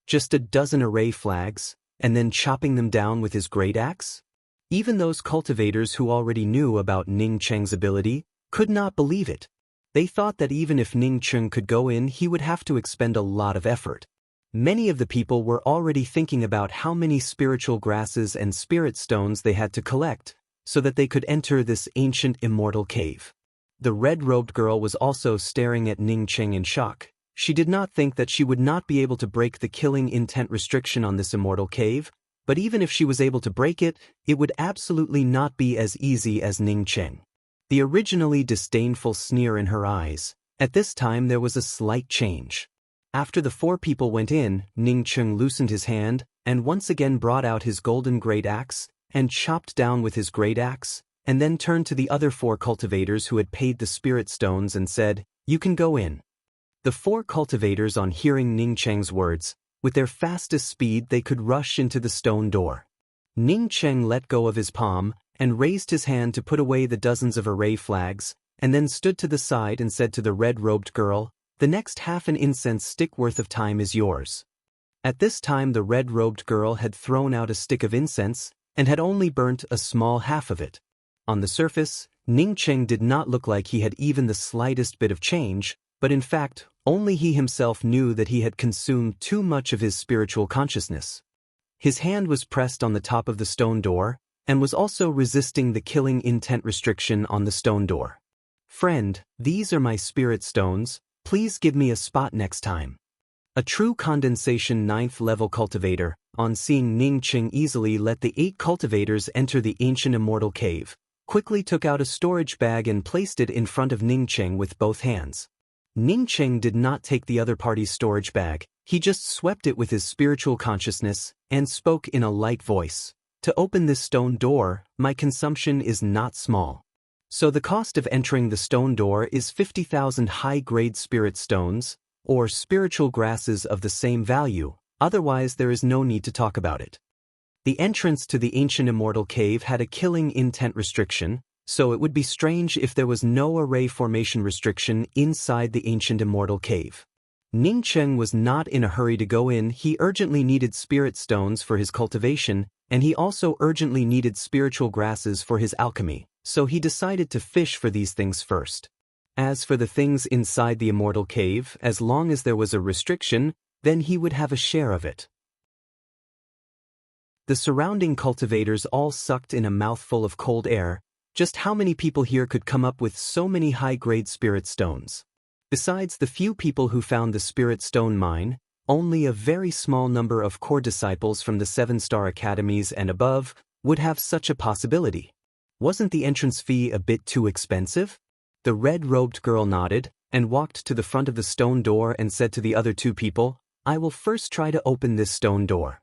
Just a dozen array flags, and then chopping them down with his great axe? Even those cultivators who already knew about Ning Cheng's ability could not believe it. They thought that even if Ning Cheng could go in, he would have to expend a lot of effort. Many of the people were already thinking about how many spiritual grasses and spirit stones they had to collect, so that they could enter this ancient immortal cave. The red-robed girl was also staring at Ning Cheng in shock. She did not think that she would not be able to break the killing intent restriction on this immortal cave, but even if she was able to break it, it would absolutely not be as easy as Ning Cheng. The originally disdainful sneer in her eyes. At this time there was a slight change. After the 4 people went in, Ning Cheng loosened his hand, and once again brought out his golden great axe, and chopped down with his great axe, and then turned to the other 4 cultivators who had paid the spirit stones and said, "You can go in." The 4 cultivators, on hearing Ning Cheng's words, with their fastest speed they could rush into the stone door. Ning Cheng let go of his palm, and raised his hand to put away the dozens of array flags, and then stood to the side and said to the red-robed girl, "The next half an incense stick worth of time is yours." At this time the red-robed girl had thrown out a stick of incense, and had only burnt a small half of it. On the surface, Ning Cheng did not look like he had even the slightest bit of change, but in fact, only he himself knew that he had consumed too much of his spiritual consciousness. His hand was pressed on the top of the stone door, and was also resisting the killing intent restriction on the stone door. "Friend, these are my spirit stones, please give me a spot next time." A true condensation 9th level cultivator, on seeing Ning Cheng easily let the 8 cultivators enter the ancient immortal cave, quickly took out a storage bag and placed it in front of Ning Cheng with both hands. Ning Cheng did not take the other party's storage bag, he just swept it with his spiritual consciousness, and spoke in a light voice. "To open this stone door, my consumption is not small. So the cost of entering the stone door is 50,000 high-grade spirit stones, or spiritual grasses of the same value, otherwise there is no need to talk about it." The entrance to the ancient immortal cave had a killing intent restriction, so it would be strange if there was no array formation restriction inside the ancient immortal cave. Ning Cheng was not in a hurry to go in, he urgently needed spirit stones for his cultivation, and he also urgently needed spiritual grasses for his alchemy, so he decided to fish for these things first. As for the things inside the immortal cave, as long as there was a restriction, then he would have a share of it. The surrounding cultivators all sucked in a mouthful of cold air. Just how many people here could come up with so many high-grade spirit stones? Besides the few people who found the spirit stone mine, only a very small number of core disciples from the 7-star academies and above would have such a possibility. Wasn't the entrance fee a bit too expensive? The red-robed girl nodded, and walked to the front of the stone door and said to the other 2 people, "I will first try to open this stone door."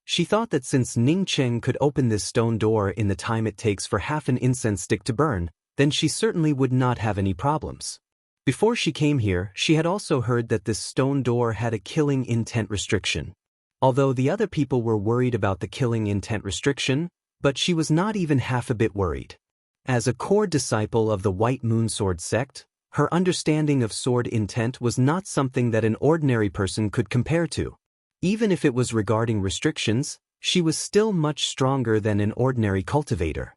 She thought that since Ning Cheng could open this stone door in the time it takes for half an incense stick to burn, then she certainly would not have any problems. Before she came here, she had also heard that this stone door had a killing intent restriction. Although the other people were worried about the killing intent restriction, but she was not even half a bit worried. As a core disciple of the White Moon Sword sect, her understanding of sword intent was not something that an ordinary person could compare to. Even if it was regarding restrictions, she was still much stronger than an ordinary cultivator.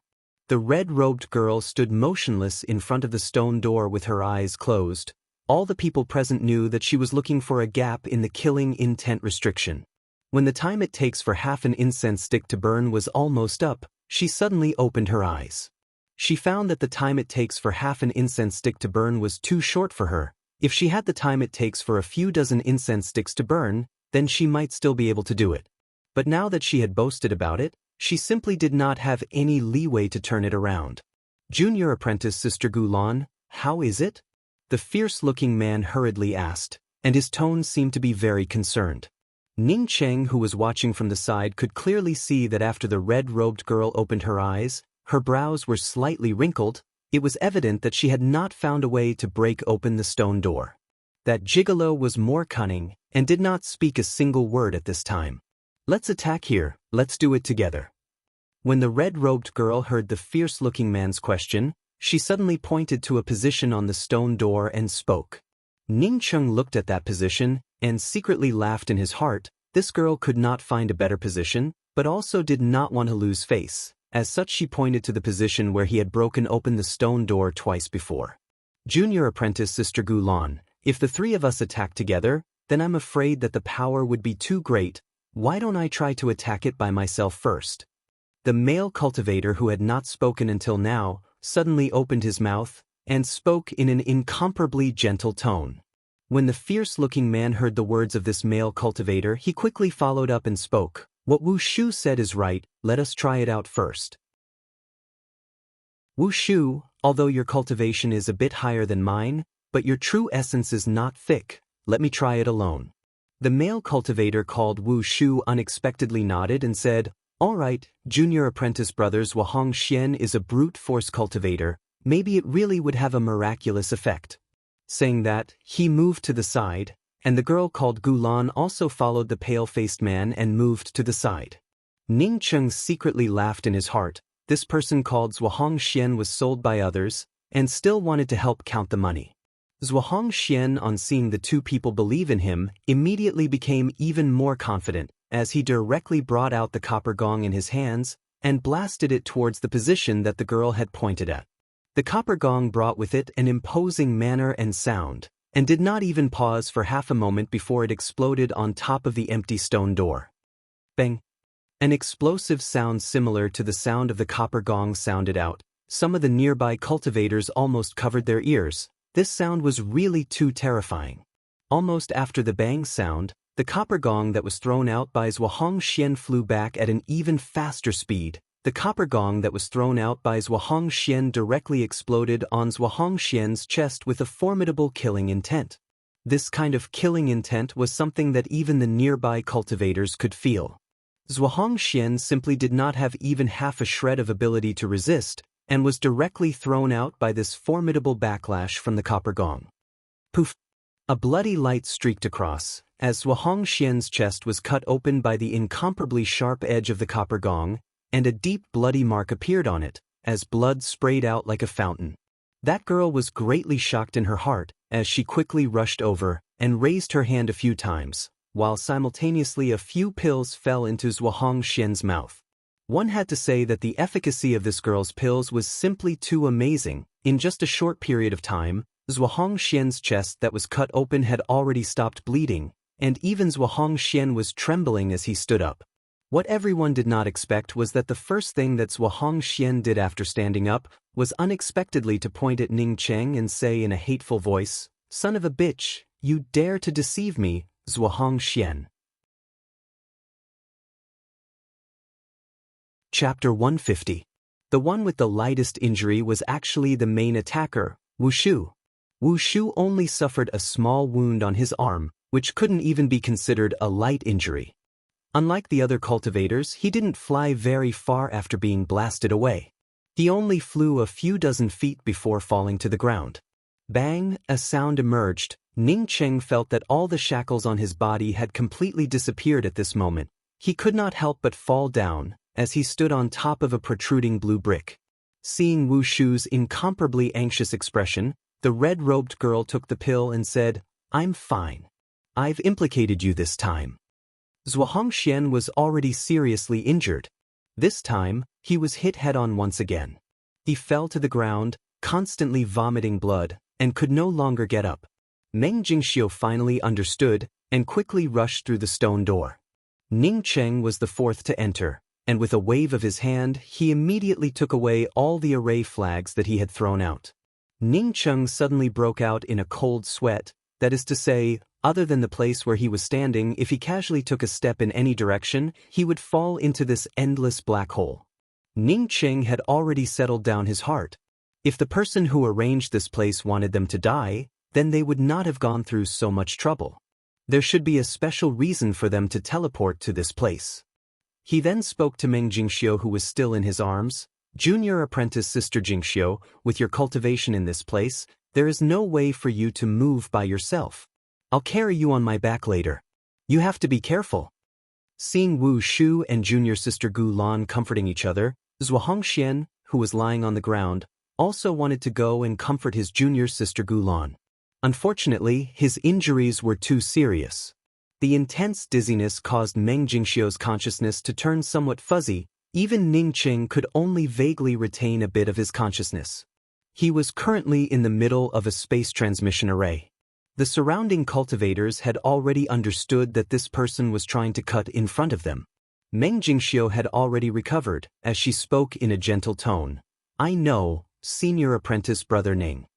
The red-robed girl stood motionless in front of the stone door with her eyes closed. All the people present knew that she was looking for a gap in the killing intent restriction. When the time it takes for half an incense stick to burn was almost up, she suddenly opened her eyes. She found that the time it takes for half an incense stick to burn was too short for her. If she had the time it takes for a few dozen incense sticks to burn, then she might still be able to do it. But now that she had boasted about it, she simply did not have any leeway to turn it around. "Junior apprentice Sister Gulan, how is it?" the fierce-looking man hurriedly asked, and his tone seemed to be very concerned. Ning Cheng, who was watching from the side, could clearly see that after the red-robed girl opened her eyes, her brows were slightly wrinkled. It was evident that she had not found a way to break open the stone door. That gigolo was more cunning and did not speak a single word at this time. "Let's attack here, let's do it together." When the red-robed girl heard the fierce-looking man's question, she suddenly pointed to a position on the stone door and spoke. Ning Cheng looked at that position and secretly laughed in his heart. This girl could not find a better position, but also did not want to lose face. As such, she pointed to the position where he had broken open the stone door twice before. "Junior apprentice Sister Gulan, if the three of us attack together, then I'm afraid that the power would be too great. Why don't I try to attack it by myself first?" The male cultivator, who had not spoken until now, suddenly opened his mouth and spoke in an incomparably gentle tone. When the fierce-looking man heard the words of this male cultivator, he quickly followed up and spoke. "What Wu Shu said is right, let us try it out first." "Wu Shu, although your cultivation is a bit higher than mine, but your true essence is not thick, let me try it alone." The male cultivator called Wu Shu unexpectedly nodded and said, "All right, junior apprentice brothers, Wahong Xian is a brute force cultivator, maybe it really would have a miraculous effect." Saying that, he moved to the side, and the girl called Gulan also followed the pale-faced man and moved to the side. Ning Cheng secretly laughed in his heart. This person called Zhuahong Xian was sold by others, and still wanted to help count the money. Zhuahong Xian, on seeing the two people believe in him, immediately became even more confident, as he directly brought out the copper gong in his hands and blasted it towards the position that the girl had pointed at. The copper gong brought with it an imposing manner and sound, and did not even pause for half a moment before it exploded on top of the empty stone door. Bang! An explosive sound similar to the sound of the copper gong sounded out. Some of the nearby cultivators almost covered their ears. This sound was really too terrifying. Almost after the bang sound, the copper gong that was thrown out by Zhuahong Xian flew back at an even faster speed. The copper gong that was thrown out by Zhuahong Xian directly exploded on Zhuahong Xian's chest with a formidable killing intent. This kind of killing intent was something that even the nearby cultivators could feel. Zhuahong Xian simply did not have even half a shred of ability to resist, and was directly thrown out by this formidable backlash from the copper gong. Poof! A bloody light streaked across, as Zhuahong Xian's chest was cut open by the incomparably sharp edge of the copper gong, and a deep bloody mark appeared on it, as blood sprayed out like a fountain. That girl was greatly shocked in her heart, as she quickly rushed over and raised her hand a few times, while simultaneously a few pills fell into Zhuahong Xian's mouth. One had to say that the efficacy of this girl's pills was simply too amazing. In just a short period of time, Zhuahong Xian's chest that was cut open had already stopped bleeding, and even Zhuahong Xian was trembling as he stood up. What everyone did not expect was that the first thing that Zhuahong Xian did after standing up was unexpectedly to point at Ning Cheng and say in a hateful voice, "Son of a bitch, you dare to deceive me, Zhuahong Xian." Chapter 150. The one with the lightest injury was actually the main attacker, Wu Shu. Wu Shu only suffered a small wound on his arm, which couldn't even be considered a light injury. Unlike the other cultivators, he didn't fly very far after being blasted away. He only flew a few dozen feet before falling to the ground. Bang! A sound emerged. Ning Cheng felt that all the shackles on his body had completely disappeared at this moment. He could not help but fall down, as he stood on top of a protruding blue brick. Seeing Wu Shu's incomparably anxious expression, the red-robed girl took the pill and said, "I'm fine. I've implicated you this time." Zhuahong Xian was already seriously injured. This time, he was hit head-on once again. He fell to the ground, constantly vomiting blood, and could no longer get up. Meng Jingxiu finally understood, and quickly rushed through the stone door. Ning Cheng was the fourth to enter, and with a wave of his hand, he immediately took away all the array flags that he had thrown out. Ning Cheng suddenly broke out in a cold sweat, that is to say, other than the place where he was standing, if he casually took a step in any direction, he would fall into this endless black hole. Ning Cheng had already settled down his heart. If the person who arranged this place wanted them to die, then they would not have gone through so much trouble. There should be a special reason for them to teleport to this place. He then spoke to Meng Jingxiu, who was still in his arms. Junior apprentice Sister Jingxiu, with your cultivation in this place, there is no way for you to move by yourself. I'll carry you on my back later. You have to be careful. Seeing Wu Shu and junior sister Gu Lan comforting each other, Zhuo Hongxian, who was lying on the ground, also wanted to go and comfort his junior sister Gu Lan. Unfortunately, his injuries were too serious. The intense dizziness caused Meng Jingxiu's consciousness to turn somewhat fuzzy. Even Ning Qing could only vaguely retain a bit of his consciousness. He was currently in the middle of a space transmission array. The surrounding cultivators had already understood that this person was trying to cut in front of them. Meng Jingxiu had already recovered, as she spoke in a gentle tone. I know, senior apprentice brother Ning.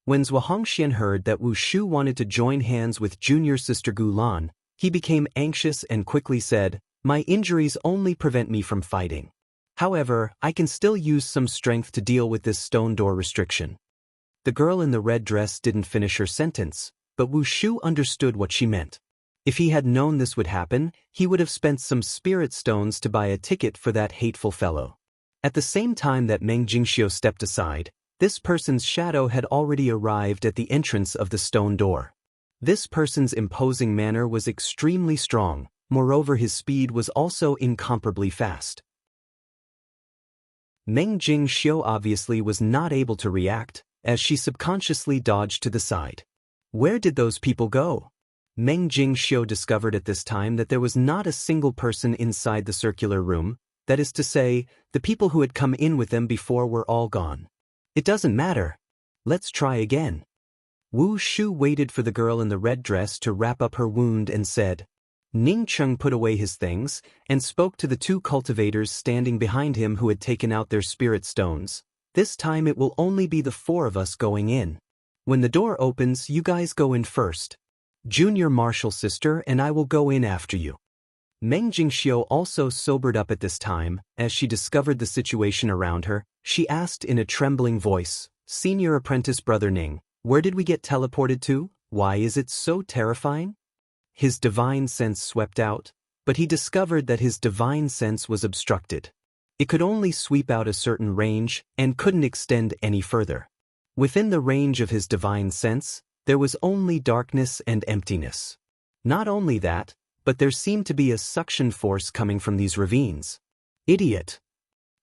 When Zhuo Hongxian heard that Wu Shu wanted to join hands with junior sister Gu Lan, he became anxious and quickly said, my injuries only prevent me from fighting. However, I can still use some strength to deal with this stone door restriction. The girl in the red dress didn't finish her sentence, but Wu Shu understood what she meant. If he had known this would happen, he would have spent some spirit stones to buy a ticket for that hateful fellow. At the same time that Meng Jingxiu stepped aside, this person's shadow had already arrived at the entrance of the stone door. This person's imposing manner was extremely strong, moreover his speed was also incomparably fast. Meng Jingxiu obviously was not able to react, as she subconsciously dodged to the side. Where did those people go? Meng Jingxiu discovered at this time that there was not a single person inside the circular room, that is to say, the people who had come in with them before were all gone. It doesn't matter. Let's try again. Wu Shu waited for the girl in the red dress to wrap up her wound and said. Ning Cheng put away his things and spoke to the two cultivators standing behind him who had taken out their spirit stones. This time it will only be the four of us going in. When the door opens, you guys go in first. Junior martial sister and I will go in after you. Meng Jingxiu also sobered up at this time. As she discovered the situation around her, she asked in a trembling voice, Senior apprentice brother Ning, where did we get teleported to? Why is it so terrifying? His divine sense swept out, but he discovered that his divine sense was obstructed. It could only sweep out a certain range and couldn't extend any further. Within the range of his divine sense, there was only darkness and emptiness. Not only that, but there seemed to be a suction force coming from these ravines. Idiot!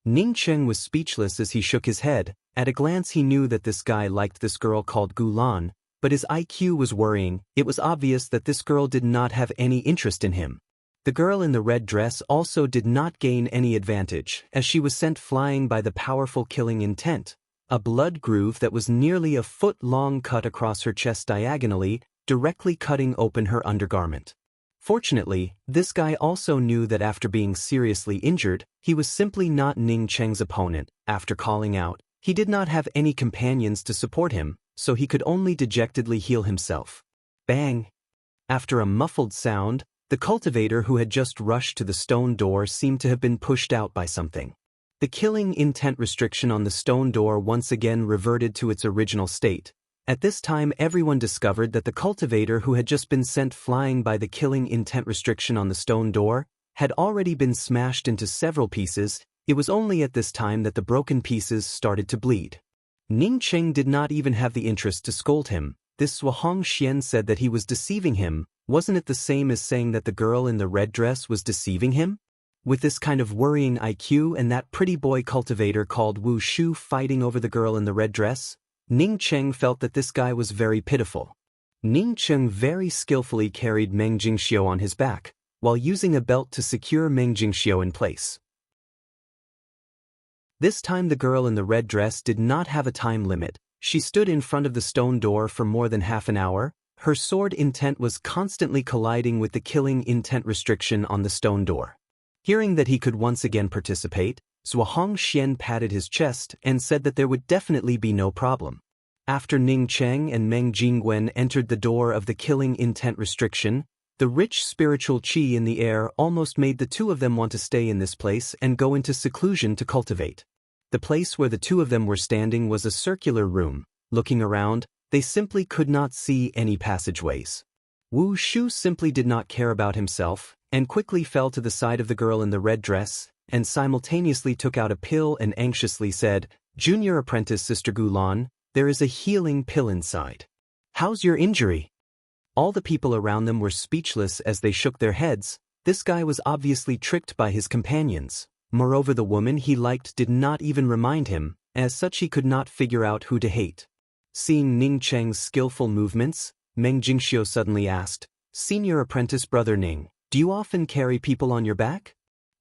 Ning Cheng was speechless as he shook his head. At a glance he knew that this guy liked this girl called Gu Lan, but his IQ was worrying. It was obvious that this girl did not have any interest in him. The girl in the red dress also did not gain any advantage, as she was sent flying by the powerful killing intent. A blood groove that was nearly a foot long cut across her chest diagonally, directly cutting open her undergarment. Fortunately, this guy also knew that after being seriously injured, he was simply not Ning Cheng's opponent. After calling out, he did not have any companions to support him, so he could only dejectedly heal himself. Bang! After a muffled sound, the cultivator who had just rushed to the stone door seemed to have been pushed out by something. The killing intent restriction on the stone door once again reverted to its original state. At this time everyone discovered that the cultivator who had just been sent flying by the killing intent restriction on the stone door had already been smashed into several pieces. It was only at this time that the broken pieces started to bleed. Ning Cheng did not even have the interest to scold him. This Zhuo Hongxian said that he was deceiving him. Wasn't it the same as saying that the girl in the red dress was deceiving him? With this kind of worrying IQ and that pretty boy cultivator called Wu Shu fighting over the girl in the red dress, Ning Cheng felt that this guy was very pitiful. Ning Cheng very skillfully carried Meng Jingxiu on his back, while using a belt to secure Meng Jingxiu in place. This time the girl in the red dress did not have a time limit. She stood in front of the stone door for more than half an hour. Her sword intent was constantly colliding with the killing intent restriction on the stone door. Hearing that he could once again participate, Zhuo Hongxian patted his chest and said that there would definitely be no problem. After Ning Cheng and Meng Jingwen entered the door of the killing intent restriction, the rich spiritual qi in the air almost made the two of them want to stay in this place and go into seclusion to cultivate. The place where the two of them were standing was a circular room. Looking around, they simply could not see any passageways. Wu Shu simply did not care about himself, and quickly fell to the side of the girl in the red dress, and simultaneously took out a pill and anxiously said, "Junior apprentice Sister Gulan, there is a healing pill inside. How's your injury?" All the people around them were speechless as they shook their heads. This guy was obviously tricked by his companions. Moreover, the woman he liked did not even remind him, as such he could not figure out who to hate. Seeing Ning Cheng's skillful movements, Meng Jingxiu suddenly asked, "Senior apprentice brother Ning, do you often carry people on your back?"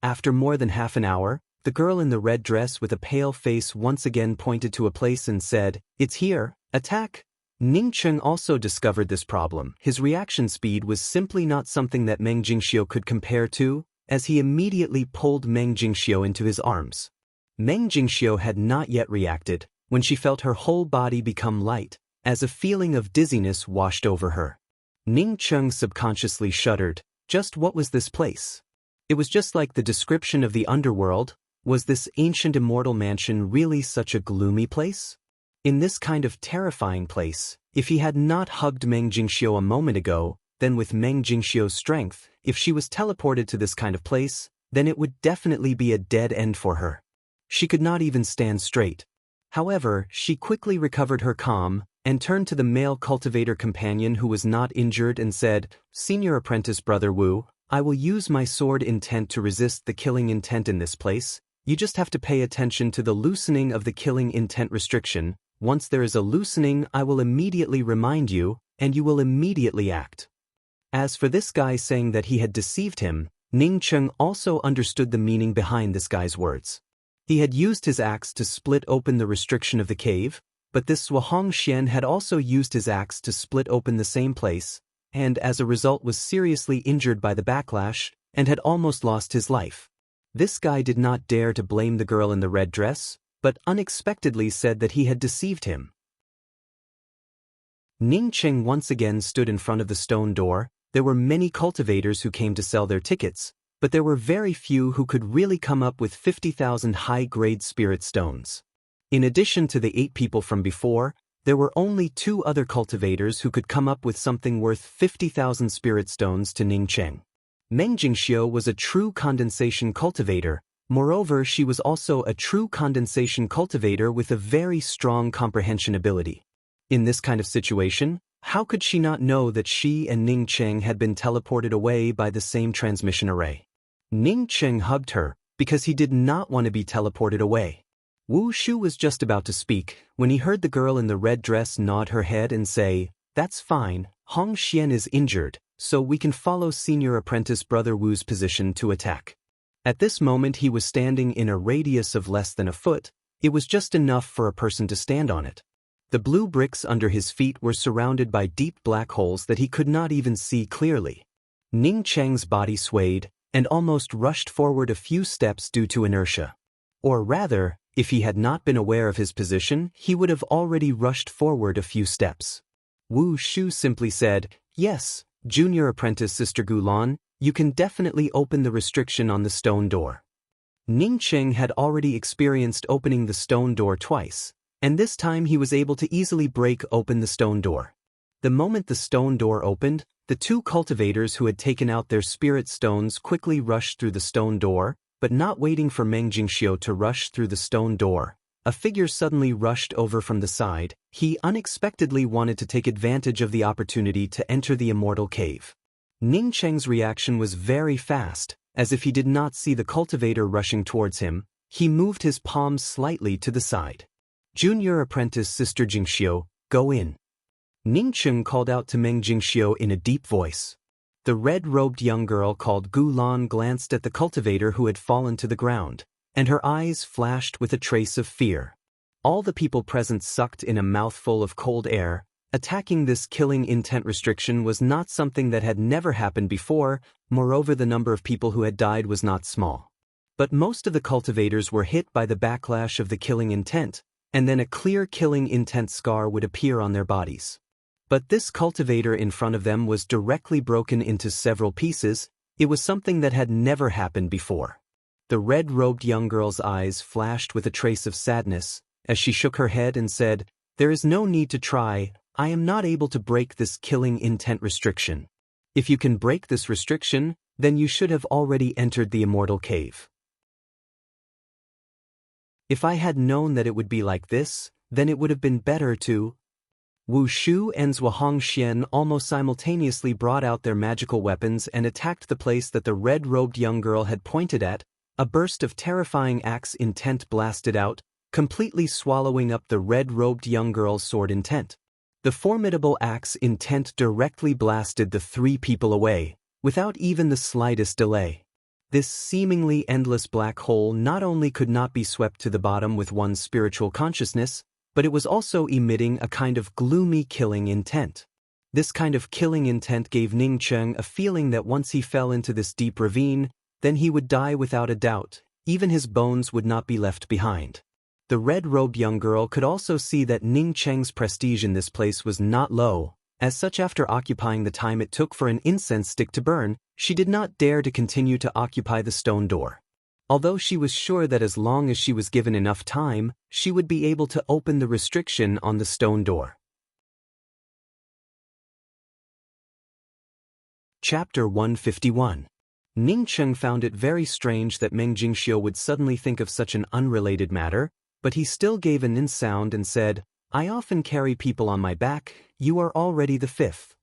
After more than half an hour, the girl in the red dress with a pale face once again pointed to a place and said, "It's here, attack." Ning Cheng also discovered this problem. His reaction speed was simply not something that Meng Jingxiu could compare to, as he immediately pulled Meng Jingxiu into his arms. Meng Jingxiu had not yet reacted, when she felt her whole body become light, as a feeling of dizziness washed over her. Ning Cheng subconsciously shuddered. Just what was this place? It was just like the description of the underworld. Was this ancient immortal mansion really such a gloomy place? In this kind of terrifying place, if he had not hugged Meng Jingxiu a moment ago, then with Meng Jingxiu's strength, if she was teleported to this kind of place, then it would definitely be a dead end for her. She could not even stand straight. However, she quickly recovered her calm, and turned to the male cultivator companion who was not injured and said, "Senior apprentice brother Wu, I will use my sword intent to resist the killing intent in this place. You just have to pay attention to the loosening of the killing intent restriction. Once there is a loosening, I will immediately remind you, and you will immediately act." As for this guy saying that he had deceived him, Ning Cheng also understood the meaning behind this guy's words. He had used his axe to split open the restriction of the cave, but this Swahong Xian had also used his axe to split open the same place, and as a result was seriously injured by the backlash, and had almost lost his life. This guy did not dare to blame the girl in the red dress, but unexpectedly said that he had deceived him. Ning Cheng once again stood in front of the stone door. There were many cultivators who came to sell their tickets, but there were very few who could really come up with 50,000 high-grade spirit stones. In addition to the 8 people from before, there were only 2 other cultivators who could come up with something worth 50,000 spirit stones to Ning Cheng. Meng Jingxiu was a true condensation cultivator. Moreover, she was also a true condensation cultivator with a very strong comprehension ability. In this kind of situation, how could she not know that she and Ning Cheng had been teleported away by the same transmission array? Ning Cheng hugged her, because he did not want to be teleported away. Wu Shu was just about to speak, when he heard the girl in the red dress nod her head and say, "That's fine, Hong Xian is injured, so we can follow senior apprentice brother Wu's position to attack." At this moment he was standing in a radius of less than a foot. It was just enough for a person to stand on it. The blue bricks under his feet were surrounded by deep black holes that he could not even see clearly. Ning Cheng's body swayed, and almost rushed forward a few steps due to inertia. Or rather, if he had not been aware of his position, he would have already rushed forward a few steps. Wu Shu simply said, "Yes, junior apprentice Sister Gulan, you can definitely open the restriction on the stone door." Ning Cheng had already experienced opening the stone door twice, and this time he was able to easily break open the stone door. The moment the stone door opened, the 2 cultivators who had taken out their spirit stones quickly rushed through the stone door, but not waiting for Meng Jingxiu to rush through the stone door. A figure suddenly rushed over from the side. He unexpectedly wanted to take advantage of the opportunity to enter the immortal cave. Ning Cheng's reaction was very fast. As if he did not see the cultivator rushing towards him, he moved his palms slightly to the side. "Junior apprentice Sister Jingxiu, go in." Ning Cheng called out to Meng Jingxiu in a deep voice. The red-robed young girl called Gu Lan glanced at the cultivator who had fallen to the ground, and her eyes flashed with a trace of fear. All the people present sucked in a mouthful of cold air. Attacking this killing intent restriction was not something that had never happened before. Moreover, the number of people who had died was not small. But most of the cultivators were hit by the backlash of the killing intent, and then a clear killing intent scar would appear on their bodies. But this cultivator in front of them was directly broken into several pieces. It was something that had never happened before. The red-robed young girl's eyes flashed with a trace of sadness, as she shook her head and said, "There is no need to try. I am not able to break this killing intent restriction." If you can break this restriction, then you should have already entered the immortal cave. If I had known that it would be like this, then it would have been better to. Wu Shu and Zhuang Xian almost simultaneously brought out their magical weapons and attacked the place that the red-robed young girl had pointed at. A burst of terrifying axe intent blasted out, completely swallowing up the red-robed young girl's sword intent. The formidable axe intent directly blasted the three people away, without even the slightest delay. This seemingly endless black hole not only could not be swept to the bottom with one's spiritual consciousness, but it was also emitting a kind of gloomy killing intent. This kind of killing intent gave Ning Cheng a feeling that once he fell into this deep ravine, then he would die without a doubt, even his bones would not be left behind. The red-robed young girl could also see that Ning Cheng's prestige in this place was not low. As such, after occupying the time it took for an incense stick to burn, she did not dare to continue to occupy the stone door. Although she was sure that as long as she was given enough time, she would be able to open the restriction on the stone door. Chapter 151. Ning Cheng found it very strange that Meng Jingxiu would suddenly think of such an unrelated matter, but he still gave an sound and said, "I often carry people on my back, you are already the fifth."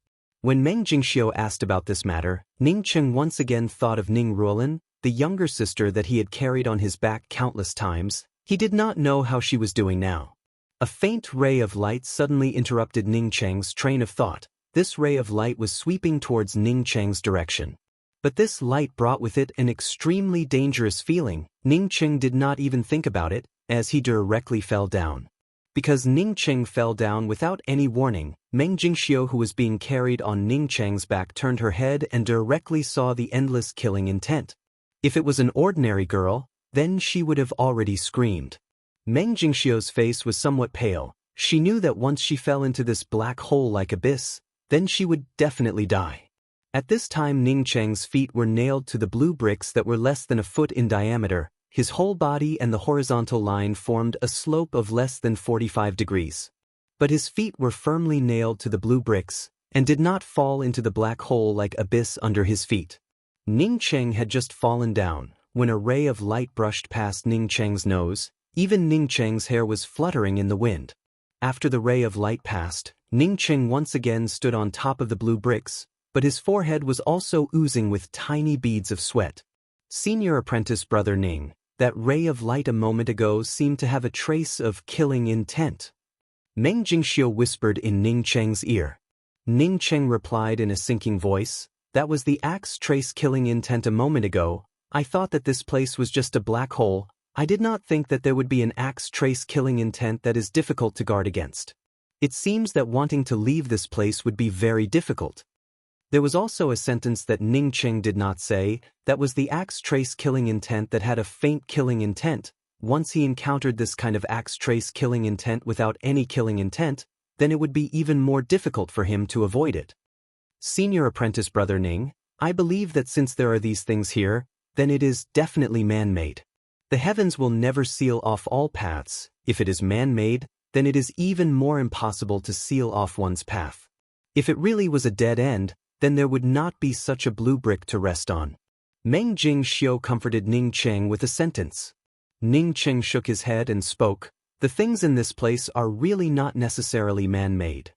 When Meng Jingxiu asked about this matter, Ning Cheng once again thought of Ning Ruolin, the younger sister that he had carried on his back countless times. He did not know how she was doing now. A faint ray of light suddenly interrupted Ning Cheng's train of thought. This ray of light was sweeping towards Ning Cheng's direction. But this light brought with it an extremely dangerous feeling. Ning Cheng did not even think about it, as he directly fell down. Because Ning Cheng fell down without any warning, Meng Jingxiu, who was being carried on Ning Cheng's back, turned her head and directly saw the endless killing intent. If it was an ordinary girl, then she would have already screamed. Meng Jingxiu's face was somewhat pale. She knew that once she fell into this black hole-like abyss, then she would definitely die. At this time Ning Cheng's feet were nailed to the blue bricks that were less than a foot in diameter. His whole body and the horizontal line formed a slope of less than 45 degrees. But his feet were firmly nailed to the blue bricks, and did not fall into the black hole-like abyss under his feet. Ning Cheng had just fallen down, when a ray of light brushed past Ning Cheng's nose. Even Ning Cheng's hair was fluttering in the wind. After the ray of light passed, Ning Cheng once again stood on top of the blue bricks, but his forehead was also oozing with tiny beads of sweat. Senior apprentice brother Ning, that ray of light a moment ago seemed to have a trace of killing intent. Meng Jingxiu whispered in Ning Cheng's ear. Ning Cheng replied in a sinking voice, "That was the axe trace killing intent a moment ago. I thought that this place was just a black hole. I did not think that there would be an axe trace killing intent that is difficult to guard against. It seems that wanting to leave this place would be very difficult." There was also a sentence that Ning Cheng did not say, that was the axe trace killing intent that had a faint killing intent. Once he encountered this kind of axe trace killing intent without any killing intent, then it would be even more difficult for him to avoid it. Senior apprentice brother Ning, I believe that since there are these things here, then it is definitely man-made. The heavens will never seal off all paths. If it is man-made, then it is even more impossible to seal off one's path. If it really was a dead end, then there would not be such a blue brick to rest on. Meng Jingxiu comforted Ning Cheng with a sentence. Ning Cheng shook his head and spoke, "The things in this place are really not necessarily man-made.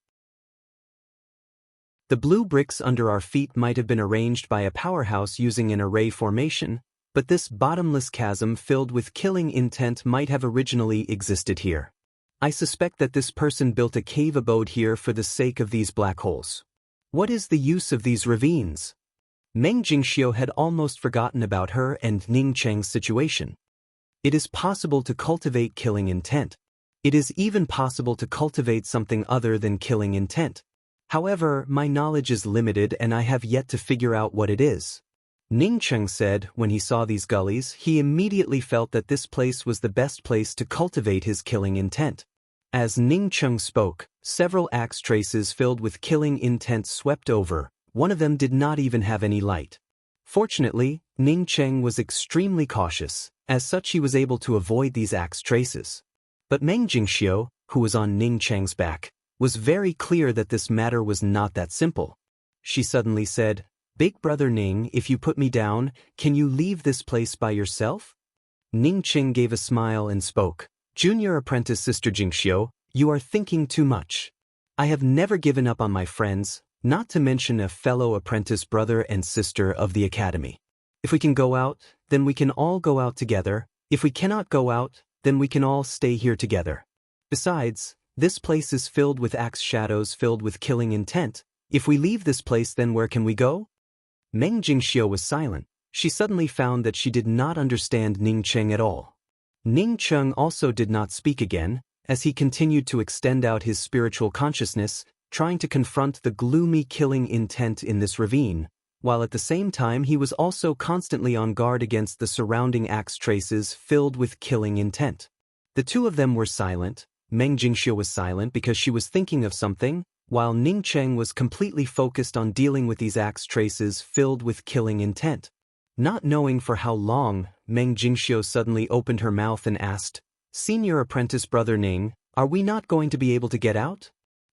The blue bricks under our feet might have been arranged by a powerhouse using an array formation, but this bottomless chasm filled with killing intent might have originally existed here. I suspect that this person built a cave abode here for the sake of these black holes. What is the use of these ravines?" Meng Jingxiu had almost forgotten about her and Ning Cheng's situation. It is possible to cultivate killing intent. It is even possible to cultivate something other than killing intent. However, my knowledge is limited and I have yet to figure out what it is. Ning Cheng said when he saw these gullies, he immediately felt that this place was the best place to cultivate his killing intent. As Ning Cheng spoke, several axe traces filled with killing intent swept over. One of them did not even have any light. Fortunately, Ning Cheng was extremely cautious. As such, he was able to avoid these axe traces. But Meng Jingxiu, who was on Ning Cheng's back, was very clear that this matter was not that simple. she suddenly said. Big brother Ning, if you put me down, can you leave this place by yourself? Ning Qing gave a smile and spoke. Junior apprentice sister Jingxiu, you are thinking too much. I have never given up on my friends, not to mention a fellow apprentice brother and sister of the academy. If we can go out, then we can all go out together. If we cannot go out, then we can all stay here together. Besides, this place is filled with axe shadows filled with killing intent. If we leave this place, then where can we go? Meng Jingxiu was silent. She suddenly found that she did not understand Ning Cheng at all. Ning Cheng also did not speak again, as he continued to extend out his spiritual consciousness, trying to confront the gloomy killing intent in this ravine, while at the same time he was also constantly on guard against the surrounding axe traces filled with killing intent. The two of them were silent. Meng Jingxiu was silent because she was thinking of something, while Ning Cheng was completely focused on dealing with these axe traces filled with killing intent. Not knowing for how long, Meng Jingxiu suddenly opened her mouth and asked, Senior apprentice brother Ning, are we not going to be able to get out?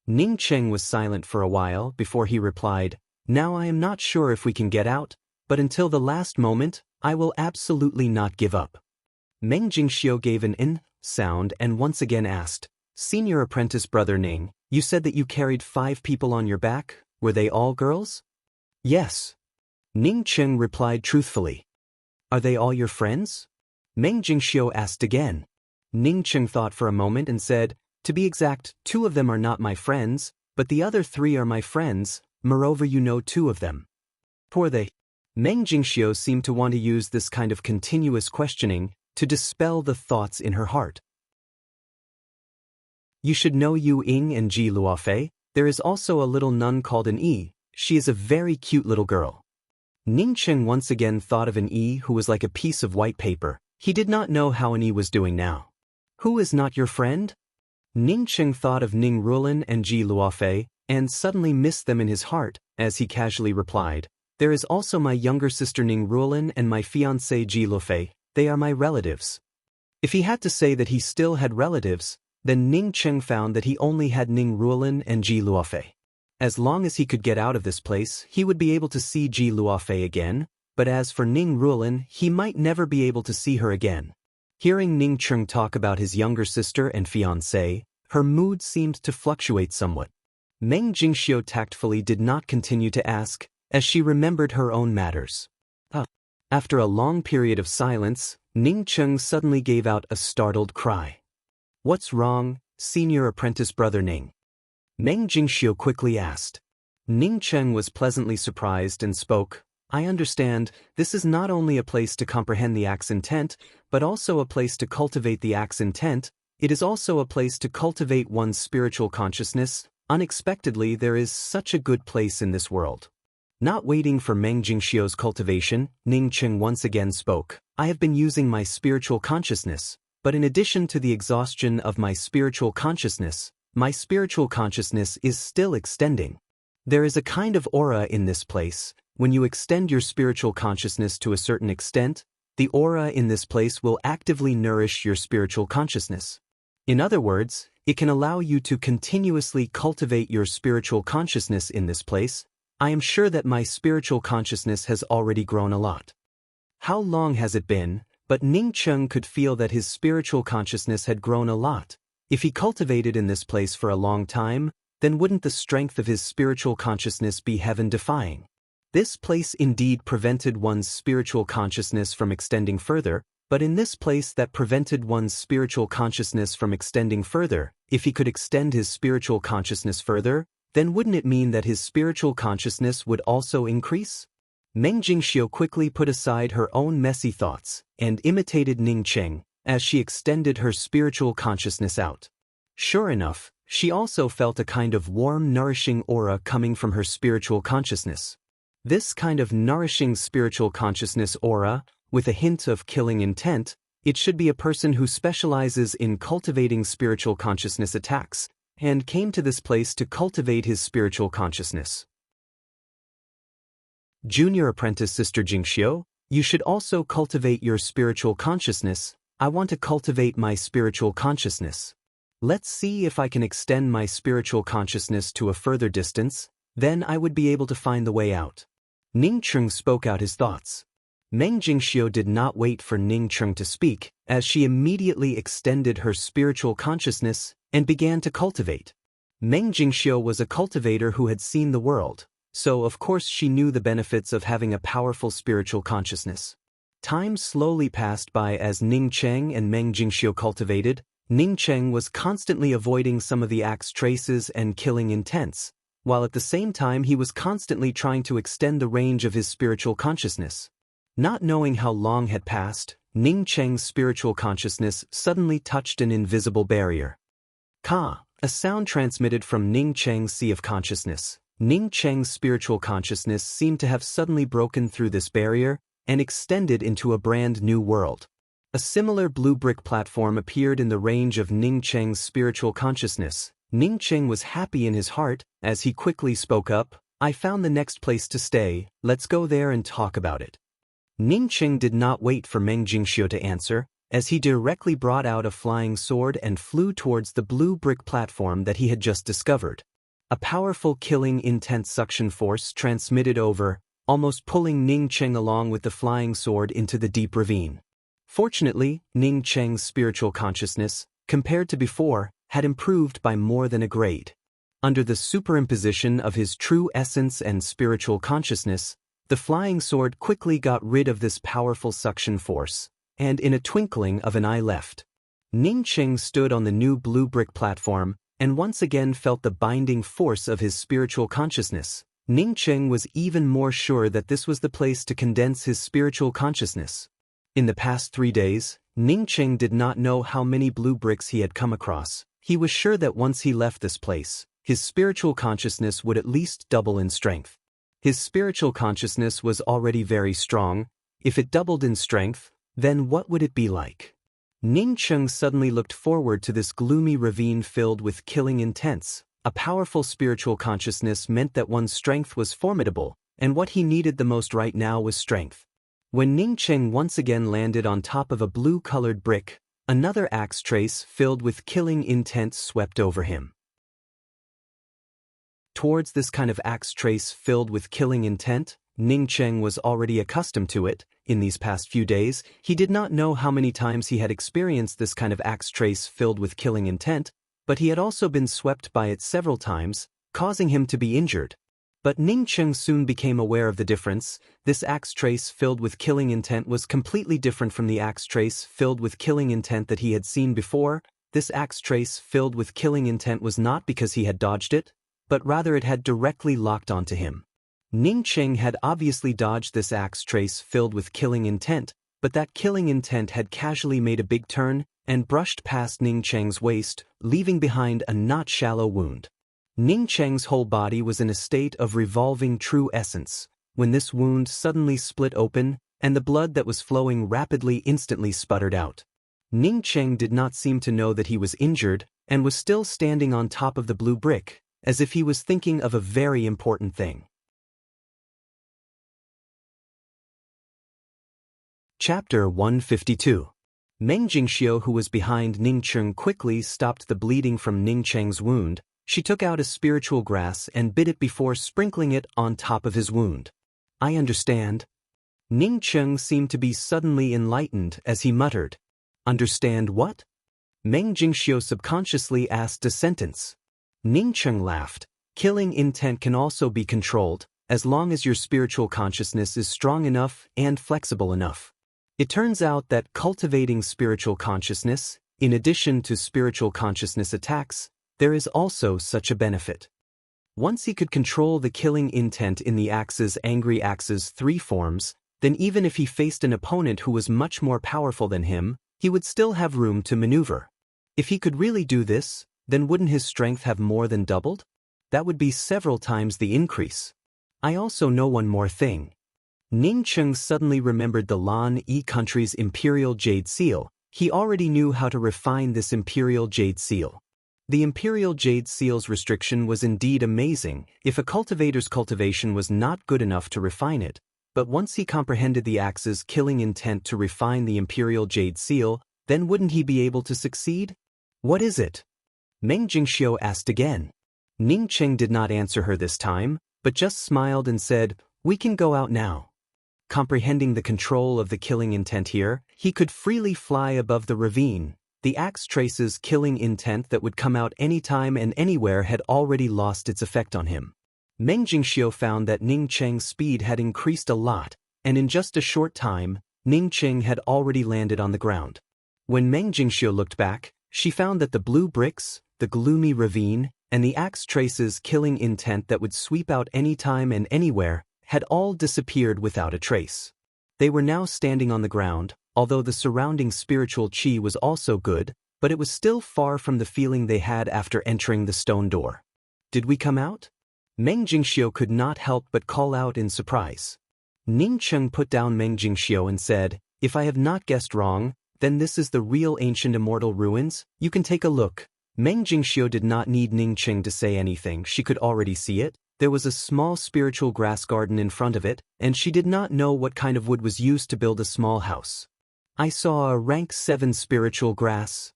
Ning Cheng was silent for a while before he replied, Now I am not sure if we can get out, but until the last moment, I will absolutely not give up. Meng Jingxiu gave an in sound and once again asked, Senior apprentice brother Ning, you said that you carried 5 people on your back, were they all girls? Yes. Ning Cheng replied truthfully. Are they all your friends? Meng Jingxiu asked again. Ning Cheng thought for a moment and said, To be exact, 2 of them are not my friends, but the other 3 are my friends, moreover you know 2 of them. Who are they? Meng Jingxiu seemed to want to use this kind of continuous questioning to dispel the thoughts in her heart. You should know Yu Ying and Ji Luofei. There is also a little nun called an Yi. She is a very cute little girl. Ning Cheng once again thought of an Yi who was like a piece of white paper. He did not know how an Yi was doing now. Who is not your friend? Ning Cheng thought of Ning Ruolin and Ji Luofei, and suddenly missed them in his heart, as he casually replied, There is also my younger sister Ning Ruolin and my fiancée Ji Luofei. They are my relatives. If he had to say that he still had relatives, then Ning Cheng found that he only had Ning Ruolin and Ji Luofei. As long as he could get out of this place, he would be able to see Ji Luofei again, but as for Ning Ruolin, he might never be able to see her again. Hearing Ning Cheng talk about his younger sister and fiancée, her mood seemed to fluctuate somewhat. Meng Jingxiu tactfully did not continue to ask, as she remembered her own matters. After a long period of silence, Ning Cheng suddenly gave out a startled cry. What's wrong, senior apprentice brother Ning? Meng Jingxiu quickly asked. Ning Cheng was pleasantly surprised and spoke, I understand, this is not only a place to comprehend the axe intent, but also a place to cultivate the axe intent. It is also a place to cultivate one's spiritual consciousness. Unexpectedly, there is such a good place in this world. Not waiting for Meng Jingxiu's cultivation, Ning Cheng once again spoke. I have been using my spiritual consciousness, but in addition to the exhaustion of my spiritual consciousness is still extending. There is a kind of aura in this place. When you extend your spiritual consciousness to a certain extent, the aura in this place will actively nourish your spiritual consciousness. In other words, it can allow you to continuously cultivate your spiritual consciousness in this place. I am sure that my spiritual consciousness has already grown a lot. How long has it been? But Ning Cheng could feel that his spiritual consciousness had grown a lot. If he cultivated in this place for a long time, then wouldn't the strength of his spiritual consciousness be heaven-defying? This place indeed prevented one's spiritual consciousness from extending further, but in this place that prevented one's spiritual consciousness from extending further, if he could extend his spiritual consciousness further, then wouldn't it mean that his spiritual consciousness would also increase? Meng Jingxiu quickly put aside her own messy thoughts and imitated Ning Cheng as she extended her spiritual consciousness out. Sure enough, she also felt a kind of warm, nourishing aura coming from her spiritual consciousness. This kind of nourishing spiritual consciousness aura, with a hint of killing intent, it should be a person who specializes in cultivating spiritual consciousness attacks, and came to this place to cultivate his spiritual consciousness. Junior apprentice sister Jingxiu, you should also cultivate your spiritual consciousness. I want to cultivate my spiritual consciousness. Let's see if I can extend my spiritual consciousness to a further distance. Then I would be able to find the way out. Ning Cheng spoke out his thoughts. Meng Jingxiu did not wait for Ning Cheng to speak, as she immediately extended her spiritual consciousness and began to cultivate. Meng Jingxiu was a cultivator who had seen the world, so of course she knew the benefits of having a powerful spiritual consciousness. Time slowly passed by as Ning Cheng and Meng Jingxiu cultivated. Ning Cheng was constantly avoiding some of the axe traces and killing intents, while at the same time he was constantly trying to extend the range of his spiritual consciousness. Not knowing how long had passed, Ning Cheng's spiritual consciousness suddenly touched an invisible barrier. Ka, a sound transmitted from Ning Cheng's sea of consciousness. Ning Cheng's spiritual consciousness seemed to have suddenly broken through this barrier and extended into a brand new world. A similar blue brick platform appeared in the range of Ning Cheng's spiritual consciousness. Ning Cheng was happy in his heart as he quickly spoke up, "I found the next place to stay, let's go there and talk about it." Ning Cheng did not wait for Meng Jingxiu to answer, as he directly brought out a flying sword and flew towards the blue brick platform that he had just discovered. A powerful killing intense suction force transmitted over, almost pulling Ning Cheng along with the flying sword into the deep ravine. Fortunately, Ning Cheng's spiritual consciousness, compared to before, had improved by more than a grade. Under the superimposition of his true essence and spiritual consciousness, the flying sword quickly got rid of this powerful suction force, and in a twinkling of an eye left. Ning Cheng stood on the new blue brick platform and once again felt the binding force of his spiritual consciousness. Ning Cheng was even more sure that this was the place to condense his spiritual consciousness. In the past 3 days, Ning Cheng did not know how many blue bricks he had come across. He was sure that once he left this place, his spiritual consciousness would at least double in strength. His spiritual consciousness was already very strong. If it doubled in strength, then what would it be like? Ning Cheng suddenly looked forward to this gloomy ravine filled with killing intents. A powerful spiritual consciousness meant that one's strength was formidable, and what he needed the most right now was strength. When Ning Cheng once again landed on top of a blue-colored brick, another axe trace filled with killing intent swept over him. Towards this kind of axe trace filled with killing intent, Ning Cheng was already accustomed to it. In these past few days, he did not know how many times he had experienced this kind of axe trace filled with killing intent, but he had also been swept by it several times, causing him to be injured. But Ning Cheng soon became aware of the difference. This axe trace filled with killing intent was completely different from the axe trace filled with killing intent that he had seen before. This axe trace filled with killing intent was not because he had dodged it, but rather it had directly locked onto him. Ning Cheng had obviously dodged this axe trace filled with killing intent, but that killing intent had casually made a big turn and brushed past Ning Cheng's waist, leaving behind a not shallow wound. Ning Cheng's whole body was in a state of revolving true essence, when this wound suddenly split open, and the blood that was flowing rapidly instantly sputtered out. Ning Cheng did not seem to know that he was injured, and was still standing on top of the blue brick, as if he was thinking of a very important thing. Chapter 152. Meng Jingxiu, who was behind Ning Cheng, quickly stopped the bleeding from Ning Cheng's wound. She took out a spiritual grass and bit it before sprinkling it on top of his wound. "I understand." Ning Cheng seemed to be suddenly enlightened as he muttered, "Understand what?" Meng Jingxiu subconsciously asked a sentence. Ning Cheng laughed. "Killing intent can also be controlled, as long as your spiritual consciousness is strong enough and flexible enough. It turns out that cultivating spiritual consciousness, in addition to spiritual consciousness attacks, there is also such a benefit. Once he could control the killing intent in the angry axe's 3 forms, then even if he faced an opponent who was much more powerful than him, he would still have room to maneuver. If he could really do this, then wouldn't his strength have more than doubled? That would be several times the increase. I also know one more thing. Ning Cheng suddenly remembered the Lan Yi country's imperial jade seal. He already knew how to refine this imperial jade seal. The imperial jade seal's restriction was indeed amazing if a cultivator's cultivation was not good enough to refine it, but once he comprehended the axe's killing intent to refine the imperial jade seal, then wouldn't he be able to succeed? "What is it?" Meng Jingxiu asked again. Ning Cheng did not answer her this time, but just smiled and said, "We can go out now." Comprehending the control of the killing intent here, he could freely fly above the ravine. The axe trace's killing intent that would come out anytime and anywhere had already lost its effect on him. Meng Jingxiu found that Ning Cheng's speed had increased a lot, and in just a short time, Ning Cheng had already landed on the ground. When Meng Jingxiu looked back, she found that the blue bricks, the gloomy ravine, and the axe trace's killing intent that would sweep out anytime and anywhere had all disappeared without a trace. They were now standing on the ground, although the surrounding spiritual qi was also good, but it was still far from the feeling they had after entering the stone door. "Did we come out?" Meng Jingxiu could not help but call out in surprise. Ning Cheng put down Meng Jingxiu and said, "If I have not guessed wrong, then this is the real ancient immortal ruins. You can take a look." Meng Jingxiu did not need Ning Cheng to say anything, she could already see it. There was a small spiritual grass garden in front of it, and she did not know what kind of wood was used to build a small house. "I saw a rank 7 spiritual grass."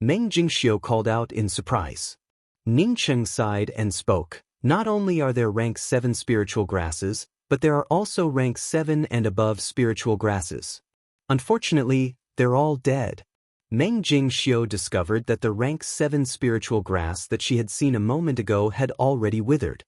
Meng Jingxiu called out in surprise. Ning Cheng sighed and spoke, "Not only are there rank 7 spiritual grasses, but there are also rank 7 and above spiritual grasses. Unfortunately, they're all dead." Meng Jingxiu discovered that the rank 7 spiritual grass that she had seen a moment ago had already withered.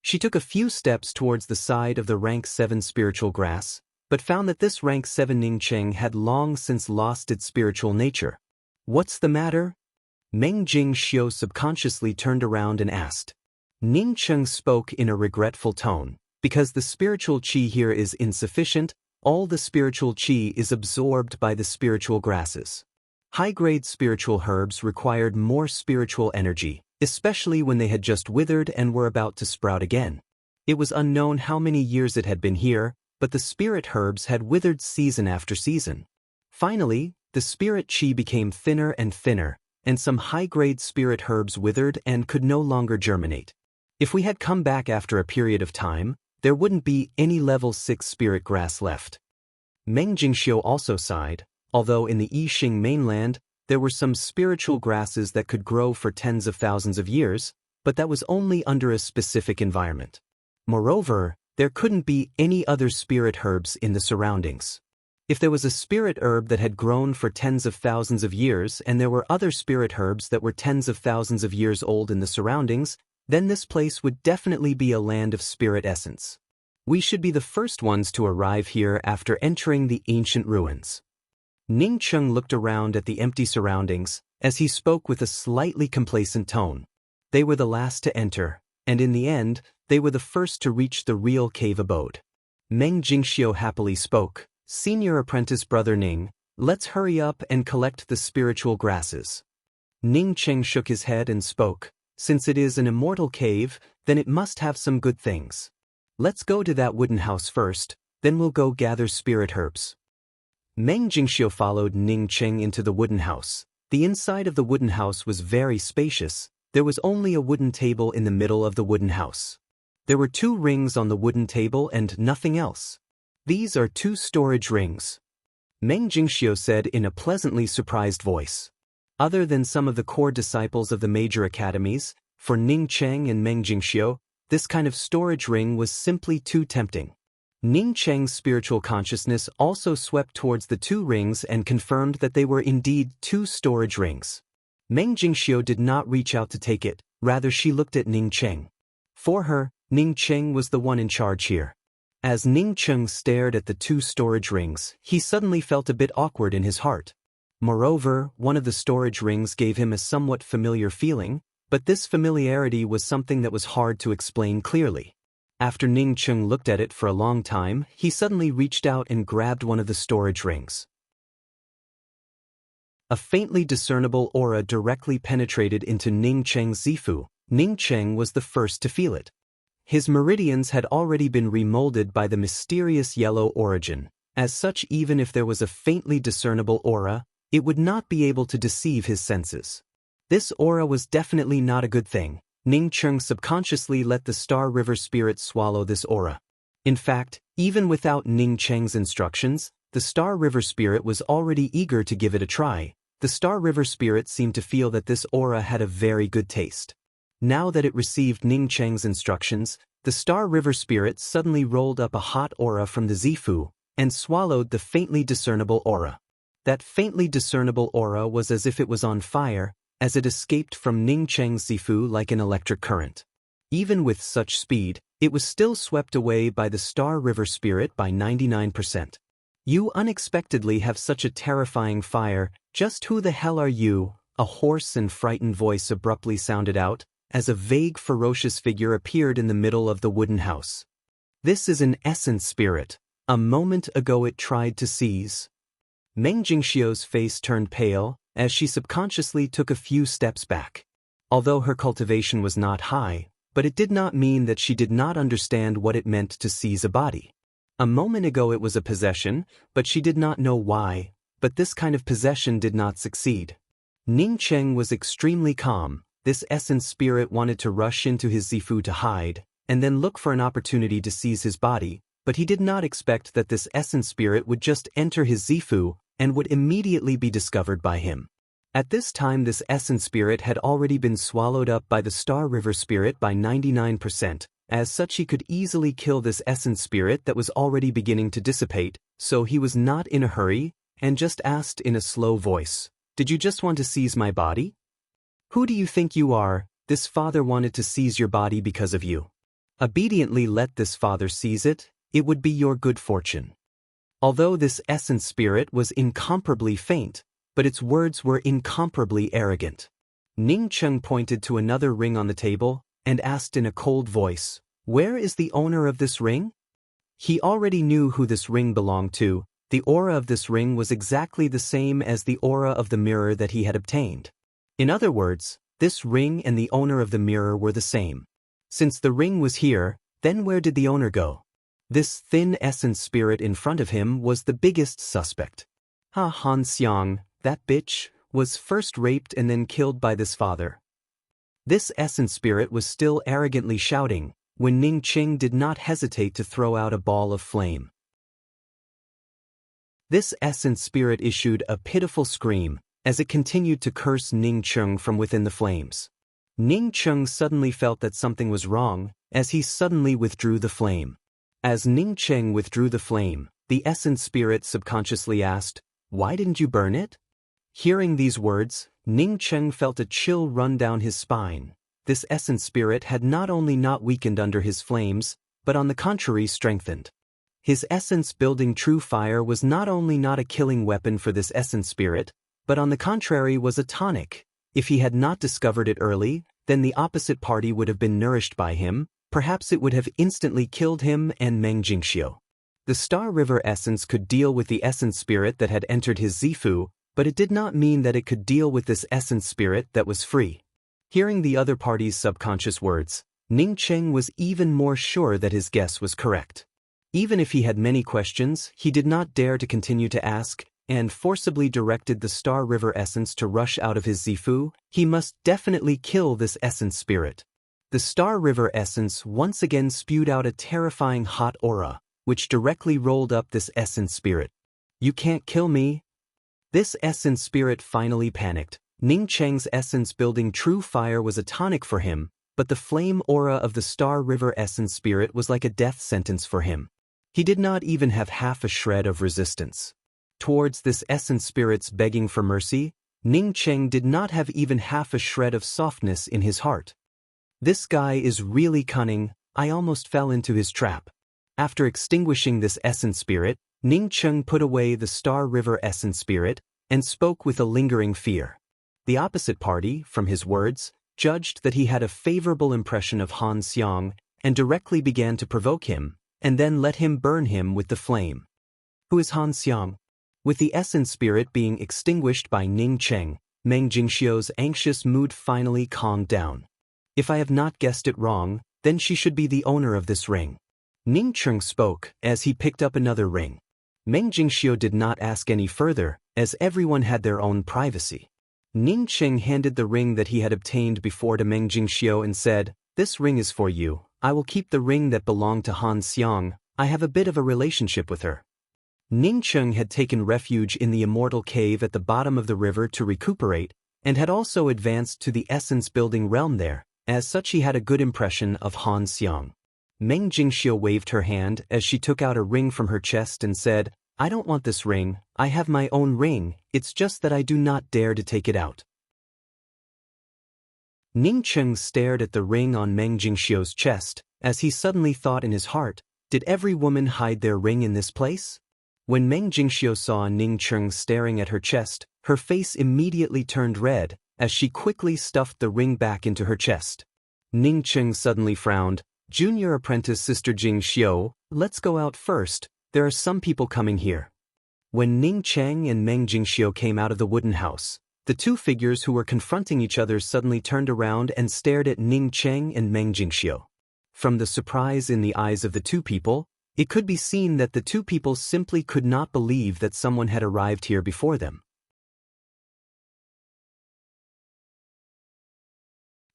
She took a few steps towards the side of the rank 7 spiritual grass, but found that this rank 7 Ning Cheng had long since lost its spiritual nature. "What's the matter?" Meng Jingxiu subconsciously turned around and asked. Ning Cheng spoke in a regretful tone, "Because the spiritual qi here is insufficient, all the spiritual qi is absorbed by the spiritual grasses. High-grade spiritual herbs required more spiritual energy, especially when they had just withered and were about to sprout again. It was unknown how many years it had been here, but the spirit herbs had withered season after season. Finally, the spirit qi became thinner and thinner, and some high-grade spirit herbs withered and could no longer germinate. If we had come back after a period of time, there wouldn't be any level 6 spirit grass left." Meng Jingxiu also sighed, although in the Yixing mainland, there were some spiritual grasses that could grow for tens of thousands of years, but that was only under a specific environment. Moreover, there couldn't be any other spirit herbs in the surroundings. If there was a spirit herb that had grown for tens of thousands of years and there were other spirit herbs that were tens of thousands of years old in the surroundings, then this place would definitely be a land of spirit essence. We should be the first ones to arrive here after entering the ancient ruins. Ning Cheng looked around at the empty surroundings as he spoke with a slightly complacent tone. They were the last to enter, and in the end, they were the first to reach the real cave abode. Meng Jingxiu happily spoke, "Senior apprentice brother Ning, let's hurry up and collect the spiritual grasses." Ning Cheng shook his head and spoke, "Since it is an immortal cave, then it must have some good things. Let's go to that wooden house first, then we'll go gather spirit herbs." Meng Jingxiu followed Ning Cheng into the wooden house. The inside of the wooden house was very spacious. There was only a wooden table in the middle of the wooden house. There were 2 rings on the wooden table and nothing else. "These are 2 storage rings," Meng Jingxiu said in a pleasantly surprised voice. Other than some of the core disciples of the major academies, for Ning Cheng and Meng Jingxiu, this kind of storage ring was simply too tempting. Ning Cheng's spiritual consciousness also swept towards the 2 rings and confirmed that they were indeed 2 storage rings. Meng Jingxiu did not reach out to take it, rather she looked at Ning Cheng. For her, Ning Cheng was the one in charge here. As Ning Cheng stared at the 2 storage rings, he suddenly felt a bit awkward in his heart. Moreover, one of the storage rings gave him a somewhat familiar feeling, but this familiarity was something that was hard to explain clearly. After Ning Cheng looked at it for a long time, he suddenly reached out and grabbed one of the storage rings. A faintly discernible aura directly penetrated into Ning Cheng's zifu. Ning Cheng was the first to feel it. His meridians had already been remolded by the mysterious yellow origin. As such, even if there was a faintly discernible aura, it would not be able to deceive his senses. This aura was definitely not a good thing. Ning Cheng subconsciously let the Star River spirit swallow this aura. In fact, even without Ning Cheng's instructions, the Star River spirit was already eager to give it a try. The Star River spirit seemed to feel that this aura had a very good taste. Now that it received Ning Cheng's instructions, the Star River spirit suddenly rolled up a hot aura from the Zifu and swallowed the faintly discernible aura. That faintly discernible aura was as if it was on fire, as it escaped from Ning Cheng's Zifu like an electric current. Even with such speed, it was still swept away by the Star River spirit by 99%. You unexpectedly have such a terrifying fire, just who the hell are you? A hoarse and frightened voice abruptly sounded out, as a vague ferocious figure appeared in the middle of the wooden house. This is an essence spirit. A moment ago it tried to seize. Meng Jingxiu's face turned pale, as she subconsciously took a few steps back. Although her cultivation was not high, but it did not mean that she did not understand what it meant to seize a body. A moment ago it was a possession, but she did not know why, but this kind of possession did not succeed. Ning Cheng was extremely calm. This essence spirit wanted to rush into his Zifu to hide, and then look for an opportunity to seize his body, but he did not expect that this essence spirit would just enter his Zifu and would immediately be discovered by him. At this time this essence spirit had already been swallowed up by the Star River spirit by 99%, as such he could easily kill this essence spirit that was already beginning to dissipate, so he was not in a hurry, and just asked in a slow voice, "Did you just want to seize my body? Who do you think you are? This father wanted to seize your body because of you. Obediently let this father seize it, it would be your good fortune." Although this essence spirit was incomparably faint, but its words were incomparably arrogant. Ning Cheng pointed to another ring on the table and asked in a cold voice, "Where is the owner of this ring?" He already knew who this ring belonged to. The aura of this ring was exactly the same as the aura of the mirror that he had obtained. In other words, this ring and the owner of the mirror were the same. Since the ring was here, then where did the owner go? This thin essence spirit in front of him was the biggest suspect. Han Xiang, that bitch, was first raped and then killed by this father. This essence spirit was still arrogantly shouting, when Ning Cheng did not hesitate to throw out a ball of flame. This essence spirit issued a pitiful scream, as it continued to curse Ning Cheng from within the flames. Ning Cheng suddenly felt that something was wrong, as he suddenly withdrew the flame. As Ning Cheng withdrew the flame, the essence spirit subconsciously asked, "Why didn't you burn it?" Hearing these words, Ning Cheng felt a chill run down his spine. This essence spirit had not only not weakened under his flames, but on the contrary strengthened. His essence-building true fire was not only not a killing weapon for this essence spirit, but on the contrary was a tonic. If he had not discovered it early, then the opposite party would have been nourished by him, perhaps it would have instantly killed him and Meng Jingxiu. The Star River essence could deal with the essence spirit that had entered his Zifu, but it did not mean that it could deal with this essence spirit that was free. Hearing the other party's subconscious words, Ning Cheng was even more sure that his guess was correct. Even if he had many questions, he did not dare to continue to ask, and forcibly directed the Star River essence to rush out of his Zifu. He must definitely kill this essence spirit. The Star River essence once again spewed out a terrifying hot aura, which directly rolled up this essence spirit. "You can't kill me." This essence spirit finally panicked. Ning Cheng's essence-building true fire was a tonic for him, but the flame aura of the Star River essence spirit was like a death sentence for him. He did not even have half a shred of resistance. Towards this essence spirit's begging for mercy, Ning Cheng did not have even half a shred of softness in his heart. This guy is really cunning, I almost fell into his trap. After extinguishing this essence spirit, Ning Cheng put away the Star River essence spirit and spoke with a lingering fear. The opposite party, from his words, judged that he had a favorable impression of Han Xiang and directly began to provoke him, and then let him burn him with the flame. Who is Han Xiang? With the essence spirit being extinguished by Ning Cheng, Meng Jingxiu's anxious mood finally calmed down. If I have not guessed it wrong, then she should be the owner of this ring. Ning Cheng spoke as he picked up another ring. Meng Jingxiu did not ask any further, as everyone had their own privacy. Ning Cheng handed the ring that he had obtained before to Meng Jingxiu and said, "This ring is for you. I will keep the ring that belonged to Han Xiang. I have a bit of a relationship with her." Ning Cheng had taken refuge in the immortal cave at the bottom of the river to recuperate, and had also advanced to the essence-building realm there. As such, he had a good impression of Han Xiang. Meng Jingxiu waved her hand as she took out a ring from her chest and said, "I don't want this ring, I have my own ring, it's just that I do not dare to take it out." Ning Cheng stared at the ring on Meng Jingxiu's chest, as he suddenly thought in his heart, did every woman hide their ring in this place? When Meng Jingxiu saw Ning Cheng staring at her chest, her face immediately turned red, as she quickly stuffed the ring back into her chest. Ning Cheng suddenly frowned. "Junior apprentice Sister Jingxiu, let's go out first, there are some people coming here." When Ning Cheng and Meng Jingxiu came out of the wooden house, the two figures who were confronting each other suddenly turned around and stared at Ning Cheng and Meng Jingxiu. From the surprise in the eyes of the two people, it could be seen that the two people simply could not believe that someone had arrived here before them.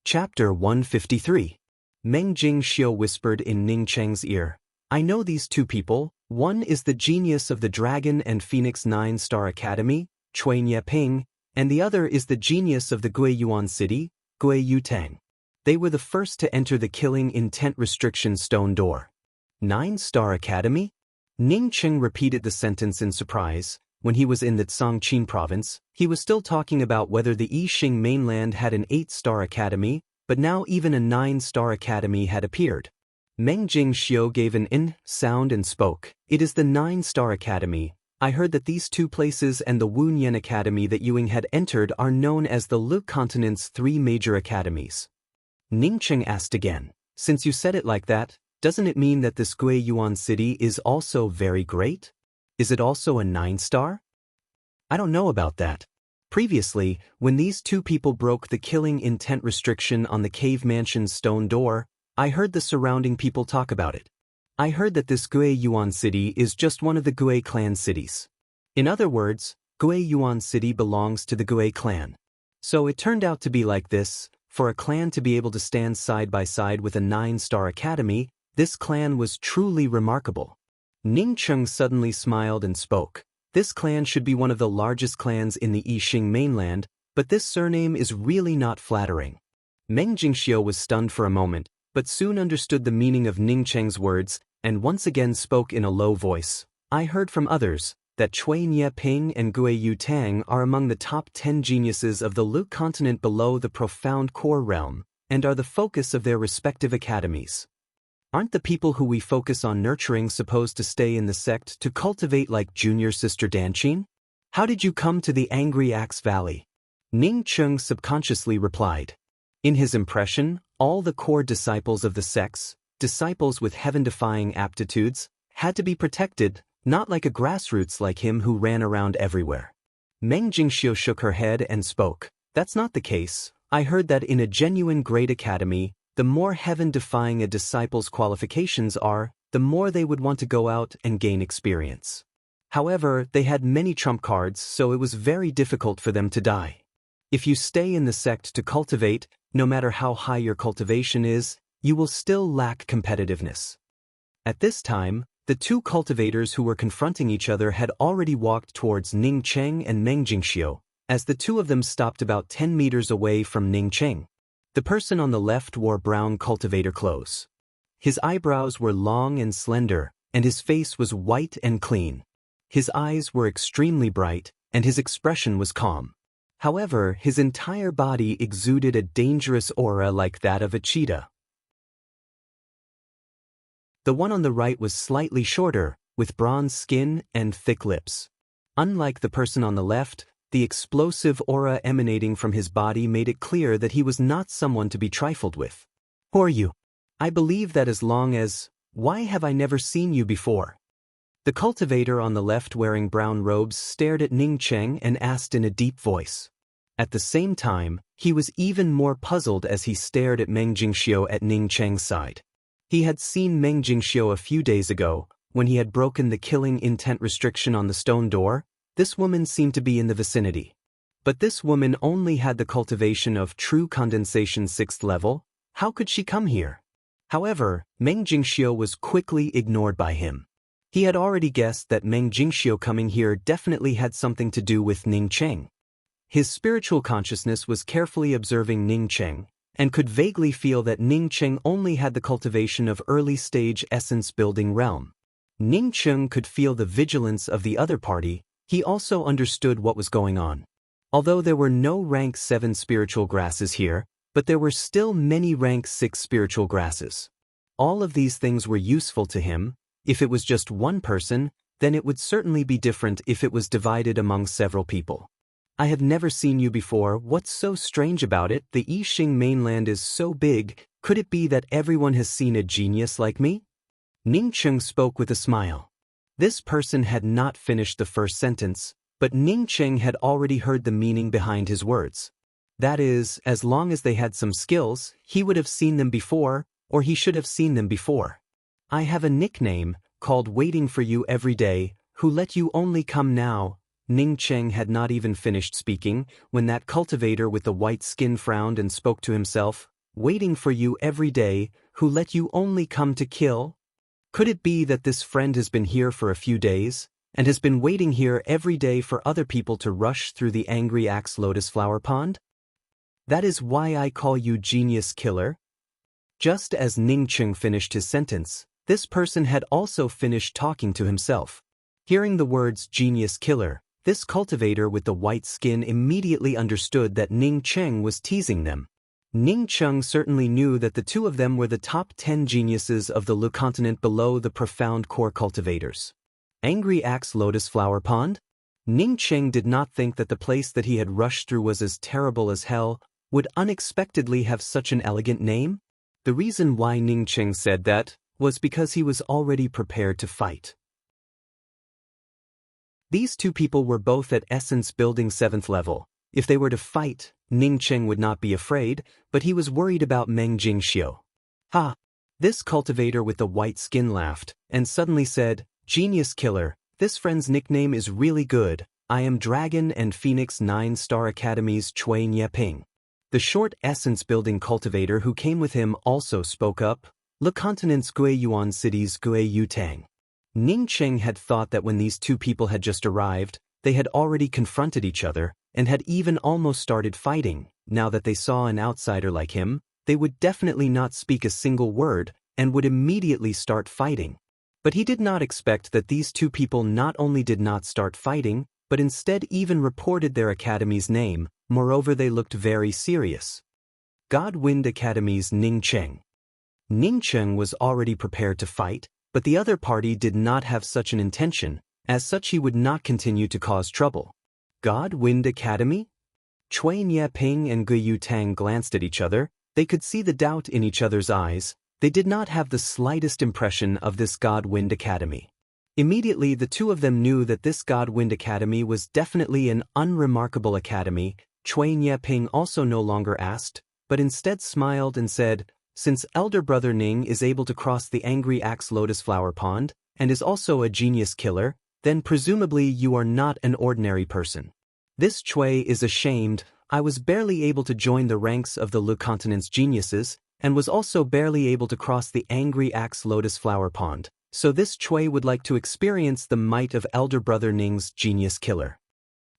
Chapter 153. Meng Jingxiu whispered in Ning Cheng's ear, "I know these two people, one is the genius of the Dragon and Phoenix 9-Star Academy, Cui Nieping, and the other is the genius of the Guiyuan City, Gui Yutang. They were the first to enter the killing intent restriction stone door." 9-Star Academy? Ning Cheng repeated the sentence in surprise. When he was in the Zhangqin province, he was still talking about whether the Yixing mainland had an 8-star academy, but now even a 9-star academy had appeared. Meng Jingxiu gave an in sound and spoke, "It is the 9-star academy. I heard that these two places and the Wunyan Academy that Yuing had entered are known as the Lu continent's 3 major academies." Ning Cheng asked again, "Since you said it like that, doesn't it mean that this Guiyuan city is also very great? Is it also a 9-star? I don't know about that. Previously, when these two people broke the killing intent restriction on the cave mansion's stone door, I heard the surrounding people talk about it. I heard that this Guiyuan city is just one of the Gui clan cities. In other words, Guiyuan city belongs to the Gui clan. So it turned out to be like this. For a clan to be able to stand side by side with a 9-star academy, this clan was truly remarkable." Ning Cheng suddenly smiled and spoke. "This clan should be one of the largest clans in the Yixing mainland, but this surname is really not flattering." Meng Jingxiu was stunned for a moment, but soon understood the meaning of Ning Cheng's words, and once again spoke in a low voice. "I heard from others that Cui Nieping and Gui Yutang are among the top 10 geniuses of the Lu continent below the profound core realm, and are the focus of their respective academies. Aren't the people who we focus on nurturing supposed to stay in the sect to cultivate like junior sister Danqin? How did you come to the Angry Axe Valley?" Ning Cheng subconsciously replied. In his impression, all the core disciples of the sects, disciples with heaven-defying aptitudes, had to be protected, not like a grassroots like him who ran around everywhere. Meng Jingxiu shook her head and spoke. "That's not the case. I heard that in a genuine great academy, the more heaven-defying a disciple's qualifications are, the more they would want to go out and gain experience. However, they had many trump cards, so it was very difficult for them to die. If you stay in the sect to cultivate, no matter how high your cultivation is, you will still lack competitiveness." At this time, the two cultivators who were confronting each other had already walked towards Ning Cheng and Meng Jingxiu, as the two of them stopped about 10 meters away from Ning Cheng. The person on the left wore brown cultivator clothes. His eyebrows were long and slender, and his face was white and clean. His eyes were extremely bright, and his expression was calm. However, his entire body exuded a dangerous aura like that of a cheetah. The one on the right was slightly shorter, with bronze skin and thick lips. Unlike the person on the left, the explosive aura emanating from his body made it clear that he was not someone to be trifled with. "Who are you? I believe that as long as... Why have I never seen you before?" The cultivator on the left wearing brown robes stared at Ning Cheng and asked in a deep voice. At the same time, he was even more puzzled as he stared at Meng Jingxiu at Ning Cheng's side. He had seen Meng Jingxiu a few days ago, when he had broken the killing intent restriction on the stone door. This woman seemed to be in the vicinity. But this woman only had the cultivation of true condensation 6th level. How could she come here? However, Meng Jingxiu was quickly ignored by him. He had already guessed that Meng Jingxiu coming here definitely had something to do with Ning Cheng. His spiritual consciousness was carefully observing Ning Cheng, and could vaguely feel that Ning Cheng only had the cultivation of early-stage essence-building realm. Ning Cheng could feel the vigilance of the other party. He also understood what was going on. Although there were no rank 7 spiritual grasses here, but there were still many rank 6 spiritual grasses. All of these things were useful to him. If it was just one person, then it would certainly be different if it was divided among several people. I have never seen you before. What's so strange about it? The Yixing mainland is so big. Could it be that everyone has seen a genius like me? Ning Cheng spoke with a smile. This person had not finished the first sentence, but Ning Cheng had already heard the meaning behind his words. That is, as long as they had some skills, he would have seen them before, or he should have seen them before. I have a nickname, called Waiting for You Every Day, who let you only come now. Ning Cheng had not even finished speaking, when that cultivator with the white skin frowned and spoke to himself. Waiting for you every day, who let you only come to kill? Could it be that this friend has been here for a few days, and has been waiting here every day for other people to rush through the angry axe lotus flower pond? That is why I call you Genius Killer? Just as Ning Cheng finished his sentence, this person had also finished talking to himself. Hearing the words Genius Killer, this cultivator with the white skin immediately understood that Ning Cheng was teasing them. Ning Cheng certainly knew that the two of them were the top 10 geniuses of the Lu continent below the profound core cultivators. Angry Axe Lotus Flower Pond? Ning Cheng did not think that the place that he had rushed through was as terrible as hell, would unexpectedly have such an elegant name? The reason why Ning Cheng said that was because he was already prepared to fight. These two people were both at essence building 7th level. If they were to fight, Ning Cheng would not be afraid, but he was worried about Meng Jingxiu. Ha! This cultivator with the white skin laughed, and suddenly said, Genius Killer, this friend's nickname is really good. I am Dragon and Phoenix 9-Star Academy's Chui Nieping. The short essence-building cultivator who came with him also spoke up, Le Continent's Guiyuan City's Gui Yutang. Ning Cheng had thought that when these two people had just arrived, they had already confronted each other, and had even almost started fighting. Now that they saw an outsider like him, they would definitely not speak a single word, and would immediately start fighting. But he did not expect that these two people not only did not start fighting, but instead even reported their academy's name. Moreover, they looked very serious. God Wind Academy's Ning Cheng. Ning Cheng was already prepared to fight, but the other party did not have such an intention. As such, he would not continue to cause trouble. God Wind Academy? Chui Nieping and Gui Yutang glanced at each other. They could see the doubt in each other's eyes. They did not have the slightest impression of this God Wind Academy. Immediately, the two of them knew that this God Wind Academy was definitely an unremarkable academy. Chui Nieping also no longer asked, but instead smiled and said, Since elder brother Ning is able to cross the angry axe lotus flower pond, and is also a genius killer, then presumably you are not an ordinary person. This Chui is ashamed. I was barely able to join the ranks of the Lu continent's geniuses, and was also barely able to cross the angry axe lotus flower pond, so this Chui would like to experience the might of elder brother Ning's genius killer.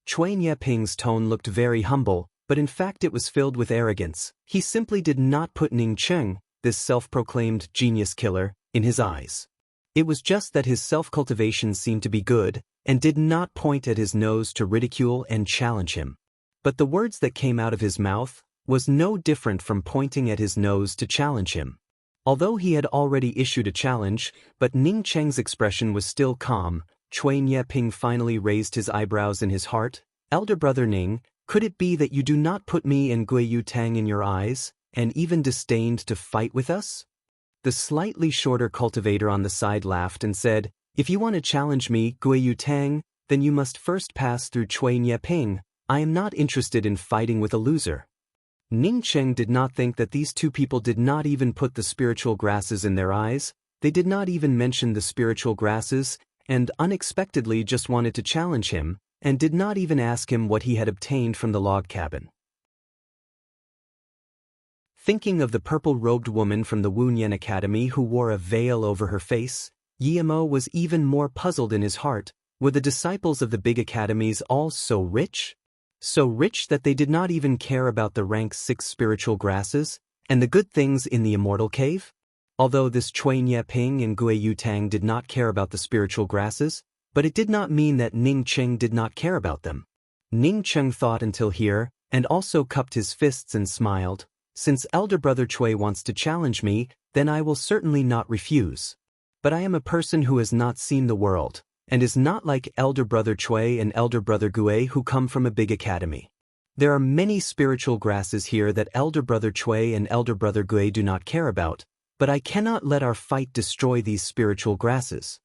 Chui Nieping's tone looked very humble, but in fact it was filled with arrogance. He simply did not put Ning Cheng, this self-proclaimed genius killer, in his eyes. It was just that his self-cultivation seemed to be good, and did not point at his nose to ridicule and challenge him. But the words that came out of his mouth was no different from pointing at his nose to challenge him. Although he had already issued a challenge, but Ning Cheng's expression was still calm. Chui Nieping finally raised his eyebrows in his heart. Elder brother Ning, could it be that you do not put me and Gui Yutang in your eyes, and even disdained to fight with us? The slightly shorter cultivator on the side laughed and said, If you want to challenge me, Gui Yutang, then you must first pass through Chui Nieping. I am not interested in fighting with a loser. Ning Cheng did not think that these two people did not even put the spiritual grasses in their eyes. They did not even mention the spiritual grasses, and unexpectedly just wanted to challenge him, and did not even ask him what he had obtained from the log cabin. Thinking of the purple-robed woman from the Wunyan Academy who wore a veil over her face, Yemo was even more puzzled in his heart. Were the disciples of the big academies all so rich? So rich that they did not even care about the rank 6 spiritual grasses and the good things in the immortal cave? Although this Cui Nieping and Gui Yutang did not care about the spiritual grasses, but it did not mean that Ning Cheng did not care about them. Ning Cheng thought until here, and also cupped his fists and smiled. Since elder brother Cui wants to challenge me, then I will certainly not refuse. But I am a person who has not seen the world, and is not like elder brother Cui and elder brother Gui who come from a big academy. There are many spiritual grasses here that elder brother Cui and elder brother Gui do not care about, but I cannot let our fight destroy these spiritual grasses.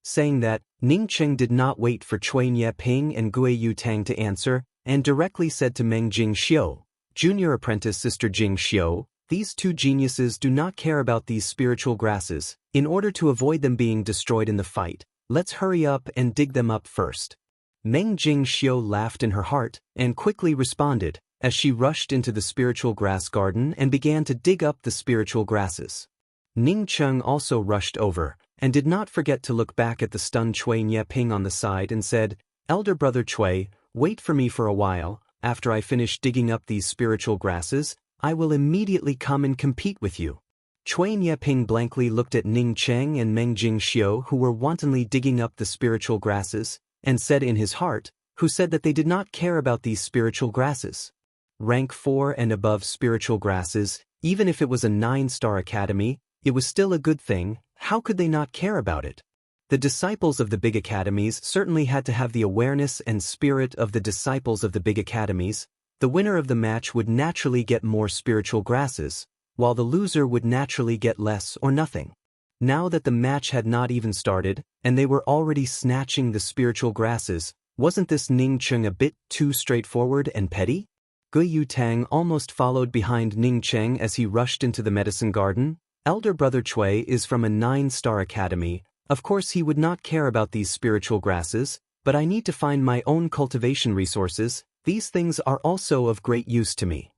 Saying that, Ning Cheng did not wait for Cui Nieping and Gui Yutang to answer, and directly said to Meng Jingxiu, Junior apprentice Sister Jingxiu, these two geniuses do not care about these spiritual grasses. In order to avoid them being destroyed in the fight, let's hurry up and dig them up first. Meng Jingxiu laughed in her heart, and quickly responded, as she rushed into the spiritual grass garden and began to dig up the spiritual grasses. Ning Cheng also rushed over, and did not forget to look back at the stunned Cui Nieping on the side and said, Elder brother Cui, wait for me for a while. After I finish digging up these spiritual grasses, I will immediately come and compete with you. Cui Nieping blankly looked at Ning Cheng and Meng Jingxiu, who were wantonly digging up the spiritual grasses, and said in his heart, who said that they did not care about these spiritual grasses. Rank 4 and above spiritual grasses, even if it was a 9-star academy, it was still a good thing. How could they not care about it? The disciples of the big academies certainly had to have the awareness and spirit of the disciples of the big academies. The winner of the match would naturally get more spiritual grasses, while the loser would naturally get less or nothing. Now that the match had not even started, and they were already snatching the spiritual grasses, wasn't this Ning Cheng a bit too straightforward and petty? Gui Yutang almost followed behind Ning Cheng as he rushed into the medicine garden. Elder brother Cui is from a 9-star academy. Of course he would not care about these spiritual grasses, but I need to find my own cultivation resources. These things are also of great use to me.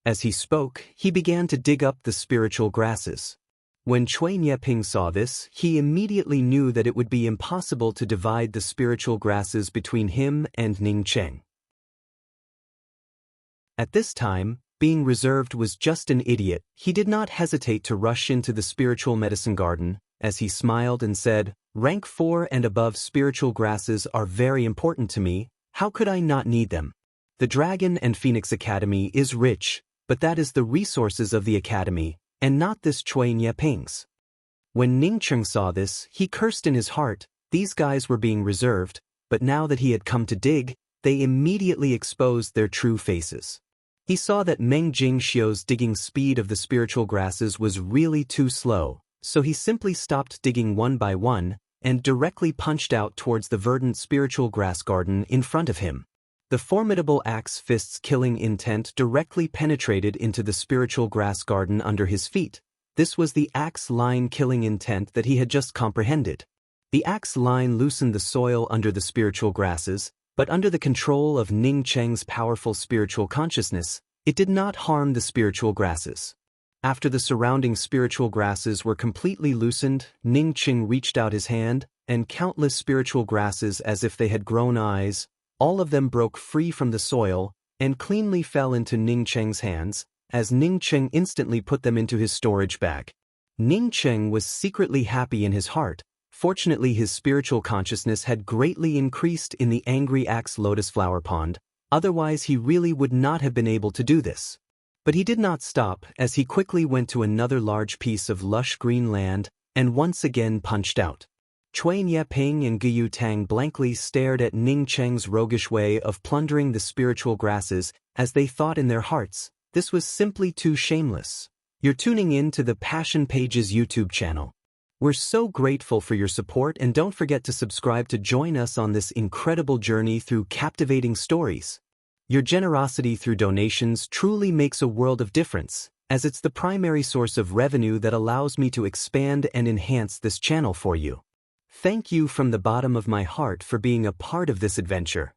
As he spoke, he began to dig up the spiritual grasses. When Cui Nieping saw this, he immediately knew that it would be impossible to divide the spiritual grasses between him and Ning Cheng. At this time, being reserved was just an idiot. He did not hesitate to rush into the spiritual medicine garden, as he smiled and said, Rank 4 and above spiritual grasses are very important to me. How could I not need them? The Dragon and Phoenix Academy is rich, but that is the resources of the academy, and not this Cui Nieping's. When Ning Cheng saw this, he cursed in his heart. These guys were being reserved, but now that he had come to dig, they immediately exposed their true faces. He saw that Meng Jingxiu's digging speed of the spiritual grasses was really too slow, so he simply stopped digging one by one, and directly punched out towards the verdant spiritual grass garden in front of him. The formidable axe fist's killing intent directly penetrated into the spiritual grass garden under his feet. This was the axe line killing intent that he had just comprehended. The axe line loosened the soil under the spiritual grasses, but under the control of Ning Cheng's powerful spiritual consciousness, it did not harm the spiritual grasses. After the surrounding spiritual grasses were completely loosened, Ning Cheng reached out his hand, and countless spiritual grasses, as if they had grown eyes, all of them broke free from the soil, and cleanly fell into Ning Cheng's hands, as Ning Cheng instantly put them into his storage bag. Ning Cheng was secretly happy in his heart. Fortunately, his spiritual consciousness had greatly increased in the angry axe lotus flower pond, otherwise he really would not have been able to do this. But he did not stop, as he quickly went to another large piece of lush green land, and once again punched out. Cui Nieping and Gui Yutang blankly stared at Ning Cheng's roguish way of plundering the spiritual grasses, as they thought in their hearts, this was simply too shameless. You're tuning in to the Passion Pages YouTube channel. We're so grateful for your support, and don't forget to subscribe to join us on this incredible journey through captivating stories. Your generosity through donations truly makes a world of difference, as it's the primary source of revenue that allows me to expand and enhance this channel for you. Thank you from the bottom of my heart for being a part of this adventure.